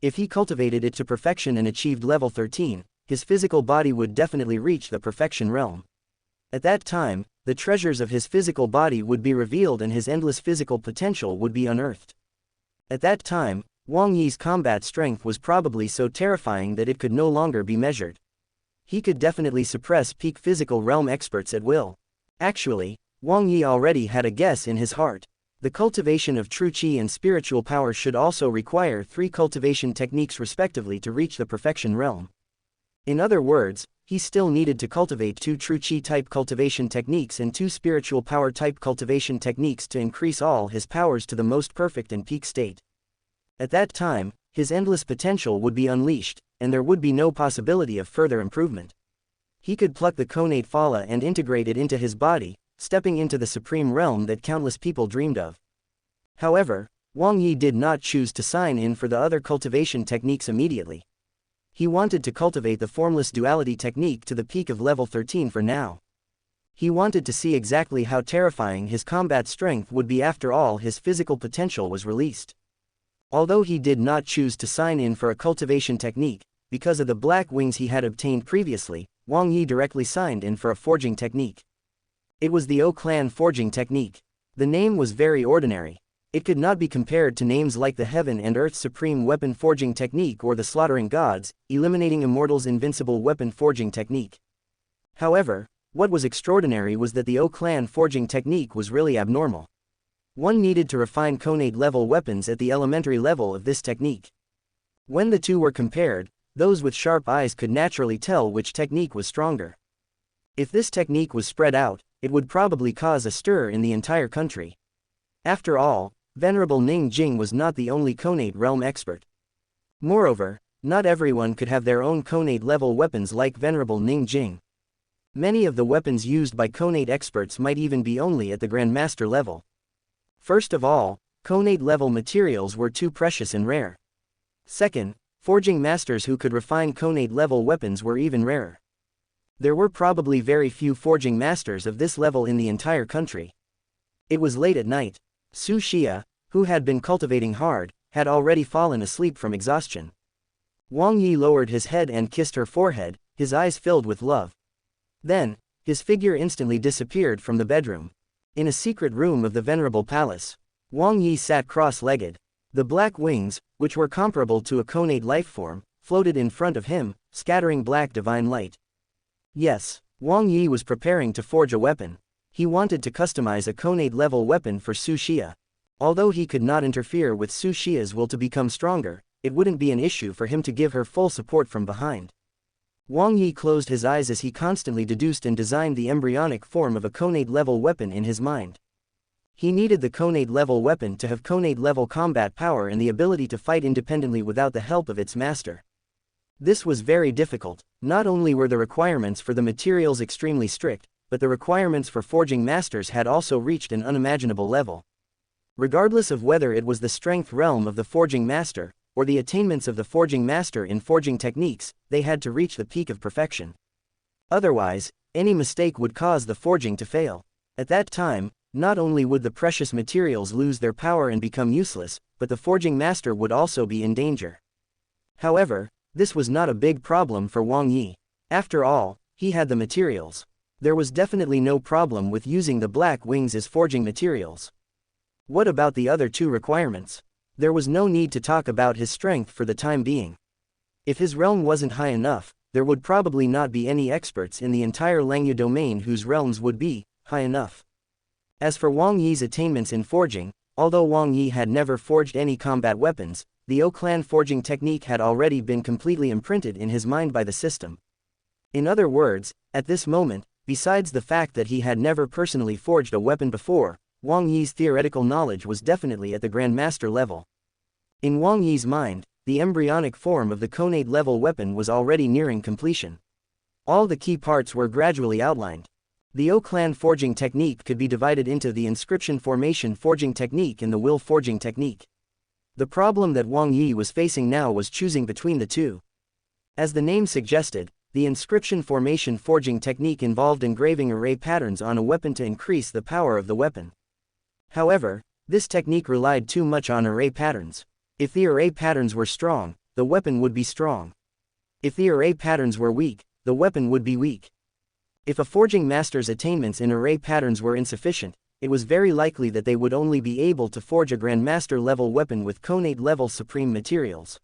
If he cultivated it to perfection and achieved level 13, his physical body would definitely reach the perfection realm. At that time, the treasures of his physical body would be revealed and his endless physical potential would be unearthed. At that time, Wang Yi's combat strength was probably so terrifying that it could no longer be measured. He could definitely suppress peak physical realm experts at will. Actually, Wang Yi already had a guess in his heart. The cultivation of true qi and spiritual power should also require 3 cultivation techniques respectively to reach the perfection realm. In other words, he still needed to cultivate 2 true qi type cultivation techniques and 2 spiritual power type cultivation techniques to increase all his powers to the most perfect and peak state. At that time, his endless potential would be unleashed, and there would be no possibility of further improvement. He could pluck the connate phala and integrate it into his body, stepping into the supreme realm that countless people dreamed of. However, Wang Yi did not choose to sign in for the other cultivation techniques immediately. He wanted to cultivate the formless duality technique to the peak of level 13 for now. He wanted to see exactly how terrifying his combat strength would be after all his physical potential was released. Although he did not choose to sign in for a cultivation technique, because of the black wings he had obtained previously, Wang Yi directly signed in for a forging technique. It was the O Clan forging technique. The name was very ordinary. It could not be compared to names like the Heaven and Earth Supreme Weapon Forging Technique or the Slaughtering Gods, Eliminating Immortals Invincible Weapon Forging Technique. However, what was extraordinary was that the O Clan forging technique was really abnormal. One needed to refine connate level weapons at the elementary level of this technique. When the two were compared, those with sharp eyes could naturally tell which technique was stronger. If this technique was spread out, it would probably cause a stir in the entire country. After all, Venerable Ning Jing was not the only connate realm expert. Moreover, not everyone could have their own connate level weapons like Venerable Ning Jing. Many of the weapons used by connate experts might even be only at the Grandmaster level. First of all, Conate-level materials were too precious and rare. Second, forging masters who could refine Conate-level weapons were even rarer. There were probably very few forging masters of this level in the entire country. It was late at night. Su Xia, who had been cultivating hard, had already fallen asleep from exhaustion. Wang Yi lowered his head and kissed her forehead, his eyes filled with love. Then, his figure instantly disappeared from the bedroom. In a secret room of the venerable palace, Wang Yi sat cross-legged. The black wings, which were comparable to a conate lifeform, floated in front of him, scattering black divine light. Yes, Wang Yi was preparing to forge a weapon. He wanted to customize a conate-level weapon for Su Xia. Although he could not interfere with Su Xia's will to become stronger, it wouldn't be an issue for him to give her full support from behind. Wang Yi closed his eyes as he constantly deduced and designed the embryonic form of a conate-level weapon in his mind. He needed the conate-level weapon to have conate-level combat power and the ability to fight independently without the help of its master. This was very difficult. Not only were the requirements for the materials extremely strict, but the requirements for forging masters had also reached an unimaginable level. Regardless of whether it was the strength realm of the forging master, or the attainments of the forging master in forging techniques, they had to reach the peak of perfection. Otherwise, any mistake would cause the forging to fail. At that time, not only would the precious materials lose their power and become useless, but the forging master would also be in danger. However, this was not a big problem for Wang Yi. After all, he had the materials. There was definitely no problem with using the black wings as forging materials. What about the other two requirements? There was no need to talk about his strength for the time being. If his realm wasn't high enough, there would probably not be any experts in the entire Langya domain whose realms would be high enough. As for Wang Yi's attainments in forging, although Wang Yi had never forged any combat weapons, the O-clan forging technique had already been completely imprinted in his mind by the system. In other words, at this moment, besides the fact that he had never personally forged a weapon before, Wang Yi's theoretical knowledge was definitely at the Grandmaster level. In Wang Yi's mind, the embryonic form of the conate-level weapon was already nearing completion. All the key parts were gradually outlined. The O-clan forging technique could be divided into the inscription formation forging technique and the will forging technique. The problem that Wang Yi was facing now was choosing between the two. As the name suggested, the inscription formation forging technique involved engraving array patterns on a weapon to increase the power of the weapon. However, this technique relied too much on array patterns. If the array patterns were strong, the weapon would be strong. If the array patterns were weak, the weapon would be weak. If a forging master's attainments in array patterns were insufficient, it was very likely that they would only be able to forge a Grandmaster level weapon with conate level supreme materials.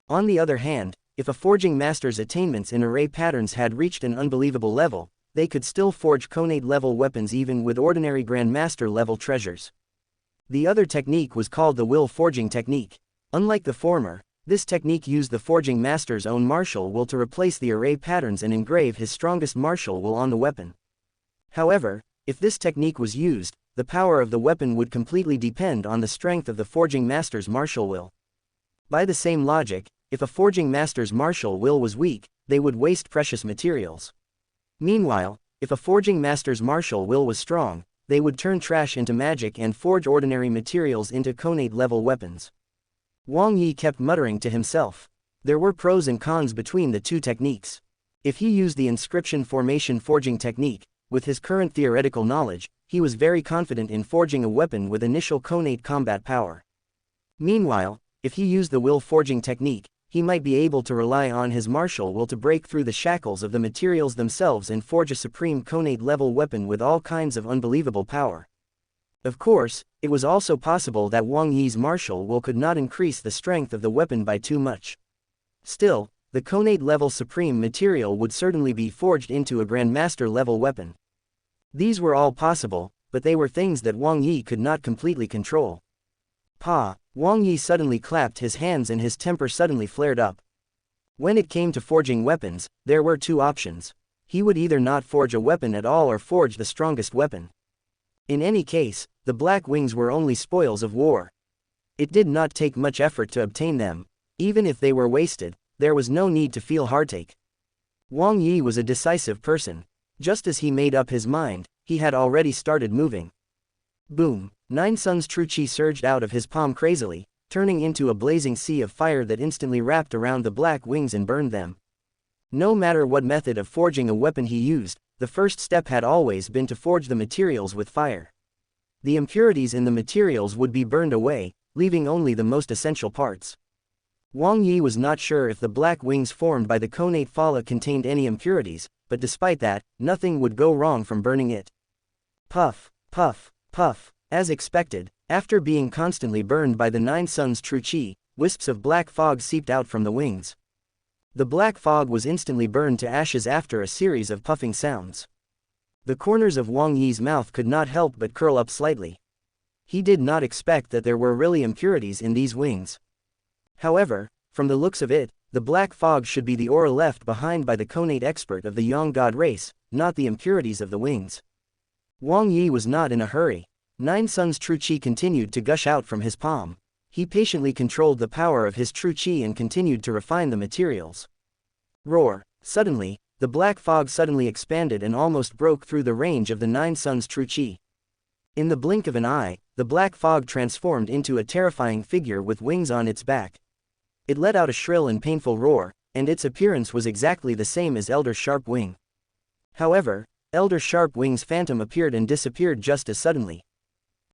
On the other hand, if a forging master's attainments in array patterns had reached an unbelievable level, they could still forge conate level weapons even with ordinary Grandmaster level treasures. The other technique was called the will forging technique. Unlike the former, this technique used the forging master's own martial will to replace the array patterns and engrave his strongest martial will on the weapon. However, if this technique was used, the power of the weapon would completely depend on the strength of the forging master's martial will. By the same logic, if a forging master's martial will was weak, they would waste precious materials. Meanwhile, if a forging master's martial will was strong, they would turn trash into magic and forge ordinary materials into conate-level weapons. Wang Yi kept muttering to himself. There were pros and cons between the two techniques. If he used the inscription formation forging technique, with his current theoretical knowledge, he was very confident in forging a weapon with initial conate combat power. Meanwhile, if he used the will forging technique, he might be able to rely on his martial will to break through the shackles of the materials themselves and forge a supreme conate-level weapon with all kinds of unbelievable power. Of course, it was also possible that Wang Yi's martial will could not increase the strength of the weapon by too much. Still, the conate-level supreme material would certainly be forged into a Grandmaster-level weapon. These were all possible, but they were things that Wang Yi could not completely control. Wang Yi suddenly clapped his hands and his temper suddenly flared up. When it came to forging weapons, there were two options. He would either not forge a weapon at all or forge the strongest weapon. In any case, the black wings were only spoils of war. It did not take much effort to obtain them. Even if they were wasted, there was no need to feel heartache. Wang Yi was a decisive person. Just as he made up his mind, he had already started moving. Boom! Nine Sun's true chi surged out of his palm crazily, turning into a blazing sea of fire that instantly wrapped around the black wings and burned them. No matter what method of forging a weapon he used, the first step had always been to forge the materials with fire. The impurities in the materials would be burned away, leaving only the most essential parts. Wang Yi was not sure if the black wings formed by the connate phala contained any impurities, but despite that, nothing would go wrong from burning it. Puff, puff, puff. As expected, after being constantly burned by the Nine Sun's true chi, wisps of black fog seeped out from the wings. The black fog was instantly burned to ashes after a series of puffing sounds. The corners of Wang Yi's mouth could not help but curl up slightly. He did not expect that there were really impurities in these wings. However, from the looks of it, the black fog should be the aura left behind by the connate expert of the Yang God race, not the impurities of the wings. Wang Yi was not in a hurry. Nine Sun's true chi continued to gush out from his palm. He patiently controlled the power of his true chi and continued to refine the materials. Roar! Suddenly, the black fog suddenly expanded and almost broke through the range of the Nine Sun's true chi. In the blink of an eye, the black fog transformed into a terrifying figure with wings on its back. It let out a shrill and painful roar, and its appearance was exactly the same as Elder Sharp Wing. However, Elder Sharp Wing's phantom appeared and disappeared just as suddenly.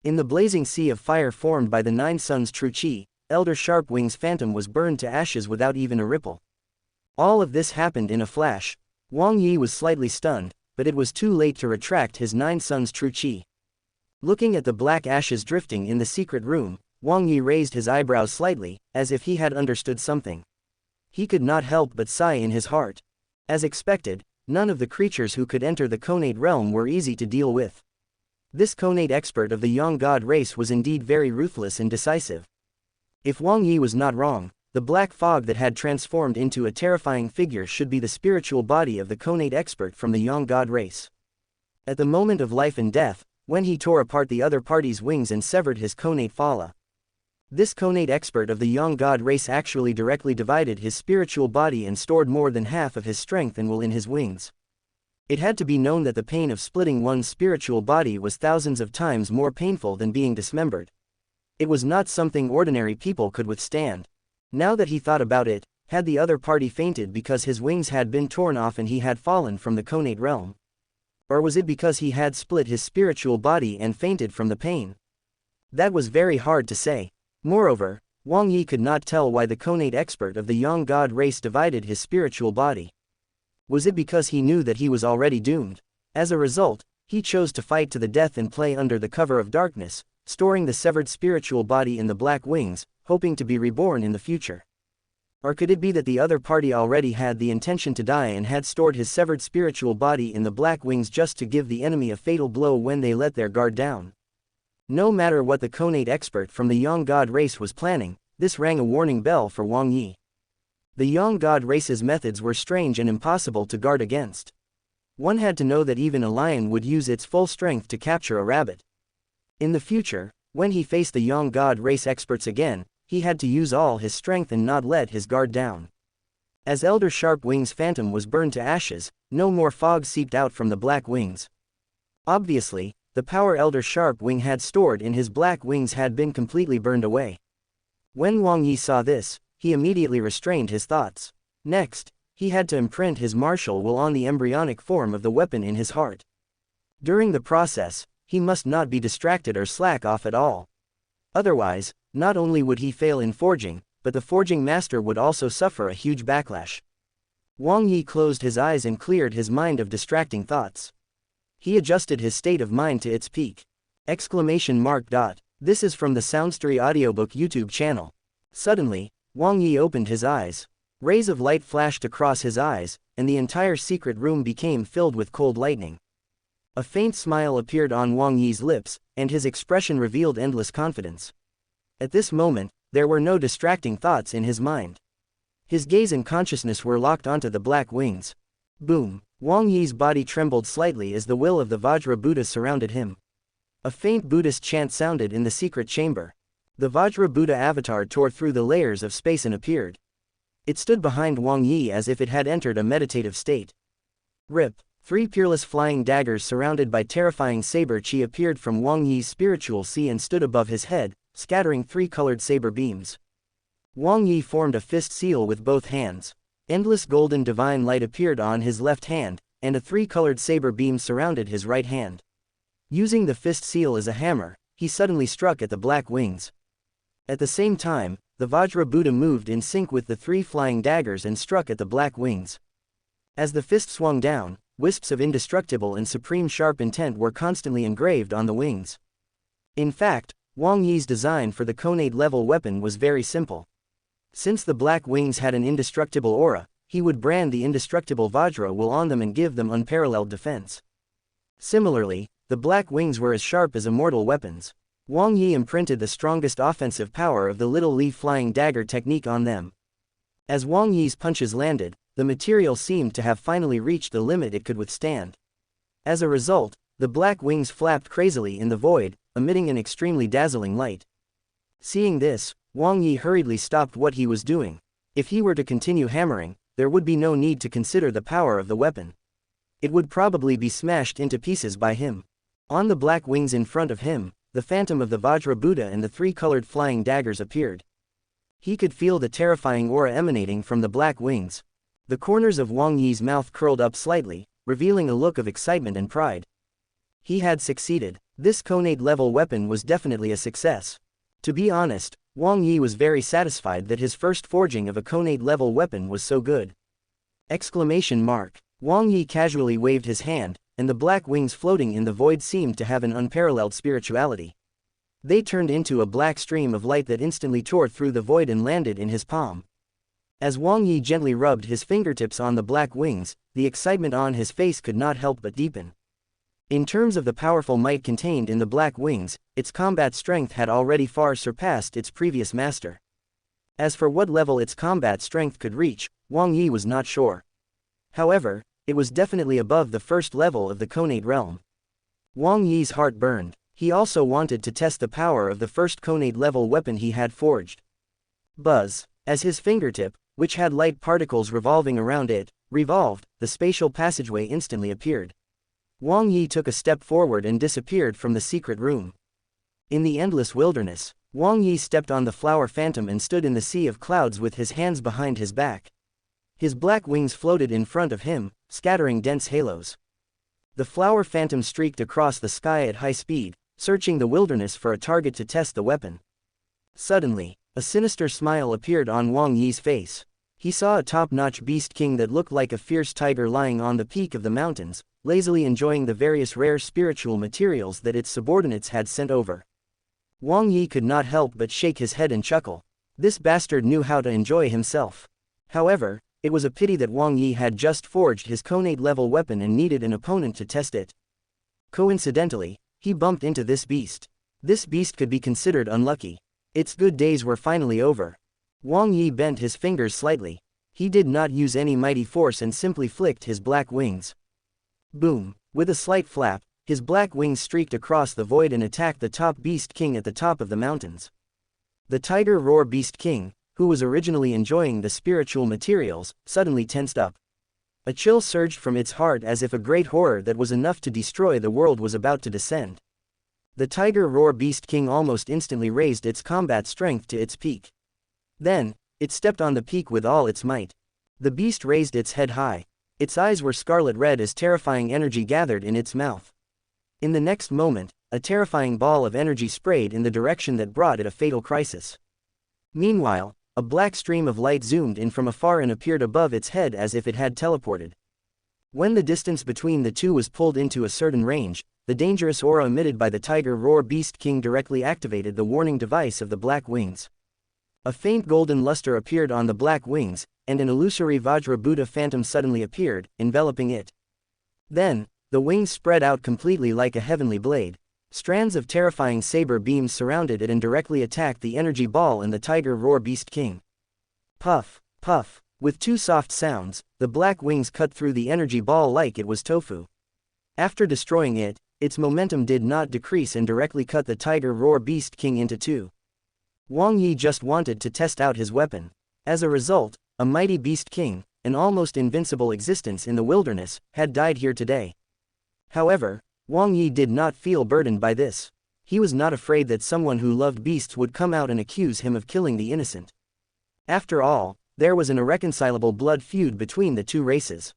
In the blazing sea of fire formed by the Nine Sun's true chi, Elder Sharp Wing's phantom was burned to ashes without even a ripple. All of this happened in a flash. Wang Yi was slightly stunned, but it was too late to retract his Nine Sun's true chi. Looking at the black ashes drifting in the secret room, Wang Yi raised his eyebrows slightly, as if he had understood something. He could not help but sigh in his heart. As expected, none of the creatures who could enter the connate realm were easy to deal with. This connate expert of the Yang God race was indeed very ruthless and decisive. If Wang Yi was not wrong, the black fog that had transformed into a terrifying figure should be the spiritual body of the connate expert from the Yang God race. At the moment of life and death, when he tore apart the other party's wings and severed his connate phala. This connate expert of the Yang God race actually directly divided his spiritual body and stored more than half of his strength and will in his wings. It had to be known that the pain of splitting one's spiritual body was thousands of times more painful than being dismembered. It was not something ordinary people could withstand. Now that he thought about it, had the other party fainted because his wings had been torn off and he had fallen from the connate realm? Or was it because he had split his spiritual body and fainted from the pain? That was very hard to say. Moreover, Wang Yi could not tell why the connate expert of the Yang God race divided his spiritual body. Was it because he knew that he was already doomed? As a result, he chose to fight to the death and play under the cover of darkness, storing the severed spiritual body in the black wings, hoping to be reborn in the future. Or could it be that the other party already had the intention to die and had stored his severed spiritual body in the black wings just to give the enemy a fatal blow when they let their guard down? No matter what the connate expert from the Yang God race was planning, this rang a warning bell for Wang Yi. The Yang God race's methods were strange and impossible to guard against. One had to know that even a lion would use its full strength to capture a rabbit. In the future, when he faced the Yang God race experts again, he had to use all his strength and not let his guard down. As Elder Sharp Wing's phantom was burned to ashes, no more fog seeped out from the black wings. Obviously, the power Elder Sharp Wing had stored in his black wings had been completely burned away. When Wang Yi saw this, he immediately restrained his thoughts. Next, he had to imprint his martial will on the embryonic form of the weapon in his heart. During the process, he must not be distracted or slack off at all. Otherwise, not only would he fail in forging, but the forging master would also suffer a huge backlash. Wang Yi closed his eyes and cleared his mind of distracting thoughts. He adjusted his state of mind to its peak. Exclamation mark. This is from the SoundStories audiobook YouTube channel. Suddenly, Wang Yi opened his eyes. Rays of light flashed across his eyes, and the entire secret room became filled with cold lightning. A faint smile appeared on Wang Yi's lips, and his expression revealed endless confidence. At this moment, there were no distracting thoughts in his mind. His gaze and consciousness were locked onto the black wings. Boom! Wang Yi's body trembled slightly as the will of the Vajra Buddha surrounded him. A faint Buddhist chant sounded in the secret chamber. The Vajra Buddha avatar tore through the layers of space and appeared. It stood behind Wang Yi as if it had entered a meditative state. Rip! 3 peerless flying daggers surrounded by terrifying saber chi appeared from Wang Yi's spiritual sea and stood above his head, scattering 3 colored saber beams. Wang Yi formed a fist seal with both hands. Endless golden divine light appeared on his left hand, and a 3-colored saber beam surrounded his right hand. Using the fist seal as a hammer, he suddenly struck at the black wings. At the same time, the Vajra Buddha moved in sync with the 3 flying daggers and struck at the black wings. As the fist swung down, wisps of indestructible and supreme sharp intent were constantly engraved on the wings. In fact, Wang Yi's design for the Konade-level weapon was very simple. Since the black wings had an indestructible aura, he would brand the indestructible Vajra will on them and give them unparalleled defense. Similarly, the black wings were as sharp as immortal weapons. Wang Yi imprinted the strongest offensive power of the little leaf flying dagger technique on them. As Wang Yi's punches landed, the material seemed to have finally reached the limit it could withstand. As a result, the black wings flapped crazily in the void, emitting an extremely dazzling light. Seeing this, Wang Yi hurriedly stopped what he was doing. If he were to continue hammering, there would be no need to consider the power of the weapon. It would probably be smashed into pieces by him. On the black wings in front of him, the phantom of the Vajra Buddha and the 3-colored flying daggers appeared. He could feel the terrifying aura emanating from the black wings. The corners of Wang Yi's mouth curled up slightly, revealing a look of excitement and pride. He had succeeded. This Konade-level weapon was definitely a success. To be honest, Wang Yi was very satisfied that his first forging of a Konade-level weapon was so good. Exclamation mark. Wang Yi casually waved his hand, and the black wings floating in the void seemed to have an unparalleled spirituality. They turned into a black stream of light that instantly tore through the void and landed in his palm. As Wang Yi gently rubbed his fingertips on the black wings, the excitement on his face could not help but deepen. In terms of the powerful might contained in the black wings, its combat strength had already far surpassed its previous master. As for what level its combat strength could reach, Wang Yi was not sure. However, it was definitely above the first level of the Konade realm. Wang Yi's heart burned. He also wanted to test the power of the first Konade-level weapon he had forged. Buzz. As his fingertip, which had light particles revolving around it, revolved, the spatial passageway instantly appeared. Wang Yi took a step forward and disappeared from the secret room. In the endless wilderness, Wang Yi stepped on the flower phantom and stood in the sea of clouds with his hands behind his back. His black wings floated in front of him, scattering dense halos. The flower phantom streaked across the sky at high speed, searching the wilderness for a target to test the weapon. Suddenly, a sinister smile appeared on Wang Yi's face. He saw a top-notch beast king that looked like a fierce tiger lying on the peak of the mountains, lazily enjoying the various rare spiritual materials that its subordinates had sent over. Wang Yi could not help but shake his head and chuckle. This bastard knew how to enjoy himself. However, it was a pity that Wang Yi had just forged his Konade-level weapon and needed an opponent to test it. Coincidentally, he bumped into this beast. This beast could be considered unlucky. Its good days were finally over. Wang Yi bent his fingers slightly. He did not use any mighty force and simply flicked his black wings. Boom! With a slight flap, his black wings streaked across the void and attacked the top beast king at the top of the mountains. The tiger roar beast king, who was originally enjoying the spiritual materials, suddenly tensed up. A chill surged from its heart as if a great horror that was enough to destroy the world was about to descend. The tiger roar beast king almost instantly raised its combat strength to its peak. Then, it stepped on the peak with all its might. The beast raised its head high. Its eyes were scarlet red as terrifying energy gathered in its mouth. In the next moment, a terrifying ball of energy sprayed in the direction that brought it a fatal crisis. Meanwhile, a black stream of light zoomed in from afar and appeared above its head as if it had teleported. When the distance between the two was pulled into a certain range, the dangerous aura emitted by the tiger roar beast king directly activated the warning device of the black wings. A faint golden luster appeared on the black wings, and an illusory Vajra Buddha phantom suddenly appeared, enveloping it. Then, the wings spread out completely like a heavenly blade. Strands of terrifying saber beams surrounded it and directly attacked the energy ball and the tiger roar beast king. Puff, puff. With two soft sounds, the black wings cut through the energy ball like it was tofu. After destroying it, its momentum did not decrease and directly cut the tiger roar beast king into two. Wang Yi just wanted to test out his weapon. As a result, a mighty beast king, an almost invincible existence in the wilderness, had died here today. However, Wang Yi did not feel burdened by this. He was not afraid that someone who loved beasts would come out and accuse him of killing the innocent. After all, there was an irreconcilable blood feud between the two races.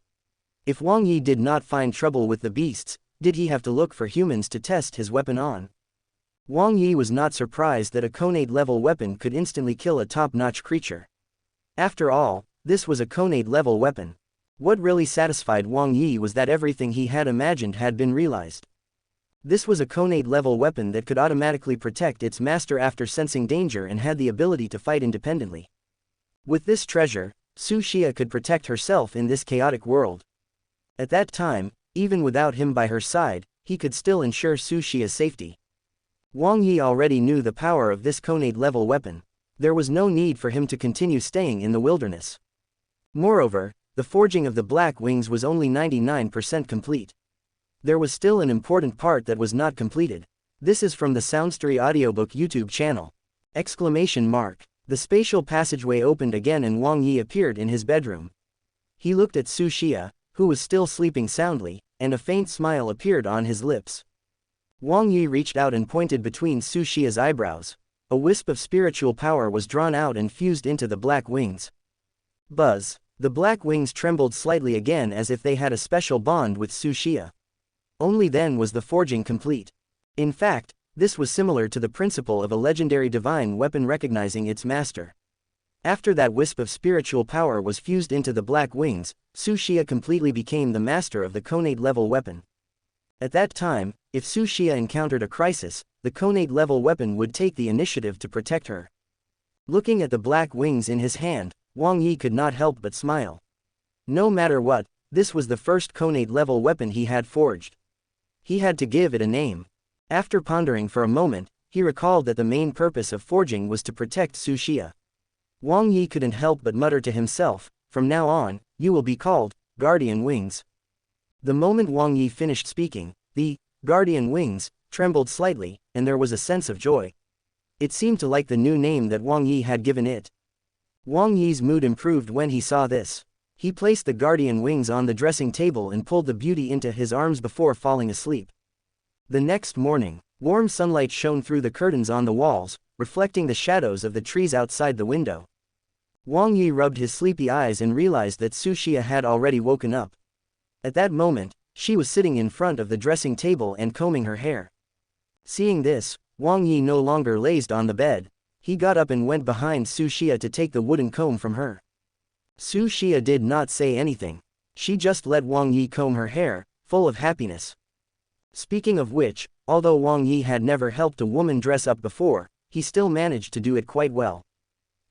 If Wang Yi did not find trouble with the beasts, did he have to look for humans to test his weapon on? Wang Yi was not surprised that a Conate-level weapon could instantly kill a top-notch creature. After all, this was a Conate-level weapon. What really satisfied Wang Yi was that everything he had imagined had been realized. This was a Conate-level weapon that could automatically protect its master after sensing danger and had the ability to fight independently. With this treasure, Su Xia could protect herself in this chaotic world. At that time, even without him by her side, he could still ensure Su Xia's safety. Wang Yi already knew the power of this Conate-level weapon. There was no need for him to continue staying in the wilderness. Moreover, the forging of the black wings was only 99% complete. There was still an important part that was not completed. This is from the SoundStories audiobook YouTube channel. The spatial passageway opened again and Wang Yi appeared in his bedroom. He looked at Su Xia, who was still sleeping soundly, and a faint smile appeared on his lips. Wang Yi reached out and pointed between Su Xia's eyebrows. A wisp of spiritual power was drawn out and fused into the black wings. Buzz! The black wings trembled slightly again as if they had a special bond with Su Xia. Only then was the forging complete. In fact, this was similar to the principle of a legendary divine weapon recognizing its master. After that wisp of spiritual power was fused into the black wings, Su Xia completely became the master of the Conate-level weapon. At that time, if Su Xia encountered a crisis, the Conate-level weapon would take the initiative to protect her. Looking at the black wings in his hand, Wang Yi could not help but smile. No matter what, this was the first Conate-level weapon he had forged. He had to give it a name. After pondering for a moment, he recalled that the main purpose of forging was to protect Su Xia. Wang Yi couldn't help but mutter to himself, "From now on, you will be called Guardian Wings." The moment Wang Yi finished speaking, the Guardian Wings trembled slightly, and there was a sense of joy. It seemed to like the new name that Wang Yi had given it. Wang Yi's mood improved when he saw this. He placed the Guardian Wings on the dressing table and pulled the beauty into his arms before falling asleep. The next morning, warm sunlight shone through the curtains on the walls, reflecting the shadows of the trees outside the window. Wang Yi rubbed his sleepy eyes and realized that Su Xia had already woken up. At that moment, she was sitting in front of the dressing table and combing her hair. Seeing this, Wang Yi no longer lazed on the bed. He got up and went behind Su Xia to take the wooden comb from her. Su Xia did not say anything. She just let Wang Yi comb her hair, full of happiness. Speaking of which, although Wang Yi had never helped a woman dress up before, he still managed to do it quite well.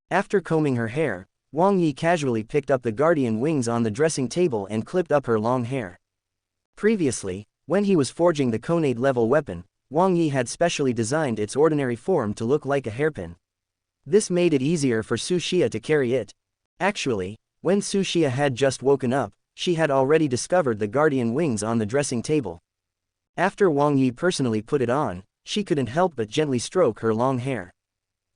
After combing her hair, Wang Yi casually picked up the Guardian Wings on the dressing table and clipped up her long hair. Previously, when he was forging the Conate-level weapon, Wang Yi had specially designed its ordinary form to look like a hairpin. This made it easier for Su Xia to carry it. Actually, when Su Xia had just woken up, she had already discovered the Guardian Wings on the dressing table. After Wang Yi personally put it on, she couldn't help but gently stroke her long hair.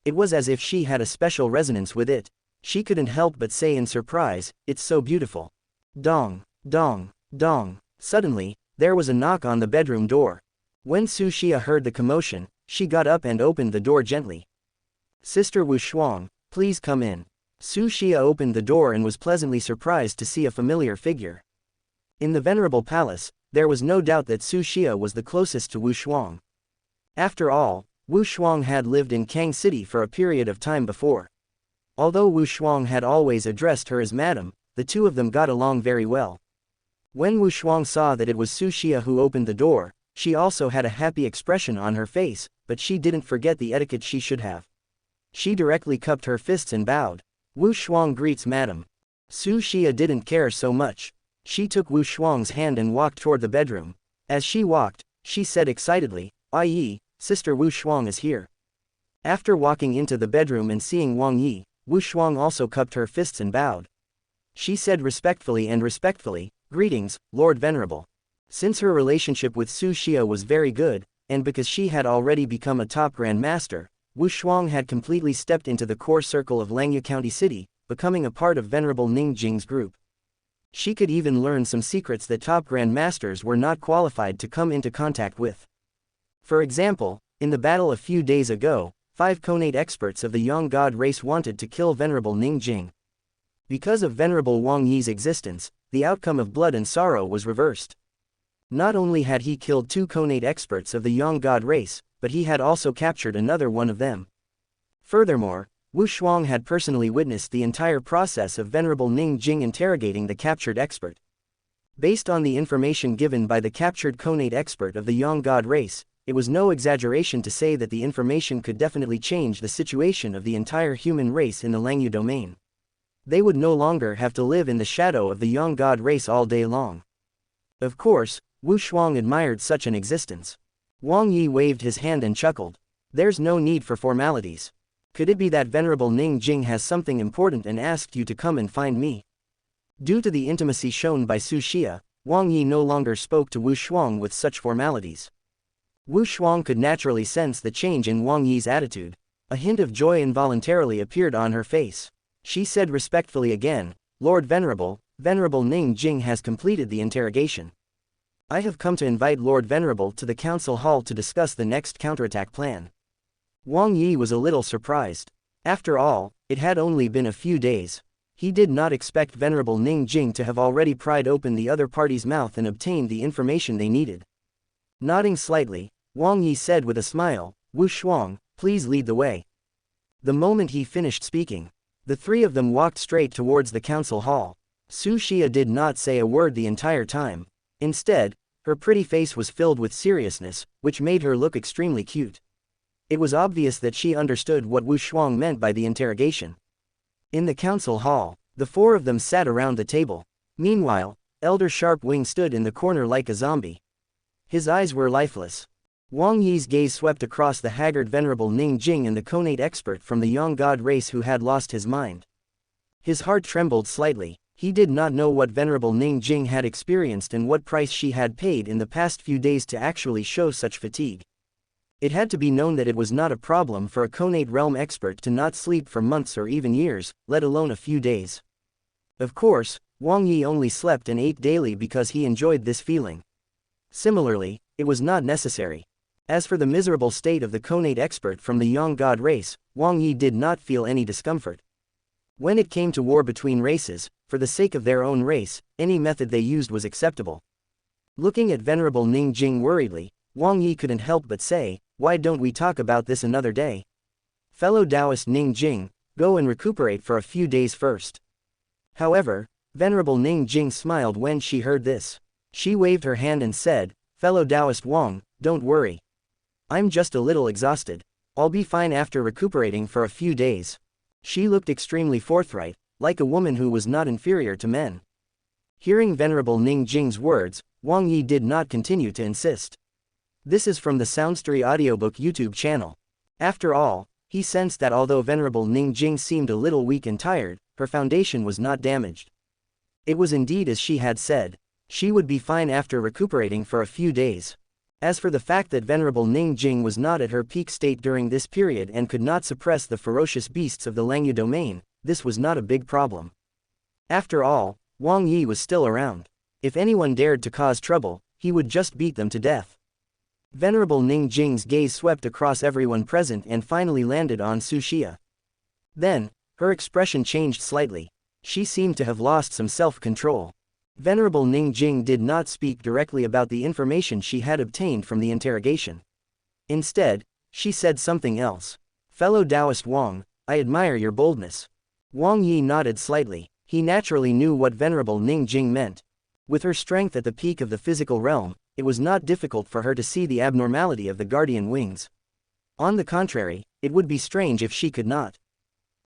It was as if she had a special resonance with it. She couldn't help but say in surprise, "It's so beautiful." Dong, dong, dong. Suddenly, there was a knock on the bedroom door. When Su Xia heard the commotion, she got up and opened the door gently. "Sister Wu Shuang, please come in." Su Xia opened the door and was pleasantly surprised to see a familiar figure. In the venerable palace, there was no doubt that Su Xia was the closest to Wu Shuang. After all, Wu Shuang had lived in Kang City for a period of time before. Although Wu Shuang had always addressed her as Madam, the two of them got along very well. When Wu Shuang saw that it was Su Xia who opened the door, she also had a happy expression on her face, but she didn't forget the etiquette she should have. She directly cupped her fists and bowed. "Wu Shuang greets Madam." Su Xia didn't care so much. She took Wu Shuang's hand and walked toward the bedroom. As she walked, she said excitedly, "Ai Yi, Sister Wu Shuang is here." After walking into the bedroom and seeing Wang Yi, Wu Shuang also cupped her fists and bowed. She said respectfully, "Greetings, Lord Venerable." Since her relationship with Su Xia was very good, and because she had already become a top Grand Master, Wu Shuang had completely stepped into the core circle of Langya County City, becoming a part of Venerable Ning Jing's group. She could even learn some secrets that top grandmasters were not qualified to come into contact with. For example, in the battle a few days ago, 5 Conate experts of the Yang God race wanted to kill Venerable Ning Jing. Because of Venerable Wang Yi's existence, the outcome of blood and sorrow was reversed. Not only had he killed 2 Conate experts of the Yang God race, but he had also captured another one of them. Furthermore, Wu Shuang had personally witnessed the entire process of Venerable Ning Jing interrogating the captured expert. Based on the information given by the captured Conate expert of the Yang God race, it was no exaggeration to say that the information could definitely change the situation of the entire human race in the Langyu domain. They would no longer have to live in the shadow of the Yang God race all day long. Of course, Wu Shuang admired such an existence. Wang Yi waved his hand and chuckled. There's no need for formalities. Could it be that Venerable Ning Jing has something important and asked you to come and find me? Due to the intimacy shown by Su Xia, Wang Yi no longer spoke to Wu Shuang with such formalities. Wu Shuang could naturally sense the change in Wang Yi's attitude. A hint of joy involuntarily appeared on her face. She said respectfully again, Lord Venerable, Venerable Ning Jing has completed the interrogation. I have come to invite Lord Venerable to the council hall to discuss the next counterattack plan. Wang Yi was a little surprised. After all, it had only been a few days. He did not expect Venerable Ning Jing to have already pried open the other party's mouth and obtained the information they needed. Nodding slightly, Wang Yi said with a smile, Wu Shuang, please lead the way. The moment he finished speaking, the 3 of them walked straight towards the council hall. Su Xia did not say a word the entire time. Instead, her pretty face was filled with seriousness, which made her look extremely cute. It was obvious that she understood what Wu Shuang meant by the interrogation. In the council hall, the 4 of them sat around the table. Meanwhile, Elder Sharpwing stood in the corner like a zombie. His eyes were lifeless. Wang Yi's gaze swept across the haggard Venerable Ning Jing and the Conate expert from the Yang God race who had lost his mind. His heart trembled slightly. He did not know what Venerable Ning Jing had experienced and what price she had paid in the past few days to actually show such fatigue. It had to be known that it was not a problem for a Conate realm expert to not sleep for months or even years, let alone a few days. Of course, Wang Yi only slept and ate daily because he enjoyed this feeling. Similarly, it was not necessary. As for the miserable state of the Conate expert from the Yang God race, Wang Yi did not feel any discomfort. When it came to war between races, for the sake of their own race, any method they used was acceptable. Looking at Venerable Ning Jing worriedly, Wang Yi couldn't help but say, why don't we talk about this another day? Fellow Taoist Ning Jing, go and recuperate for a few days first. However, Venerable Ning Jing smiled when she heard this. She waved her hand and said, fellow Taoist Wang, don't worry. I'm just a little exhausted. I'll be fine after recuperating for a few days. She looked extremely forthright, like a woman who was not inferior to men. Hearing Venerable Ning Jing's words, Wang Yi did not continue to insist. This is from the SoundStories Audiobook YouTube channel. After all, he sensed that although Venerable Ning Jing seemed a little weak and tired, her foundation was not damaged. It was indeed as she had said. She would be fine after recuperating for a few days. As for the fact that Venerable Ning Jing was not at her peak state during this period and could not suppress the ferocious beasts of the Langyu domain, this was not a big problem. After all, Wang Yi was still around. If anyone dared to cause trouble, he would just beat them to death. Venerable Ning Jing's gaze swept across everyone present and finally landed on Su Xia. Then, her expression changed slightly. She seemed to have lost some self-control. Venerable Ning Jing did not speak directly about the information she had obtained from the interrogation. Instead, she said something else. Fellow Taoist Wang, I admire your boldness. Wang Yi nodded slightly. He naturally knew what Venerable Ning Jing meant. With her strength at the peak of the physical realm, it was not difficult for her to see the abnormality of the guardian wings. On the contrary, it would be strange if she could not.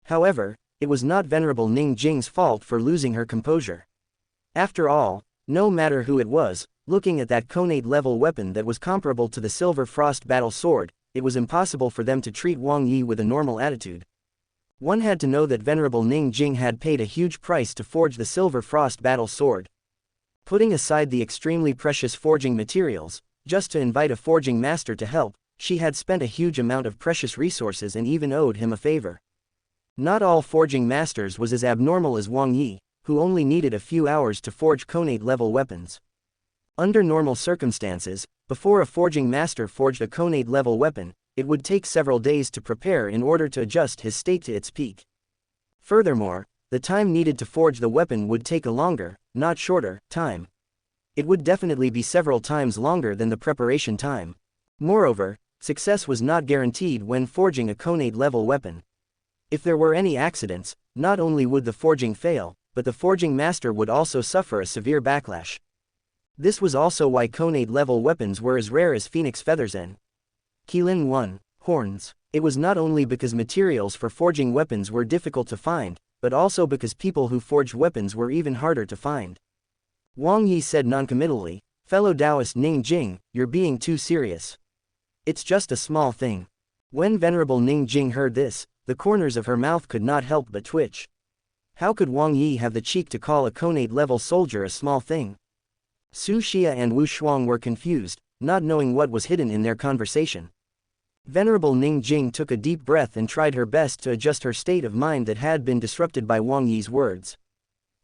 However, it was not Venerable Ning Jing's fault for losing her composure. After all, no matter who it was, looking at that Conate-level weapon that was comparable to the Silver Frost Battle Sword, it was impossible for them to treat Wang Yi with a normal attitude. One had to know that Venerable Ning Jing had paid a huge price to forge the Silver Frost Battle Sword. Putting aside the extremely precious forging materials, just to invite a forging master to help, she had spent a huge amount of precious resources and even owed him a favor. Not all forging masters was as abnormal as Wang Yi. who only needed a few hours to forge Konate-level weapons. Under normal circumstances, before a forging master forged a Konate-level weapon, it would take several days to prepare in order to adjust his state to its peak. Furthermore, the time needed to forge the weapon would take a longer, not shorter, time. It would definitely be several times longer than the preparation time. Moreover, success was not guaranteed when forging a Konate-level weapon. If there were any accidents, not only would the forging fail, but the forging master would also suffer a severe backlash. This was also why Konate-level weapons were as rare as phoenix feathers and Keelin 1. Horns. It was not only because materials for forging weapons were difficult to find, but also because people who forged weapons were even harder to find. Wang Yi said noncommittally, "Fellow Taoist Ning Jing, you're being too serious. It's just a small thing." When Venerable Ning Jing heard this, the corners of her mouth could not help but twitch. How could Wang Yi have the cheek to call a Konate-level soldier a small thing? Su Xia and Wu Shuang were confused, not knowing what was hidden in their conversation. Venerable Ning Jing took a deep breath and tried her best to adjust her state of mind that had been disrupted by Wang Yi's words.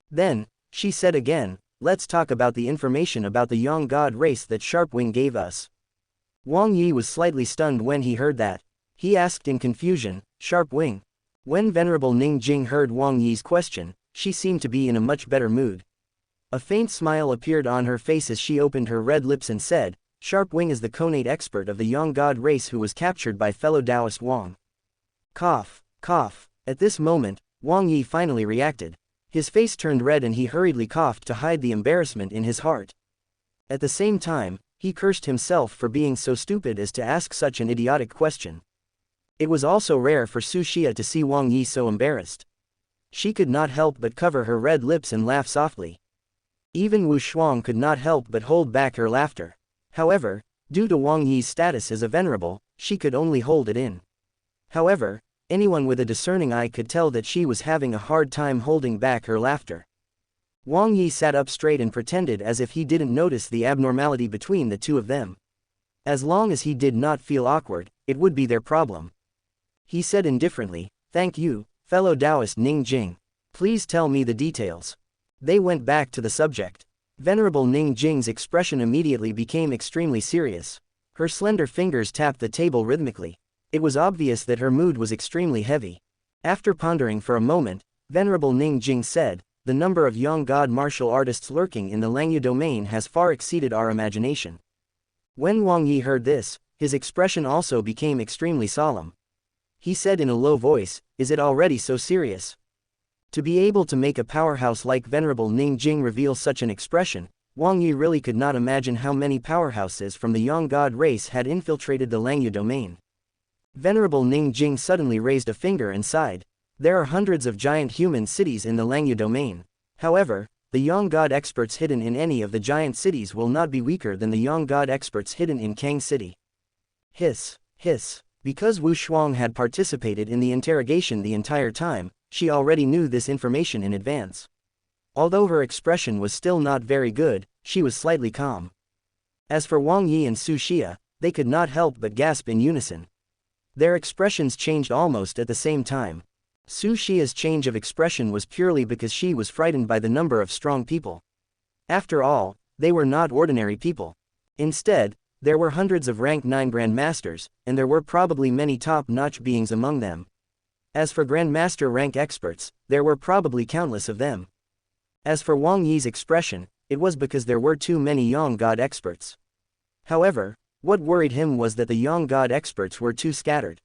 Then, she said again, "Let's talk about the information about the Yang God race that Sharpwing gave us." Wang Yi was slightly stunned when he heard that. He asked in confusion, "Sharpwing?" When Venerable Ning Jing heard Wang Yi's question, she seemed to be in a much better mood. A faint smile appeared on her face as she opened her red lips and said, "Sharpwing is the Konate expert of the Yang God race who was captured by fellow Taoist Wang." Cough, cough. At this moment, Wang Yi finally reacted. His face turned red and he hurriedly coughed to hide the embarrassment in his heart. At the same time, he cursed himself for being so stupid as to ask such an idiotic question. It was also rare for Su Xia to see Wang Yi so embarrassed. She could not help but cover her red lips and laugh softly. Even Wu Shuang could not help but hold back her laughter. However, due to Wang Yi's status as a venerable, she could only hold it in. However, anyone with a discerning eye could tell that she was having a hard time holding back her laughter. Wang Yi sat up straight and pretended as if he didn't notice the abnormality between the two of them. As long as he did not feel awkward, it would be their problem. He said indifferently, "Thank you, fellow Taoist Ning Jing. Please tell me the details." They went back to the subject. Venerable Ning Jing's expression immediately became extremely serious. Her slender fingers tapped the table rhythmically. It was obvious that her mood was extremely heavy. After pondering for a moment, Venerable Ning Jing said, "The number of young god martial artists lurking in the Langya domain has far exceeded our imagination." When Wang Yi heard this, his expression also became extremely solemn. He said in a low voice, "Is it already so serious?" To be able to make a powerhouse like Venerable Ning Jing reveal such an expression, Wang Yi really could not imagine how many powerhouses from the Yang God race had infiltrated the Langya domain. Venerable Ning Jing suddenly raised a finger and sighed. There are hundreds of giant human cities in the Langya domain. However, the Yang God experts hidden in any of the giant cities will not be weaker than the Yang God experts hidden in Kang City. Hiss, hiss. Because Wu Shuang had participated in the interrogation the entire time, she already knew this information in advance. Although her expression was still not very good, she was slightly calm. As for Wang Yi and Su Xia, they could not help but gasp in unison. Their expressions changed almost at the same time. Su Xia's change of expression was purely because she was frightened by the number of strong people. After all, they were not ordinary people. Instead, there were hundreds of rank 9 grandmasters, and there were probably many top-notch beings among them. As for grandmaster rank experts, there were probably countless of them. As for Wang Yi's expression, it was because there were too many Yang God experts. However, what worried him was that the Yang God experts were too scattered.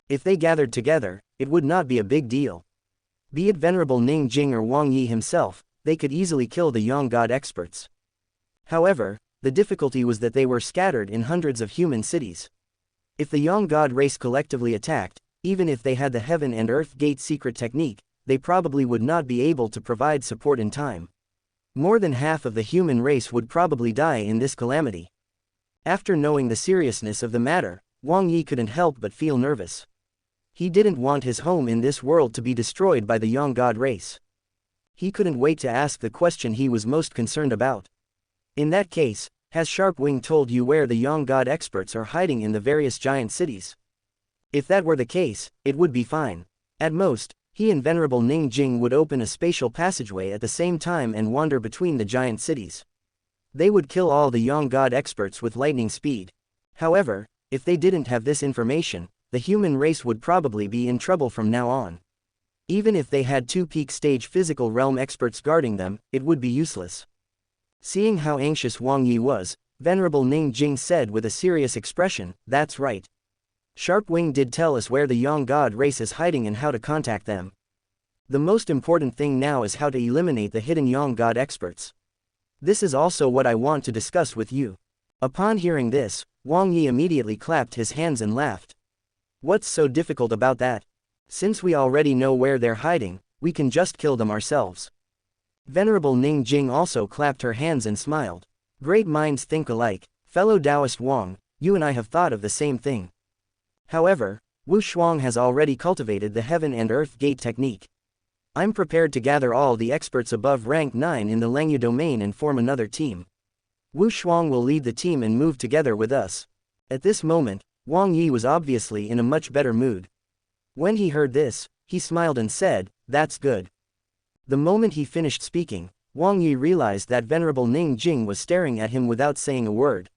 If they gathered together, it would not be a big deal. Be it Venerable Ning Jing or Wang Yi himself, they could easily kill the Yang God experts. However, the difficulty was that they were scattered in hundreds of human cities. If the Yang God race collectively attacked, even if they had the Heaven and Earth Gate secret technique, they probably would not be able to provide support in time. More than half of the human race would probably die in this calamity. After knowing the seriousness of the matter, Wang Yi couldn't help but feel nervous. He didn't want his home in this world to be destroyed by the Yang God race. He couldn't wait to ask the question he was most concerned about. In that case, has Sharpwing told you where the Yang God experts are hiding in the various giant cities? If that were the case, it would be fine. At most, He and Venerable Ning Jing would open a spatial passageway at the same time and wander between the giant cities. They would kill all the Yang God experts with lightning speed. However, if they didn't have this information, the human race would probably be in trouble from now on. Even if they had 2 peak stage physical realm experts guarding them, it would be useless. Seeing how anxious Wang Yi was, Venerable Ning Jing said with a serious expression, "That's right. Sharp Wing did tell us where the Yang God race is hiding and how to contact them. The most important thing now is how to eliminate the hidden Yang God experts. This is also what I want to discuss with you." Upon hearing this, Wang Yi immediately clapped his hands and laughed. "What's so difficult about that? Since we already know where they're hiding, we can just kill them ourselves." Venerable Ning Jing also clapped her hands and smiled. "Great minds think alike, fellow Taoist Wang, you and I have thought of the same thing. However, Wu Shuang has already cultivated the Heaven and Earth Gate technique. I'm prepared to gather all the experts above rank 9 in the Langya domain and form another team. Wu Shuang will lead the team and move together with us." At this moment, Wang Yi was obviously in a much better mood. When he heard this, he smiled and said, "That's good." The moment he finished speaking, Wang Yi realized that Venerable Ning Jing was staring at him without saying a word.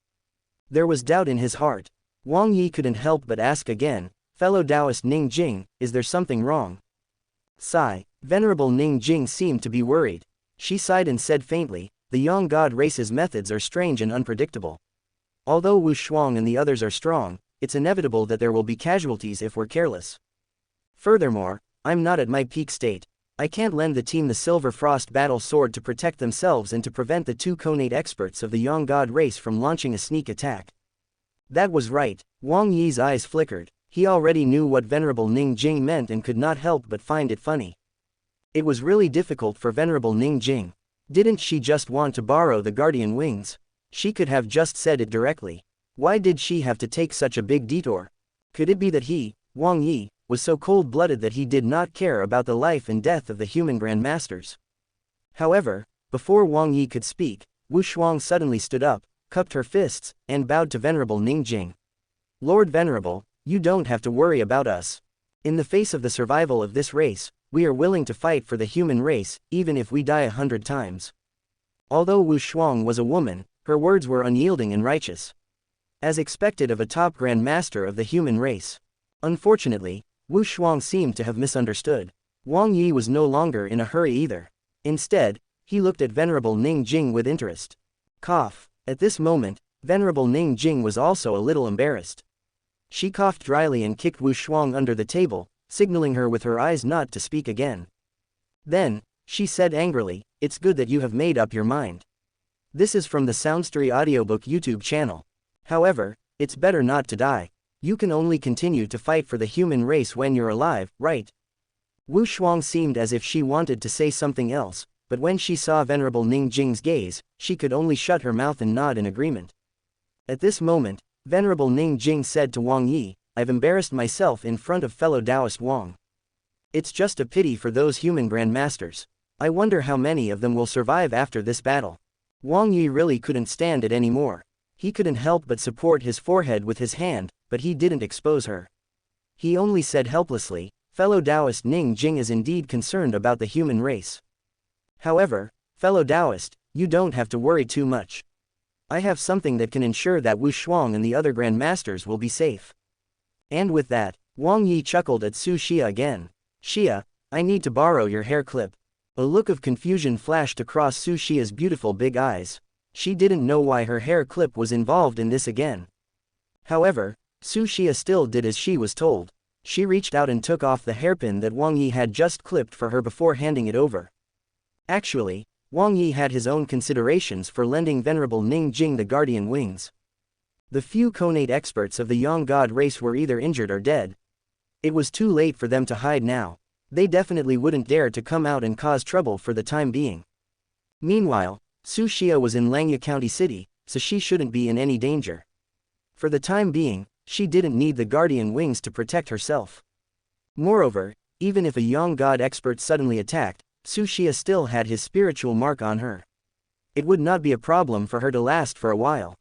There was doubt in his heart. Wang Yi couldn't help but ask again, "Fellow Taoist Ning Jing, is there something wrong?" Sigh. Venerable Ning Jing seemed to be worried. She sighed and said faintly, "The Yang God race's methods are strange and unpredictable. Although Wu Shuang and the others are strong, it's inevitable that there will be casualties if we're careless. Furthermore, I'm not at my peak state. I can't lend the team the Silver Frost Battle Sword to protect themselves and to prevent the 2 Konate experts of the Yang God race from launching a sneak attack." That was right. Wang Yi's eyes flickered. He already knew what Venerable Ning Jing meant and could not help but find it funny. It was really difficult for Venerable Ning Jing. Didn't she just want to borrow the guardian wings? She could have just said it directly. Why did she have to take such a big detour? Could it be that he, Wang Yi, was so cold-blooded that he did not care about the life and death of the human grandmasters? However, before Wang Yi could speak, Wu Shuang suddenly stood up, cupped her fists, and bowed to Venerable Ning Jing. "Lord Venerable, you don't have to worry about us. In the face of the survival of this race, we are willing to fight for the human race, even if we die 100 times." Although Wu Shuang was a woman, her words were unyielding and righteous. As expected of a top Grand Master of the human race. Unfortunately, Wu Shuang seemed to have misunderstood. Wang Yi was no longer in a hurry either. Instead, he looked at Venerable Ning Jing with interest. Cough. At this moment, Venerable Ning Jing was also a little embarrassed. She coughed dryly and kicked Wu Shuang under the table, signaling her with her eyes not to speak again. Then, she said angrily, "It's good that you have made up your mind. This is from the SoundStories Audiobook YouTube channel. However, it's better not to die. You can only continue to fight for the human race when you're alive, right?" Wu Shuang seemed as if she wanted to say something else, but when she saw Venerable Ning Jing's gaze, she could only shut her mouth and nod in agreement. At this moment, Venerable Ning Jing said to Wang Yi, "I've embarrassed myself in front of fellow Taoist Wang. It's just a pity for those human grandmasters. I wonder how many of them will survive after this battle." Wang Yi really couldn't stand it anymore. He couldn't help but support his forehead with his hand, but he didn't expose her. He only said helplessly, "Fellow Taoist Ning Jing is indeed concerned about the human race. However, fellow Taoist, you don't have to worry too much. I have something that can ensure that Wu Shuang and the other Grand Masters will be safe." And with that, Wang Yi chuckled at Su Xia again. "Xia, I need to borrow your hair clip." A look of confusion flashed across Su Xia's beautiful big eyes. She didn't know why her hair clip was involved in this again. However, Su Xia still did as she was told. She reached out and took off the hairpin that Wang Yi had just clipped for her before handing it over. Actually, Wang Yi had his own considerations for lending Venerable Ning Jing the guardian wings. The few Konate experts of the Yang God race were either injured or dead. It was too late for them to hide now. They definitely wouldn't dare to come out and cause trouble for the time being. Meanwhile, Su Xia was in Langya County City, so she shouldn't be in any danger. For the time being, she didn't need the guardian wings to protect herself. Moreover, even if a Yang God expert suddenly attacked, Su Xia still had his spiritual mark on her. It would not be a problem for her to last for a while.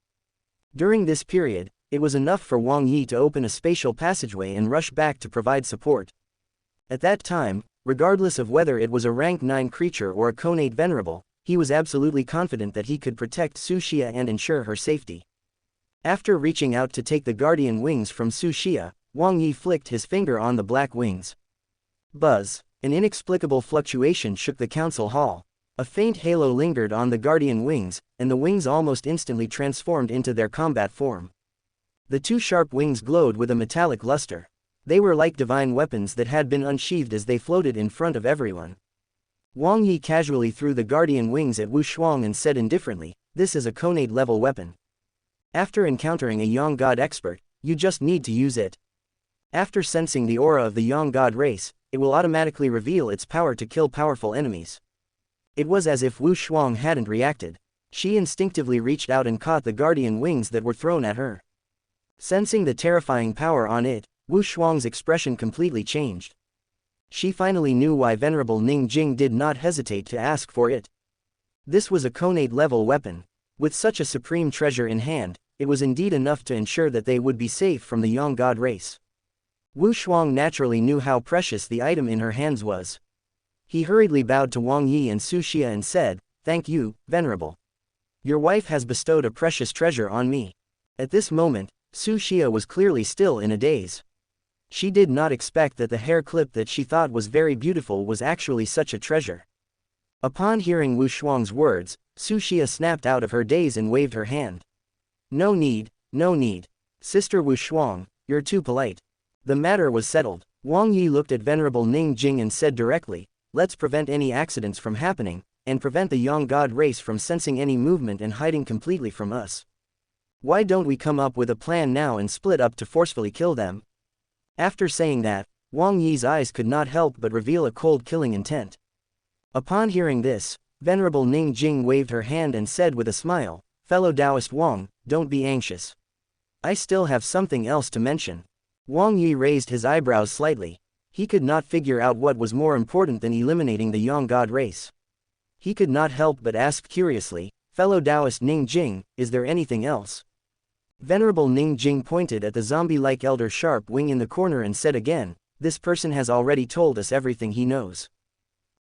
During this period, it was enough for Wang Yi to open a spatial passageway and rush back to provide support. At that time, Regardless of whether it was a rank 9 creature or a Conate Venerable, he was absolutely confident that he could protect Su Xia and ensure her safety. After reaching out to take the guardian wings from Su Xia, Wang Yi flicked his finger on the black wings. Buzz! An inexplicable fluctuation shook the council hall. A faint halo lingered on the guardian wings, and the wings almost instantly transformed into their combat form. The two sharp wings glowed with a metallic luster. They were like divine weapons that had been unsheathed as they floated in front of everyone. Wang Yi casually threw the guardian wings at Wu Shuang and said indifferently, "This is a Conate level weapon. After encountering a Yang God expert, you just need to use it. After sensing the aura of the Yang God race, it will automatically reveal its power to kill powerful enemies." It was as if Wu Shuang hadn't reacted. She instinctively reached out and caught the guardian wings that were thrown at her. Sensing the terrifying power on it, Wu Shuang's expression completely changed. She finally knew why Venerable Ning Jing did not hesitate to ask for it. This was a Conate level weapon. With such a supreme treasure in hand, it was indeed enough to ensure that they would be safe from the Yang God race. Wu Shuang naturally knew how precious the item in her hands was. He hurriedly bowed to Wang Yi and Su Xia and said, "Thank you, Venerable. Your wife has bestowed a precious treasure on me." At this moment, Su Xia was clearly still in a daze. She did not expect that the hair clip that she thought was very beautiful was actually such a treasure. Upon hearing Wu Shuang's words, Su Xia snapped out of her daze and waved her hand. No need, no need. Sister Wu Shuang, you're too polite." The matter was settled. Wang Yi looked at Venerable Ning Jing and said directly, "Let's prevent any accidents from happening, and prevent the Yang God race from sensing any movement and hiding completely from us. Why don't we come up with a plan now and split up to forcefully kill them?" After saying that, Wang Yi's eyes could not help but reveal a cold killing intent. Upon hearing this, Venerable Ning Jing waved her hand and said with a smile, "Fellow Taoist Wang, don't be anxious. I still have something else to mention." Wang Yi raised his eyebrows slightly. He could not figure out what was more important than eliminating the Yang God race. He could not help but ask curiously, "Fellow Taoist Ning Jing, is there anything else?" Venerable Ning Jing pointed at the zombie-like elder sharp wing in the corner and said again, "This person has already told us everything he knows.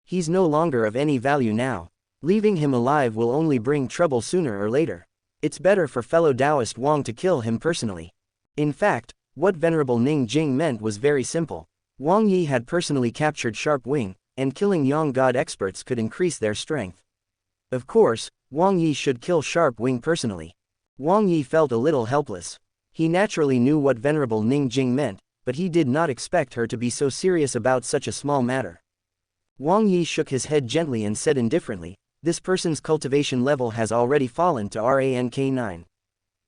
He's no longer of any value now. Leaving him alive will only bring trouble sooner or later. It's better for fellow Taoist Wang to kill him personally." In fact, what Venerable Ning Jing meant was very simple. Wang Yi had personally captured Sharp Wing, and killing Yang God experts could increase their strength. Of course, Wang Yi should kill Sharp Wing personally. Wang Yi felt a little helpless. He naturally knew what Venerable Ning Jing meant, but he did not expect her to be so serious about such a small matter. Wang Yi shook his head gently and said indifferently, "This person's cultivation level has already fallen to rank 9.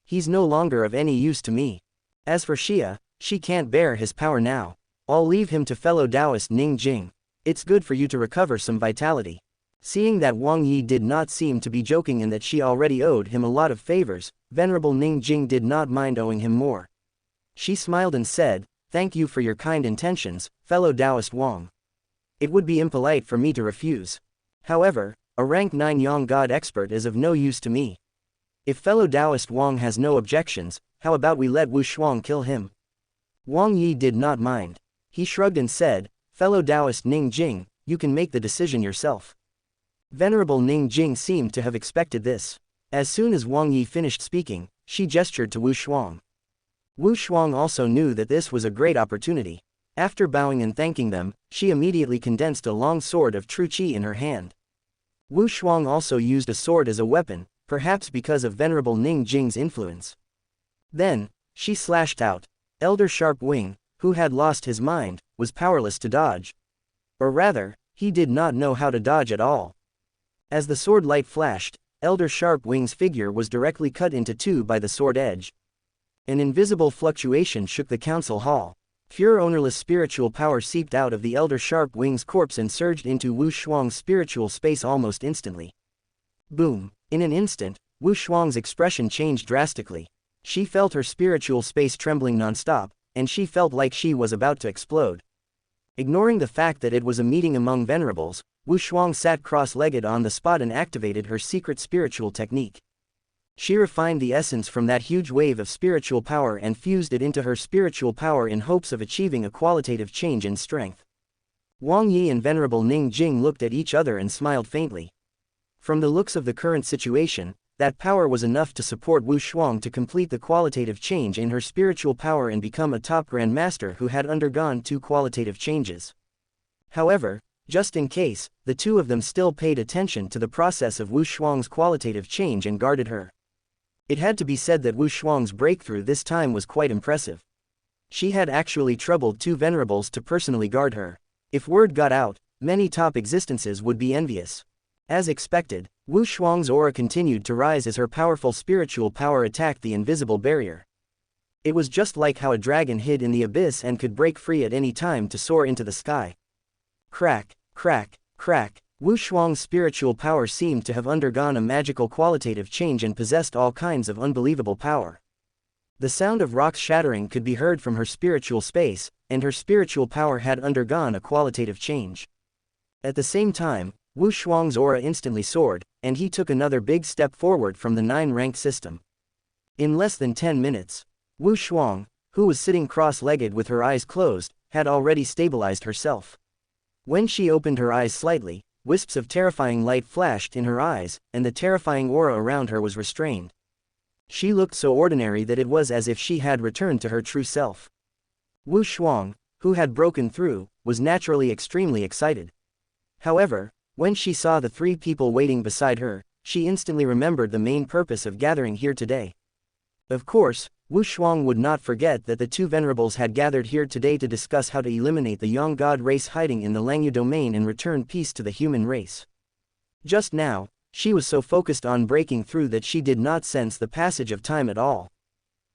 He's no longer of any use to me. As for Xia, she can't bear his power now. I'll leave him to fellow Taoist Ning Jing. It's good for you to recover some vitality." Seeing that Wang Yi did not seem to be joking and that she already owed him a lot of favors, Venerable Ning Jing did not mind owing him more. She smiled and said, "Thank you for your kind intentions, fellow Taoist Wang. It would be impolite for me to refuse. However, a rank 9 Yang God expert is of no use to me. If fellow Taoist Wang has no objections, how about we let Wu Shuang kill him?" Wang Yi did not mind. He shrugged and said, "Fellow Taoist Ning Jing, you can make the decision yourself." Venerable Ning Jing seemed to have expected this. As soon as Wang Yi finished speaking, she gestured to Wu Shuang. Wu Shuang also knew that this was a great opportunity. After bowing and thanking them, she immediately condensed a long sword of true qi in her hand. Wu Shuang also used a sword as a weapon, perhaps because of Venerable Ning Jing's influence. Then, she slashed out. Elder Sharp Wing, who had lost his mind, was powerless to dodge. Or rather, he did not know how to dodge at all. As the sword light flashed, Elder Sharp Wing's figure was directly cut into two by the sword edge. An invisible fluctuation shook the council hall. Pure ownerless spiritual power seeped out of the Elder Sharp Wing's corpse and surged into Wu Shuang's spiritual space almost instantly. Boom! In an instant, Wu Shuang's expression changed drastically. She felt her spiritual space trembling non-stop, and she felt like she was about to explode. Ignoring the fact that it was a meeting among venerables, Wu Shuang sat cross-legged on the spot and activated her secret spiritual technique. She refined the essence from that huge wave of spiritual power and fused it into her spiritual power in hopes of achieving a qualitative change in strength. Wang Yi and Venerable Ning Jing looked at each other and smiled faintly. From the looks of the current situation, that power was enough to support Wu Shuang to complete the qualitative change in her spiritual power and become a top Grand Master who had undergone 2 qualitative changes. However, just in case, the two of them still paid attention to the process of Wu Shuang's qualitative change and guarded her. It had to be said that Wu Shuang's breakthrough this time was quite impressive. She had actually troubled 2 venerables to personally guard her. If word got out, many top existences would be envious. As expected, Wu Shuang's aura continued to rise as her powerful spiritual power attacked the invisible barrier. It was just like how a dragon hid in the abyss and could break free at any time to soar into the sky. Crack, crack, crack. Wu Shuang's spiritual power seemed to have undergone a magical qualitative change and possessed all kinds of unbelievable power. The sound of rocks shattering could be heard from her spiritual space, and her spiritual power had undergone a qualitative change. At the same time, Wu Shuang's aura instantly soared, and he took another big step forward from the 9-rank system. In less than 10 minutes, Wu Shuang, who was sitting cross-legged with her eyes closed, had already stabilized herself. When she opened her eyes slightly, wisps of terrifying light flashed in her eyes, and the terrifying aura around her was restrained. She looked so ordinary that it was as if she had returned to her true self. Wu Shuang, who had broken through, was naturally extremely excited. However, when she saw the 3 people waiting beside her, she instantly remembered the main purpose of gathering here today. Of course, Wu Shuang would not forget that the 2 venerables had gathered here today to discuss how to eliminate the Yang God race hiding in the Langyu domain and return peace to the human race. Just now, she was so focused on breaking through that she did not sense the passage of time at all.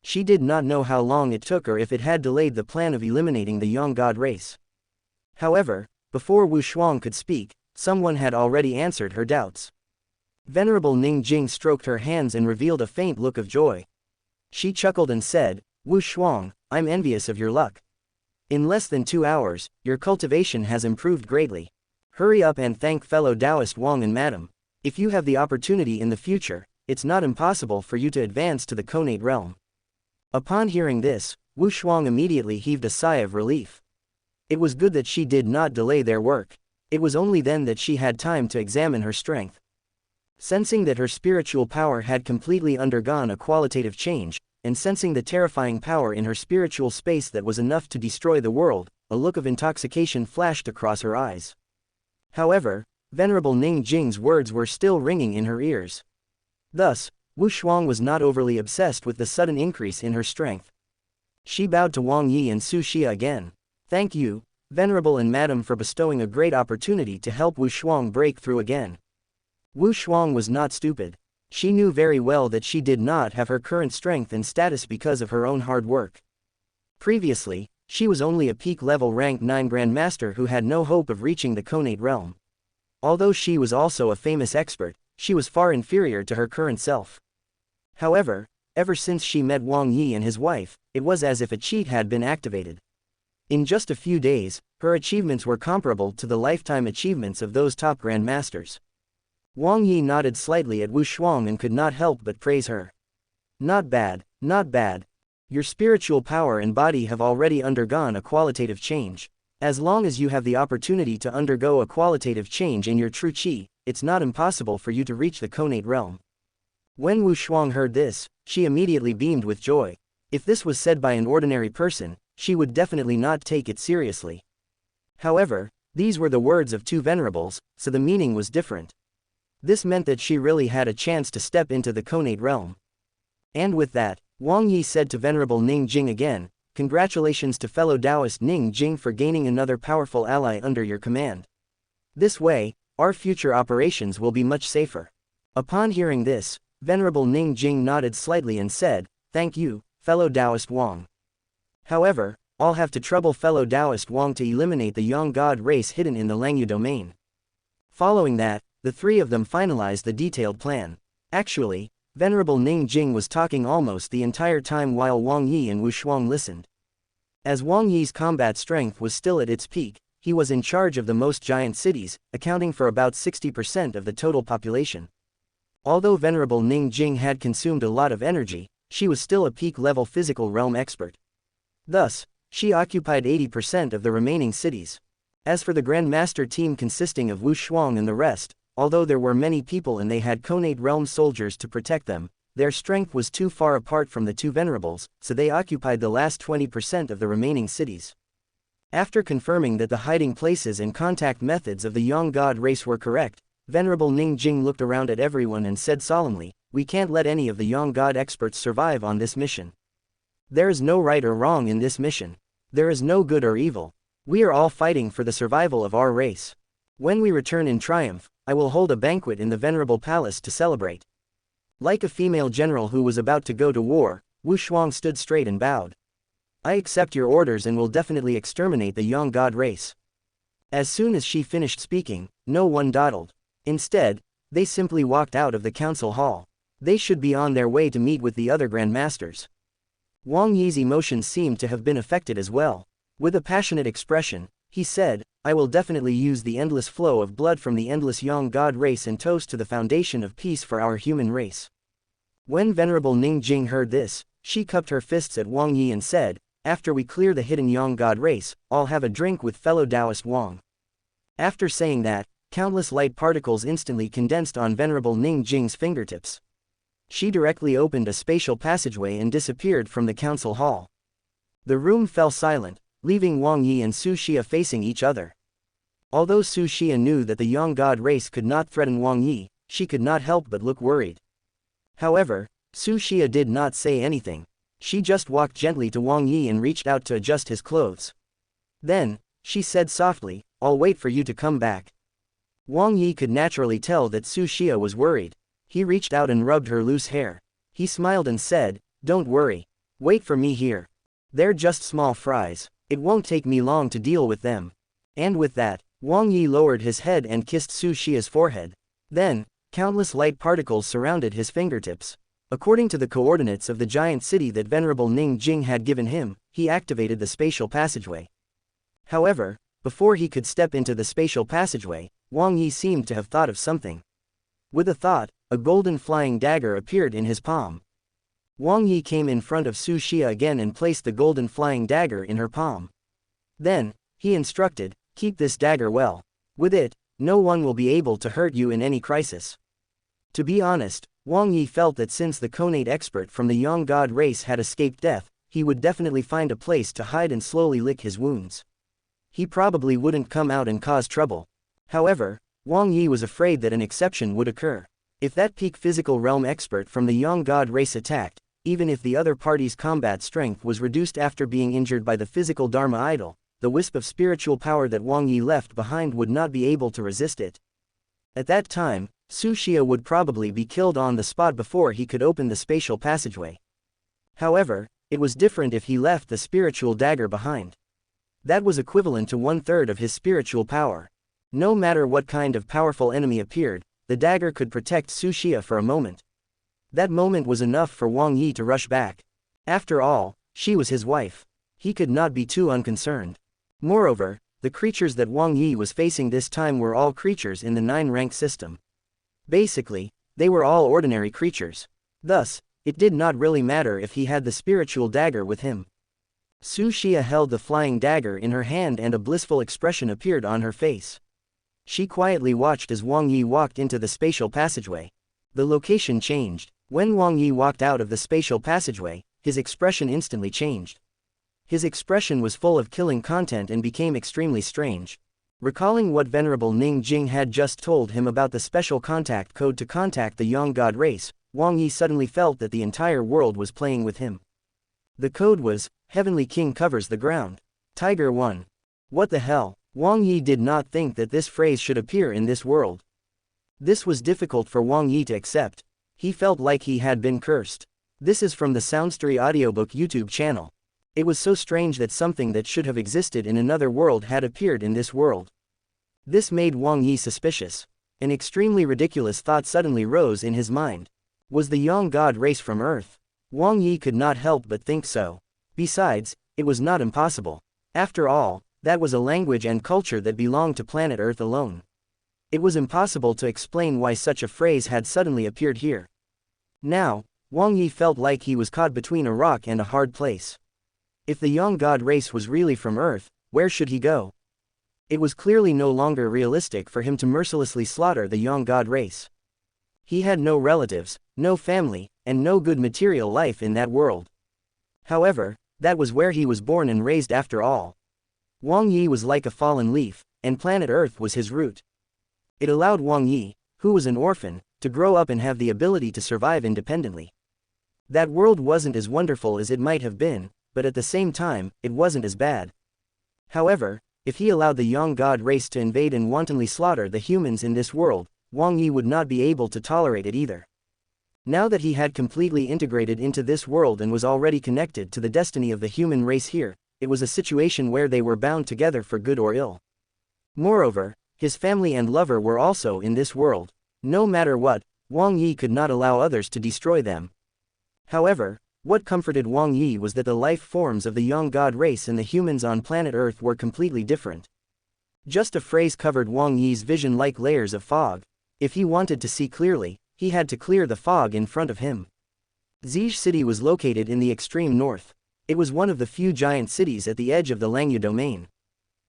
She did not know how long it took or if it had delayed the plan of eliminating the Yang God race. However, before Wu Shuang could speak, someone had already answered her doubts. Venerable Ning Jing stroked her hands and revealed a faint look of joy. She chuckled and said, "Wu Shuang, I'm envious of your luck. In less than 2 hours, your cultivation has improved greatly. Hurry up and thank fellow Taoist Wang and Madam. If you have the opportunity in the future, it's not impossible for you to advance to the Conate realm." Upon hearing this, Wu Shuang immediately heaved a sigh of relief. It was good that she did not delay their work. It was only then that she had time to examine her strength. Sensing that her spiritual power had completely undergone a qualitative change, and sensing the terrifying power in her spiritual space that was enough to destroy the world, a look of intoxication flashed across her eyes. However, Venerable Ning Jing's words were still ringing in her ears. Thus, Wu Shuang was not overly obsessed with the sudden increase in her strength. She bowed to Wang Yi and Su Xia again. "Thank you, Venerable and Madam, for bestowing a great opportunity to help Wu Shuang break through again." Wu Shuang was not stupid. She knew very well that she did not have her current strength and status because of her own hard work. Previously, she was only a peak-level rank 9 Grandmaster who had no hope of reaching the Conate realm. Although she was also a famous expert, she was far inferior to her current self. However, ever since she met Wang Yi and his wife, it was as if a cheat had been activated. In just a few days, her achievements were comparable to the lifetime achievements of those top Grandmasters. Wang Yi nodded slightly at Wu Shuang and could not help but praise her. "Not bad, not bad. Your spiritual power and body have already undergone a qualitative change. As long as you have the opportunity to undergo a qualitative change in your true qi, it's not impossible for you to reach the Conate realm." When Wu Shuang heard this, she immediately beamed with joy. If this was said by an ordinary person, she would definitely not take it seriously. However, these were the words of 2 venerables, so the meaning was different. This meant that she really had a chance to step into the Conate realm. And with that, Wang Yi said to Venerable Ning Jing again, "Congratulations to fellow Taoist Ning Jing for gaining another powerful ally under your command. This way, our future operations will be much safer." Upon hearing this, Venerable Ning Jing nodded slightly and said, "Thank you, fellow Taoist Wang. However, I'll have to trouble fellow Taoist Wang to eliminate the Yang God race hidden in the Langyu domain." Following that, the 3 of them finalized the detailed plan. Actually, Venerable Ning Jing was talking almost the entire time while Wang Yi and Wu Shuang listened. As Wang Yi's combat strength was still at its peak, he was in charge of the most giant cities, accounting for about 60% of the total population. Although Venerable Ning Jing had consumed a lot of energy, she was still a peak-level physical realm expert. Thus, she occupied 80% of the remaining cities. As for the Grandmaster team consisting of Wu Shuang and the rest, although there were many people and they had Conate Realm soldiers to protect them, their strength was too far apart from the two venerables, so they occupied the last 20% of the remaining cities. After confirming that the hiding places and contact methods of the Yang God race were correct, Venerable Ning Jing looked around at everyone and said solemnly, "We can't let any of the Yang God experts survive on this mission. There is no right or wrong in this mission. There is no good or evil. We are all fighting for the survival of our race. When we return in triumph, I will hold a banquet in the Venerable Palace to celebrate." Like a female general who was about to go to war, Wu Shuang stood straight and bowed. "I accept your orders and will definitely exterminate the Yang God race." As soon as she finished speaking, no one dawdled. Instead, they simply walked out of the council hall. They should be on their way to meet with the other grandmasters. Wang Yi's emotions seemed to have been affected as well. With a passionate expression, he said, "I will definitely use the endless flow of blood from the endless Yang God race and toast to the foundation of peace for our human race." When Venerable Ning Jing heard this, she cupped her fists at Wang Yi and said, "After we clear the hidden Yang God race, I'll have a drink with fellow Taoist Wang." After saying that, countless light particles instantly condensed on Venerable Ning Jing's fingertips. She directly opened a spatial passageway and disappeared from the council hall. The room fell silent, leaving Wang Yi and Su Xia facing each other. Although Su Xia knew that the Yang God race could not threaten Wang Yi, she could not help but look worried. However, Su Xia did not say anything. She just walked gently to Wang Yi and reached out to adjust his clothes. Then, she said softly, "I'll wait for you to come back." Wang Yi could naturally tell that Su Xia was worried. He reached out and rubbed her loose hair. He smiled and said, "Don't worry. Wait for me here. They're just small fries. It won't take me long to deal with them." And with that, Wang Yi lowered his head and kissed Su Xia's forehead. Then, countless light particles surrounded his fingertips. According to the coordinates of the giant city that Venerable Ning Jing had given him, he activated the spatial passageway. However, before he could step into the spatial passageway, Wang Yi seemed to have thought of something. With a thought, a golden flying dagger appeared in his palm. Wang Yi came in front of Su Xia again and placed the golden flying dagger in her palm. Then, he instructed, "Keep this dagger well. With it, no one will be able to hurt you in any crisis." To be honest, Wang Yi felt that since the Conate expert from the Yang God race had escaped death, he would definitely find a place to hide and slowly lick his wounds. He probably wouldn't come out and cause trouble. However, Wang Yi was afraid that an exception would occur. If that peak physical realm expert from the Yang God race attacked, even if the other party's combat strength was reduced after being injured by the physical Dharma idol, the wisp of spiritual power that Wang Yi left behind would not be able to resist it. At that time, Su Xia would probably be killed on the spot before he could open the spatial passageway. However, it was different if he left the spiritual dagger behind. That was equivalent to 1/3 of his spiritual power. No matter what kind of powerful enemy appeared, the dagger could protect Su Xia for a moment. That moment was enough for Wang Yi to rush back. After all, she was his wife. He could not be too unconcerned. Moreover, the creatures that Wang Yi was facing this time were all creatures in the 9-rank system. Basically, they were all ordinary creatures. Thus, it did not really matter if he had the spiritual dagger with him. Su Xia held the flying dagger in her hand and a blissful expression appeared on her face. She quietly watched as Wang Yi walked into the spatial passageway. The location changed. When Wang Yi walked out of the spatial passageway, his expression instantly changed. His expression was full of killing content and became extremely strange. Recalling what Venerable Ning Jing had just told him about the special contact code to contact the Yang God race, Wang Yi suddenly felt that the entire world was playing with him. The code was, "Heavenly King covers the ground. Tiger 1. What the hell? Wang Yi did not think that this phrase should appear in this world. This was difficult for Wang Yi to accept. He felt like he had been cursed. This is from the SoundStories Audiobook YouTube channel. It was so strange that something that should have existed in another world had appeared in this world. This made Wang Yi suspicious. An extremely ridiculous thought suddenly rose in his mind. Was the Yang God race from Earth? Wang Yi could not help but think so. Besides, it was not impossible. After all, that was a language and culture that belonged to planet Earth alone. It was impossible to explain why such a phrase had suddenly appeared here. Now, Wang Yi felt like he was caught between a rock and a hard place. If the Yang God race was really from Earth, where should he go? It was clearly no longer realistic for him to mercilessly slaughter the young god race. He had no relatives, no family, and no good material life in that world. However, that was where he was born and raised after all. Wang Yi was like a fallen leaf, and planet Earth was his root. It allowed Wang Yi, who was an orphan, to grow up and have the ability to survive independently. That world wasn't as wonderful as it might have been, but at the same time, it wasn't as bad. However, if he allowed the young god race to invade and wantonly slaughter the humans in this world, Wang Yi would not be able to tolerate it either. Now that he had completely integrated into this world and was already connected to the destiny of the human race here, it was a situation where they were bound together for good or ill. Moreover, his family and lover were also in this world. No matter what, Wang Yi could not allow others to destroy them. However, what comforted Wang Yi was that the life forms of the young god race and the humans on planet Earth were completely different. Just a phrase covered Wang Yi's vision like layers of fog. If he wanted to see clearly, he had to clear the fog in front of him. Zij City was located in the extreme north. It was one of the few giant cities at the edge of the Langya domain.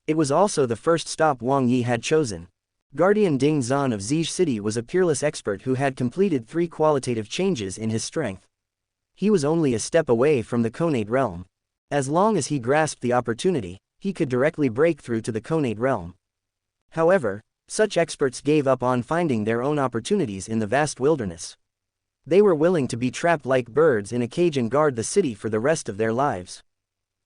It was also the first stop Wang Yi had chosen. Guardian Ding Zhan of Zij City was a peerless expert who had completed 3 qualitative changes in his strength. He was only a step away from the Conate realm. As long as he grasped the opportunity, he could directly break through to the Conate realm. However, such experts gave up on finding their own opportunities in the vast wilderness. They were willing to be trapped like birds in a cage and guard the city for the rest of their lives.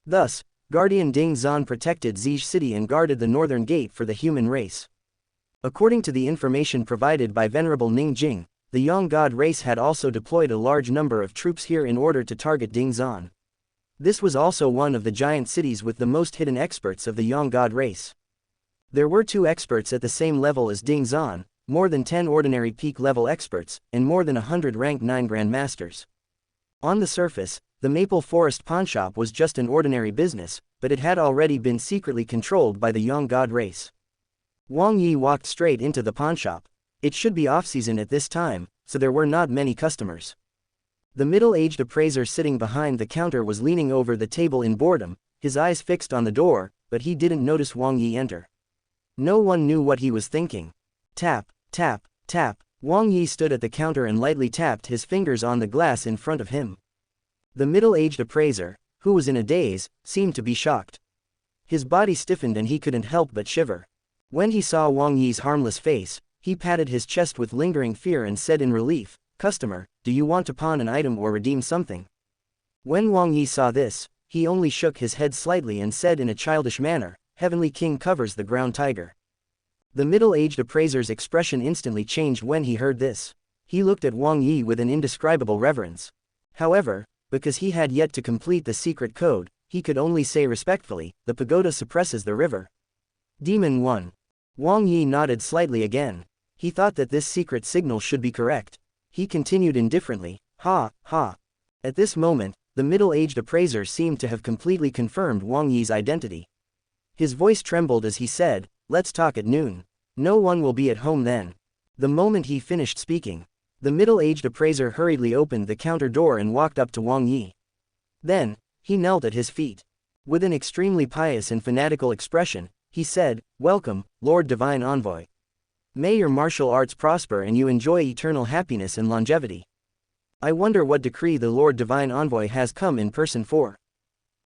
Thus, Guardian Ding Zhan protected Zij City and guarded the northern gate for the human race. According to the information provided by Venerable Ning Jing, the young god race had also deployed a large number of troops here in order to target Ding Zhan. This was also one of the giant cities with the most hidden experts of the young god race. There were 2 experts at the same level as Ding Zhan, more than 10 ordinary peak-level experts, and more than 100 rank 9 grandmasters. On the surface, the Maple Forest pawnshop was just an ordinary business, but it had already been secretly controlled by the young god race. Wang Yi walked straight into the pawnshop. It should be off-season at this time, so there were not many customers. The middle-aged appraiser sitting behind the counter was leaning over the table in boredom, his eyes fixed on the door, but he didn't notice Wang Yi enter. No one knew what he was thinking. Tap, tap, tap. Wang Yi stood at the counter and lightly tapped his fingers on the glass in front of him. The middle-aged appraiser, who was in a daze, seemed to be shocked. His body stiffened and he couldn't help but shiver. When he saw Wang Yi's harmless face, he patted his chest with lingering fear and said in relief, "Customer, do you want to pawn an item or redeem something?" When Wang Yi saw this, he only shook his head slightly and said in a childish manner, "Heavenly King covers the ground tiger." The middle-aged appraiser's expression instantly changed when he heard this. He looked at Wang Yi with an indescribable reverence. However, because he had yet to complete the secret code, he could only say respectfully, "The pagoda suppresses the river." Demon 1. Wang Yi nodded slightly again. He thought that this secret signal should be correct. He continued indifferently, "Ha, ha." At this moment, the middle-aged appraiser seemed to have completely confirmed Wang Yi's identity. His voice trembled as he said, "Let's talk at noon. No one will be at home then." The moment he finished speaking, the middle-aged appraiser hurriedly opened the counter door and walked up to Wang Yi. Then, he knelt at his feet. With an extremely pious and fanatical expression, he said, "Welcome, Lord Divine Envoy. May your martial arts prosper and you enjoy eternal happiness and longevity. I wonder what decree the Lord Divine Envoy has come in person for."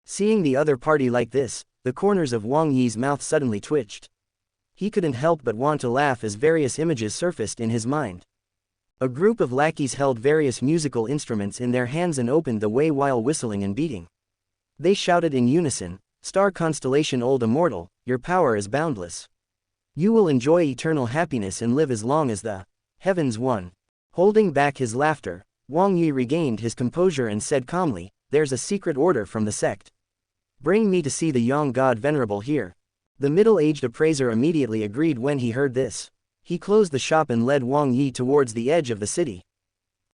Seeing the other party like this, the corners of Wang Yi's mouth suddenly twitched. He couldn't help but want to laugh as various images surfaced in his mind. A group of lackeys held various musical instruments in their hands and opened the way while whistling and beating. They shouted in unison, "Star constellation old immortal, your power is boundless. You will enjoy eternal happiness and live as long as the heavens one." Holding back his laughter, Wang Yi regained his composure and said calmly, "There's a secret order from the sect. Bring me to see the young god venerable here." The middle-aged appraiser immediately agreed when he heard this. He closed the shop and led Wang Yi towards the edge of the city.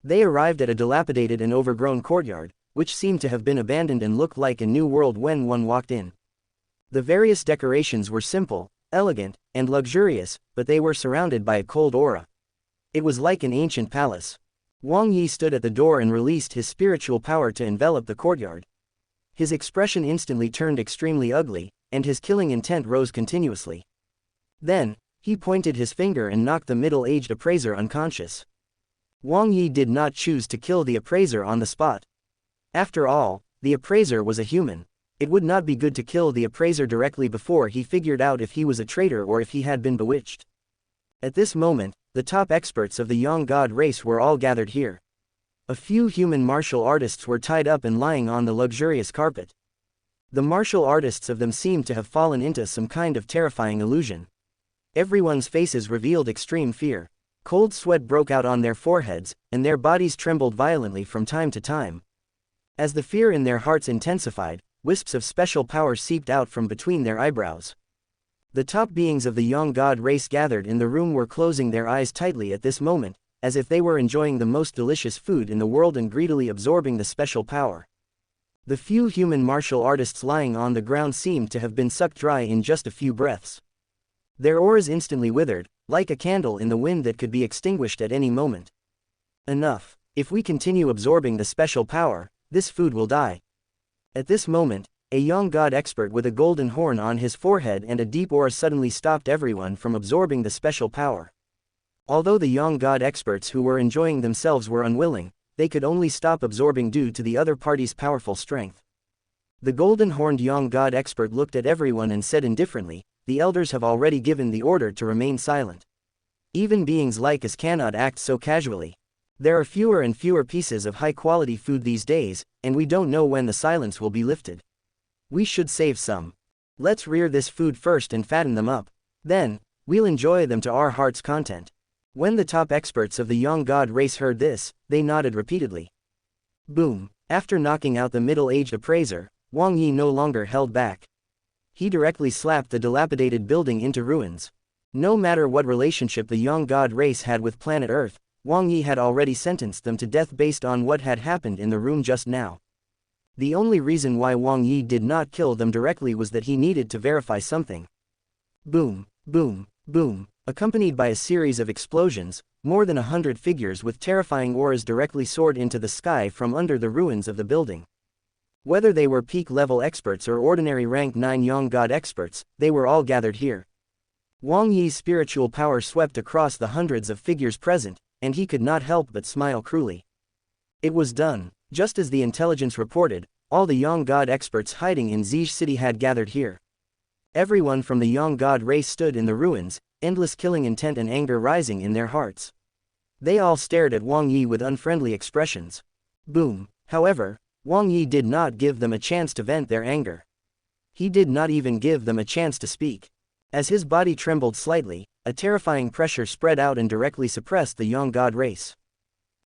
They arrived at a dilapidated and overgrown courtyard, which seemed to have been abandoned and looked like a new world when one walked in. The various decorations were simple, elegant, and luxurious, but they were surrounded by a cold aura. It was like an ancient palace. Wang Yi stood at the door and released his spiritual power to envelop the courtyard. His expression instantly turned extremely ugly, and his killing intent rose continuously. Then, he pointed his finger and knocked the middle-aged appraiser unconscious. Wang Yi did not choose to kill the appraiser on the spot. After all, the appraiser was a human. It would not be good to kill the appraiser directly before he figured out if he was a traitor or if he had been bewitched. At this moment, the top experts of the Yang God race were all gathered here. A few human martial artists were tied up and lying on the luxurious carpet. The martial artists of them seemed to have fallen into some kind of terrifying illusion. Everyone's faces revealed extreme fear. Cold sweat broke out on their foreheads, and their bodies trembled violently from time to time. As the fear in their hearts intensified, wisps of special power seeped out from between their eyebrows. The top beings of the Yang God race gathered in the room were closing their eyes tightly at this moment, as if they were enjoying the most delicious food in the world and greedily absorbing the special power. The few human martial artists lying on the ground seemed to have been sucked dry in just a few breaths. Their auras instantly withered, like a candle in the wind that could be extinguished at any moment. Enough. If we continue absorbing the special power, this food will die. At this moment, a young god expert with a golden horn on his forehead and a deep aura suddenly stopped everyone from absorbing the special power. Although the young god experts who were enjoying themselves were unwilling, they could only stop absorbing due to the other party's powerful strength. The golden-horned young god expert looked at everyone and said indifferently, "The elders have already given the order to remain silent. Even beings like us cannot act so casually. There are fewer and fewer pieces of high-quality food these days, and we don't know when the silence will be lifted. We should save some. Let's rear this food first and fatten them up. Then, we'll enjoy them to our heart's content." When the top experts of the young god race heard this, they nodded repeatedly. Boom! After knocking out the middle-aged appraiser, Wang Yi no longer held back. He directly slapped the dilapidated building into ruins. No matter what relationship the young god race had with planet Earth, Wang Yi had already sentenced them to death based on what had happened in the room just now. The only reason why Wang Yi did not kill them directly was that he needed to verify something. Boom, boom, boom. Accompanied by a series of explosions, more than 100 figures with terrifying auras directly soared into the sky from under the ruins of the building. Whether they were peak-level experts or ordinary rank 9 young god experts, they were all gathered here. Wang Yi's spiritual power swept across the hundreds of figures present, and he could not help but smile cruelly. It was done. Just as the intelligence reported, all the young god experts hiding in Zij City had gathered here. Everyone from the young god race stood in the ruins, endless killing intent and anger rising in their hearts. They all stared at Wang Yi with unfriendly expressions. Boom! However, Wang Yi did not give them a chance to vent their anger. He did not even give them a chance to speak. As his body trembled slightly, a terrifying pressure spread out and directly suppressed the young god race.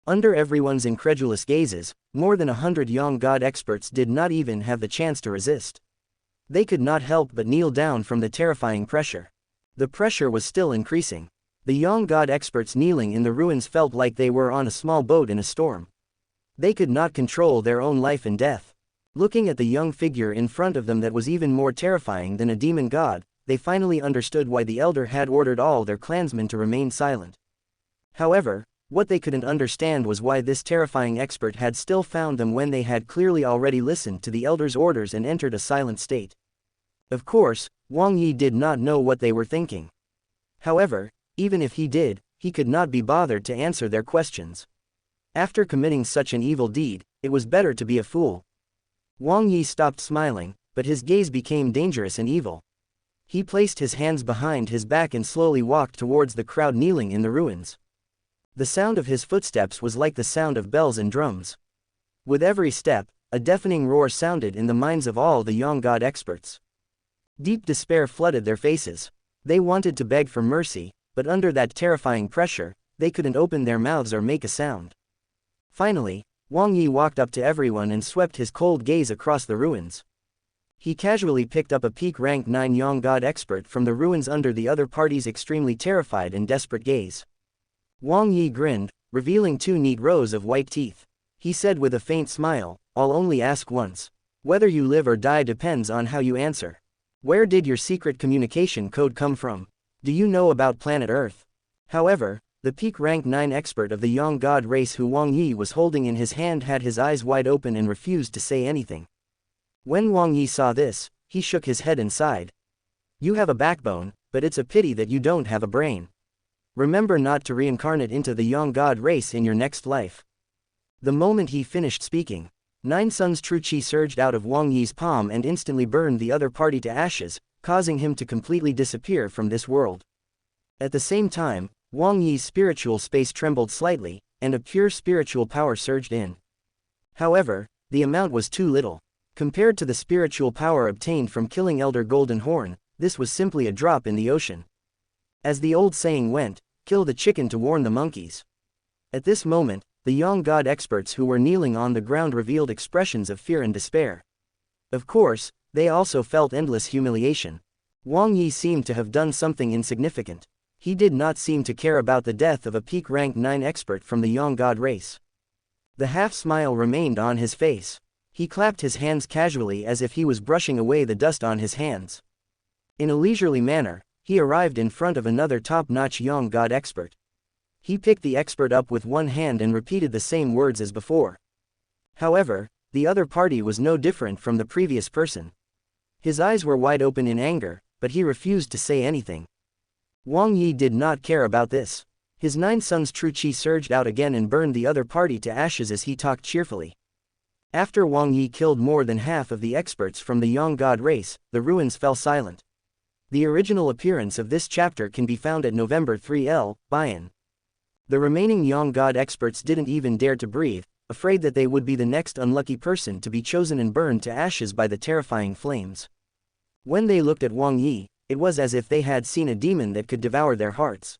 Under everyone's incredulous gazes, more than 100 young god experts did not even have the chance to resist. They could not help but kneel down from the terrifying pressure. The pressure was still increasing. The young god experts kneeling in the ruins felt like they were on a small boat in a storm. They could not control their own life and death. Looking at the young figure in front of them that was even more terrifying than a demon god, they finally understood why the elder had ordered all their clansmen to remain silent. However, what they couldn't understand was why this terrifying expert had still found them when they had clearly already listened to the elder's orders and entered a silent state. Of course, Wang Yi did not know what they were thinking. However, even if he did, he could not be bothered to answer their questions. After committing such an evil deed, it was better to be a fool. Wang Yi stopped smiling, but his gaze became dangerous and evil. He placed his hands behind his back and slowly walked towards the crowd kneeling in the ruins. The sound of his footsteps was like the sound of bells and drums. With every step, a deafening roar sounded in the minds of all the young god experts. Deep despair flooded their faces. They wanted to beg for mercy, but under that terrifying pressure, they couldn't open their mouths or make a sound. Finally, Wang Yi walked up to everyone and swept his cold gaze across the ruins. He casually picked up a peak rank 9 young god expert from the ruins under the other party's extremely terrified and desperate gaze. Wang Yi grinned, revealing 2 neat rows of white teeth. He said with a faint smile, "I'll only ask once. Whether you live or die depends on how you answer. Where did your secret communication code come from? Do you know about planet Earth?" However, the peak rank 9 expert of the young god race who Wang Yi was holding in his hand had his eyes wide open and refused to say anything. When Wang Yi saw this, he shook his head and sighed. "You have a backbone, but it's a pity that you don't have a brain. Remember not to reincarnate into the young god race in your next life. The moment he finished speaking, 9 Suns true chi surged out of Wang Yi's palm and instantly burned the other party to ashes, causing him to completely disappear from this world. At the same time, Wang Yi's spiritual space trembled slightly, and a pure spiritual power surged in. However, the amount was too little. Compared to the spiritual power obtained from killing Elder Golden Horn, this was simply a drop in the ocean. As the old saying went, kill the chicken to warn the monkeys. At this moment, the young god experts who were kneeling on the ground revealed expressions of fear and despair. Of course, they also felt endless humiliation. Wang Yi seemed to have done something insignificant. He did not seem to care about the death of a peak rank 9 expert from the young god race. The half-smile remained on his face. He clapped his hands casually as if he was brushing away the dust on his hands. In a leisurely manner, he arrived in front of another top-notch young god expert. He picked the expert up with one hand and repeated the same words as before. However, the other party was no different from the previous person. His eyes were wide open in anger, but he refused to say anything. Wang Yi did not care about this. His 9 Suns true chi surged out again and burned the other party to ashes as he talked cheerfully. After Wang Yi killed more than half of the experts from the young god race, the ruins fell silent. The original appearance of this chapter can be found at November 3L, Bayan. The remaining young god experts didn't even dare to breathe, afraid that they would be the next unlucky person to be chosen and burned to ashes by the terrifying flames. When they looked at Wang Yi, it was as if they had seen a demon that could devour their hearts.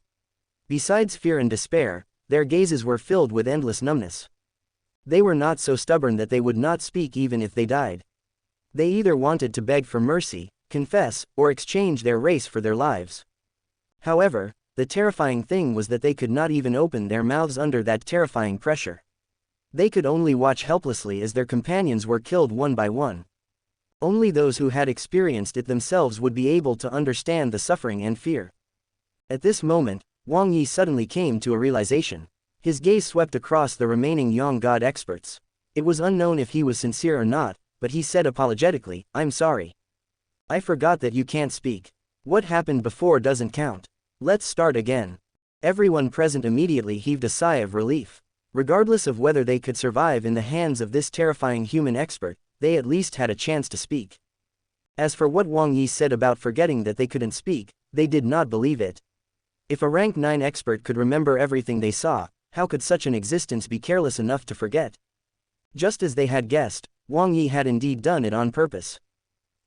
Besides fear and despair, their gazes were filled with endless numbness. They were not so stubborn that they would not speak even if they died. They either wanted to beg for mercy, confess, or exchange their race for their lives. However, the terrifying thing was that they could not even open their mouths under that terrifying pressure. They could only watch helplessly as their companions were killed one by one. Only those who had experienced it themselves would be able to understand the suffering and fear. At this moment, Wang Yi suddenly came to a realization. His gaze swept across the remaining young god experts. It was unknown if he was sincere or not, but he said apologetically, "I'm sorry. I forgot that you can't speak. What happened before doesn't count. Let's start again." Everyone present immediately heaved a sigh of relief. Regardless of whether they could survive in the hands of this terrifying human expert, they at least had a chance to speak. As for what Wang Yi said about forgetting that they couldn't speak, they did not believe it. If a rank 9 expert could remember everything they saw, how could such an existence be careless enough to forget? Just as they had guessed, Wang Yi had indeed done it on purpose.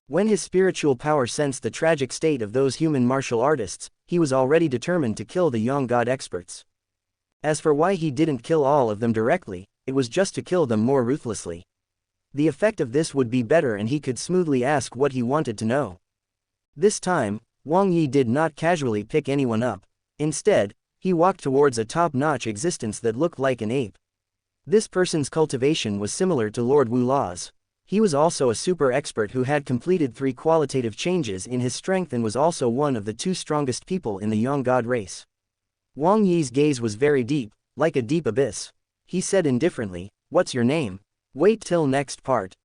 When his spiritual power sensed the tragic state of those human martial artists, he was already determined to kill the young god experts. As for why he didn't kill all of them directly, it was just to kill them more ruthlessly. The effect of this would be better and he could smoothly ask what he wanted to know. This time, Wang Yi did not casually pick anyone up. Instead, he walked towards a top-notch existence that looked like an ape. This person's cultivation was similar to Lord Wu Law's. He was also a super expert who had completed 3 qualitative changes in his strength and was also one of the 2 strongest people in the young god race. Wang Yi's gaze was very deep, like a deep abyss. He said indifferently, "What's your name? Wait till next part."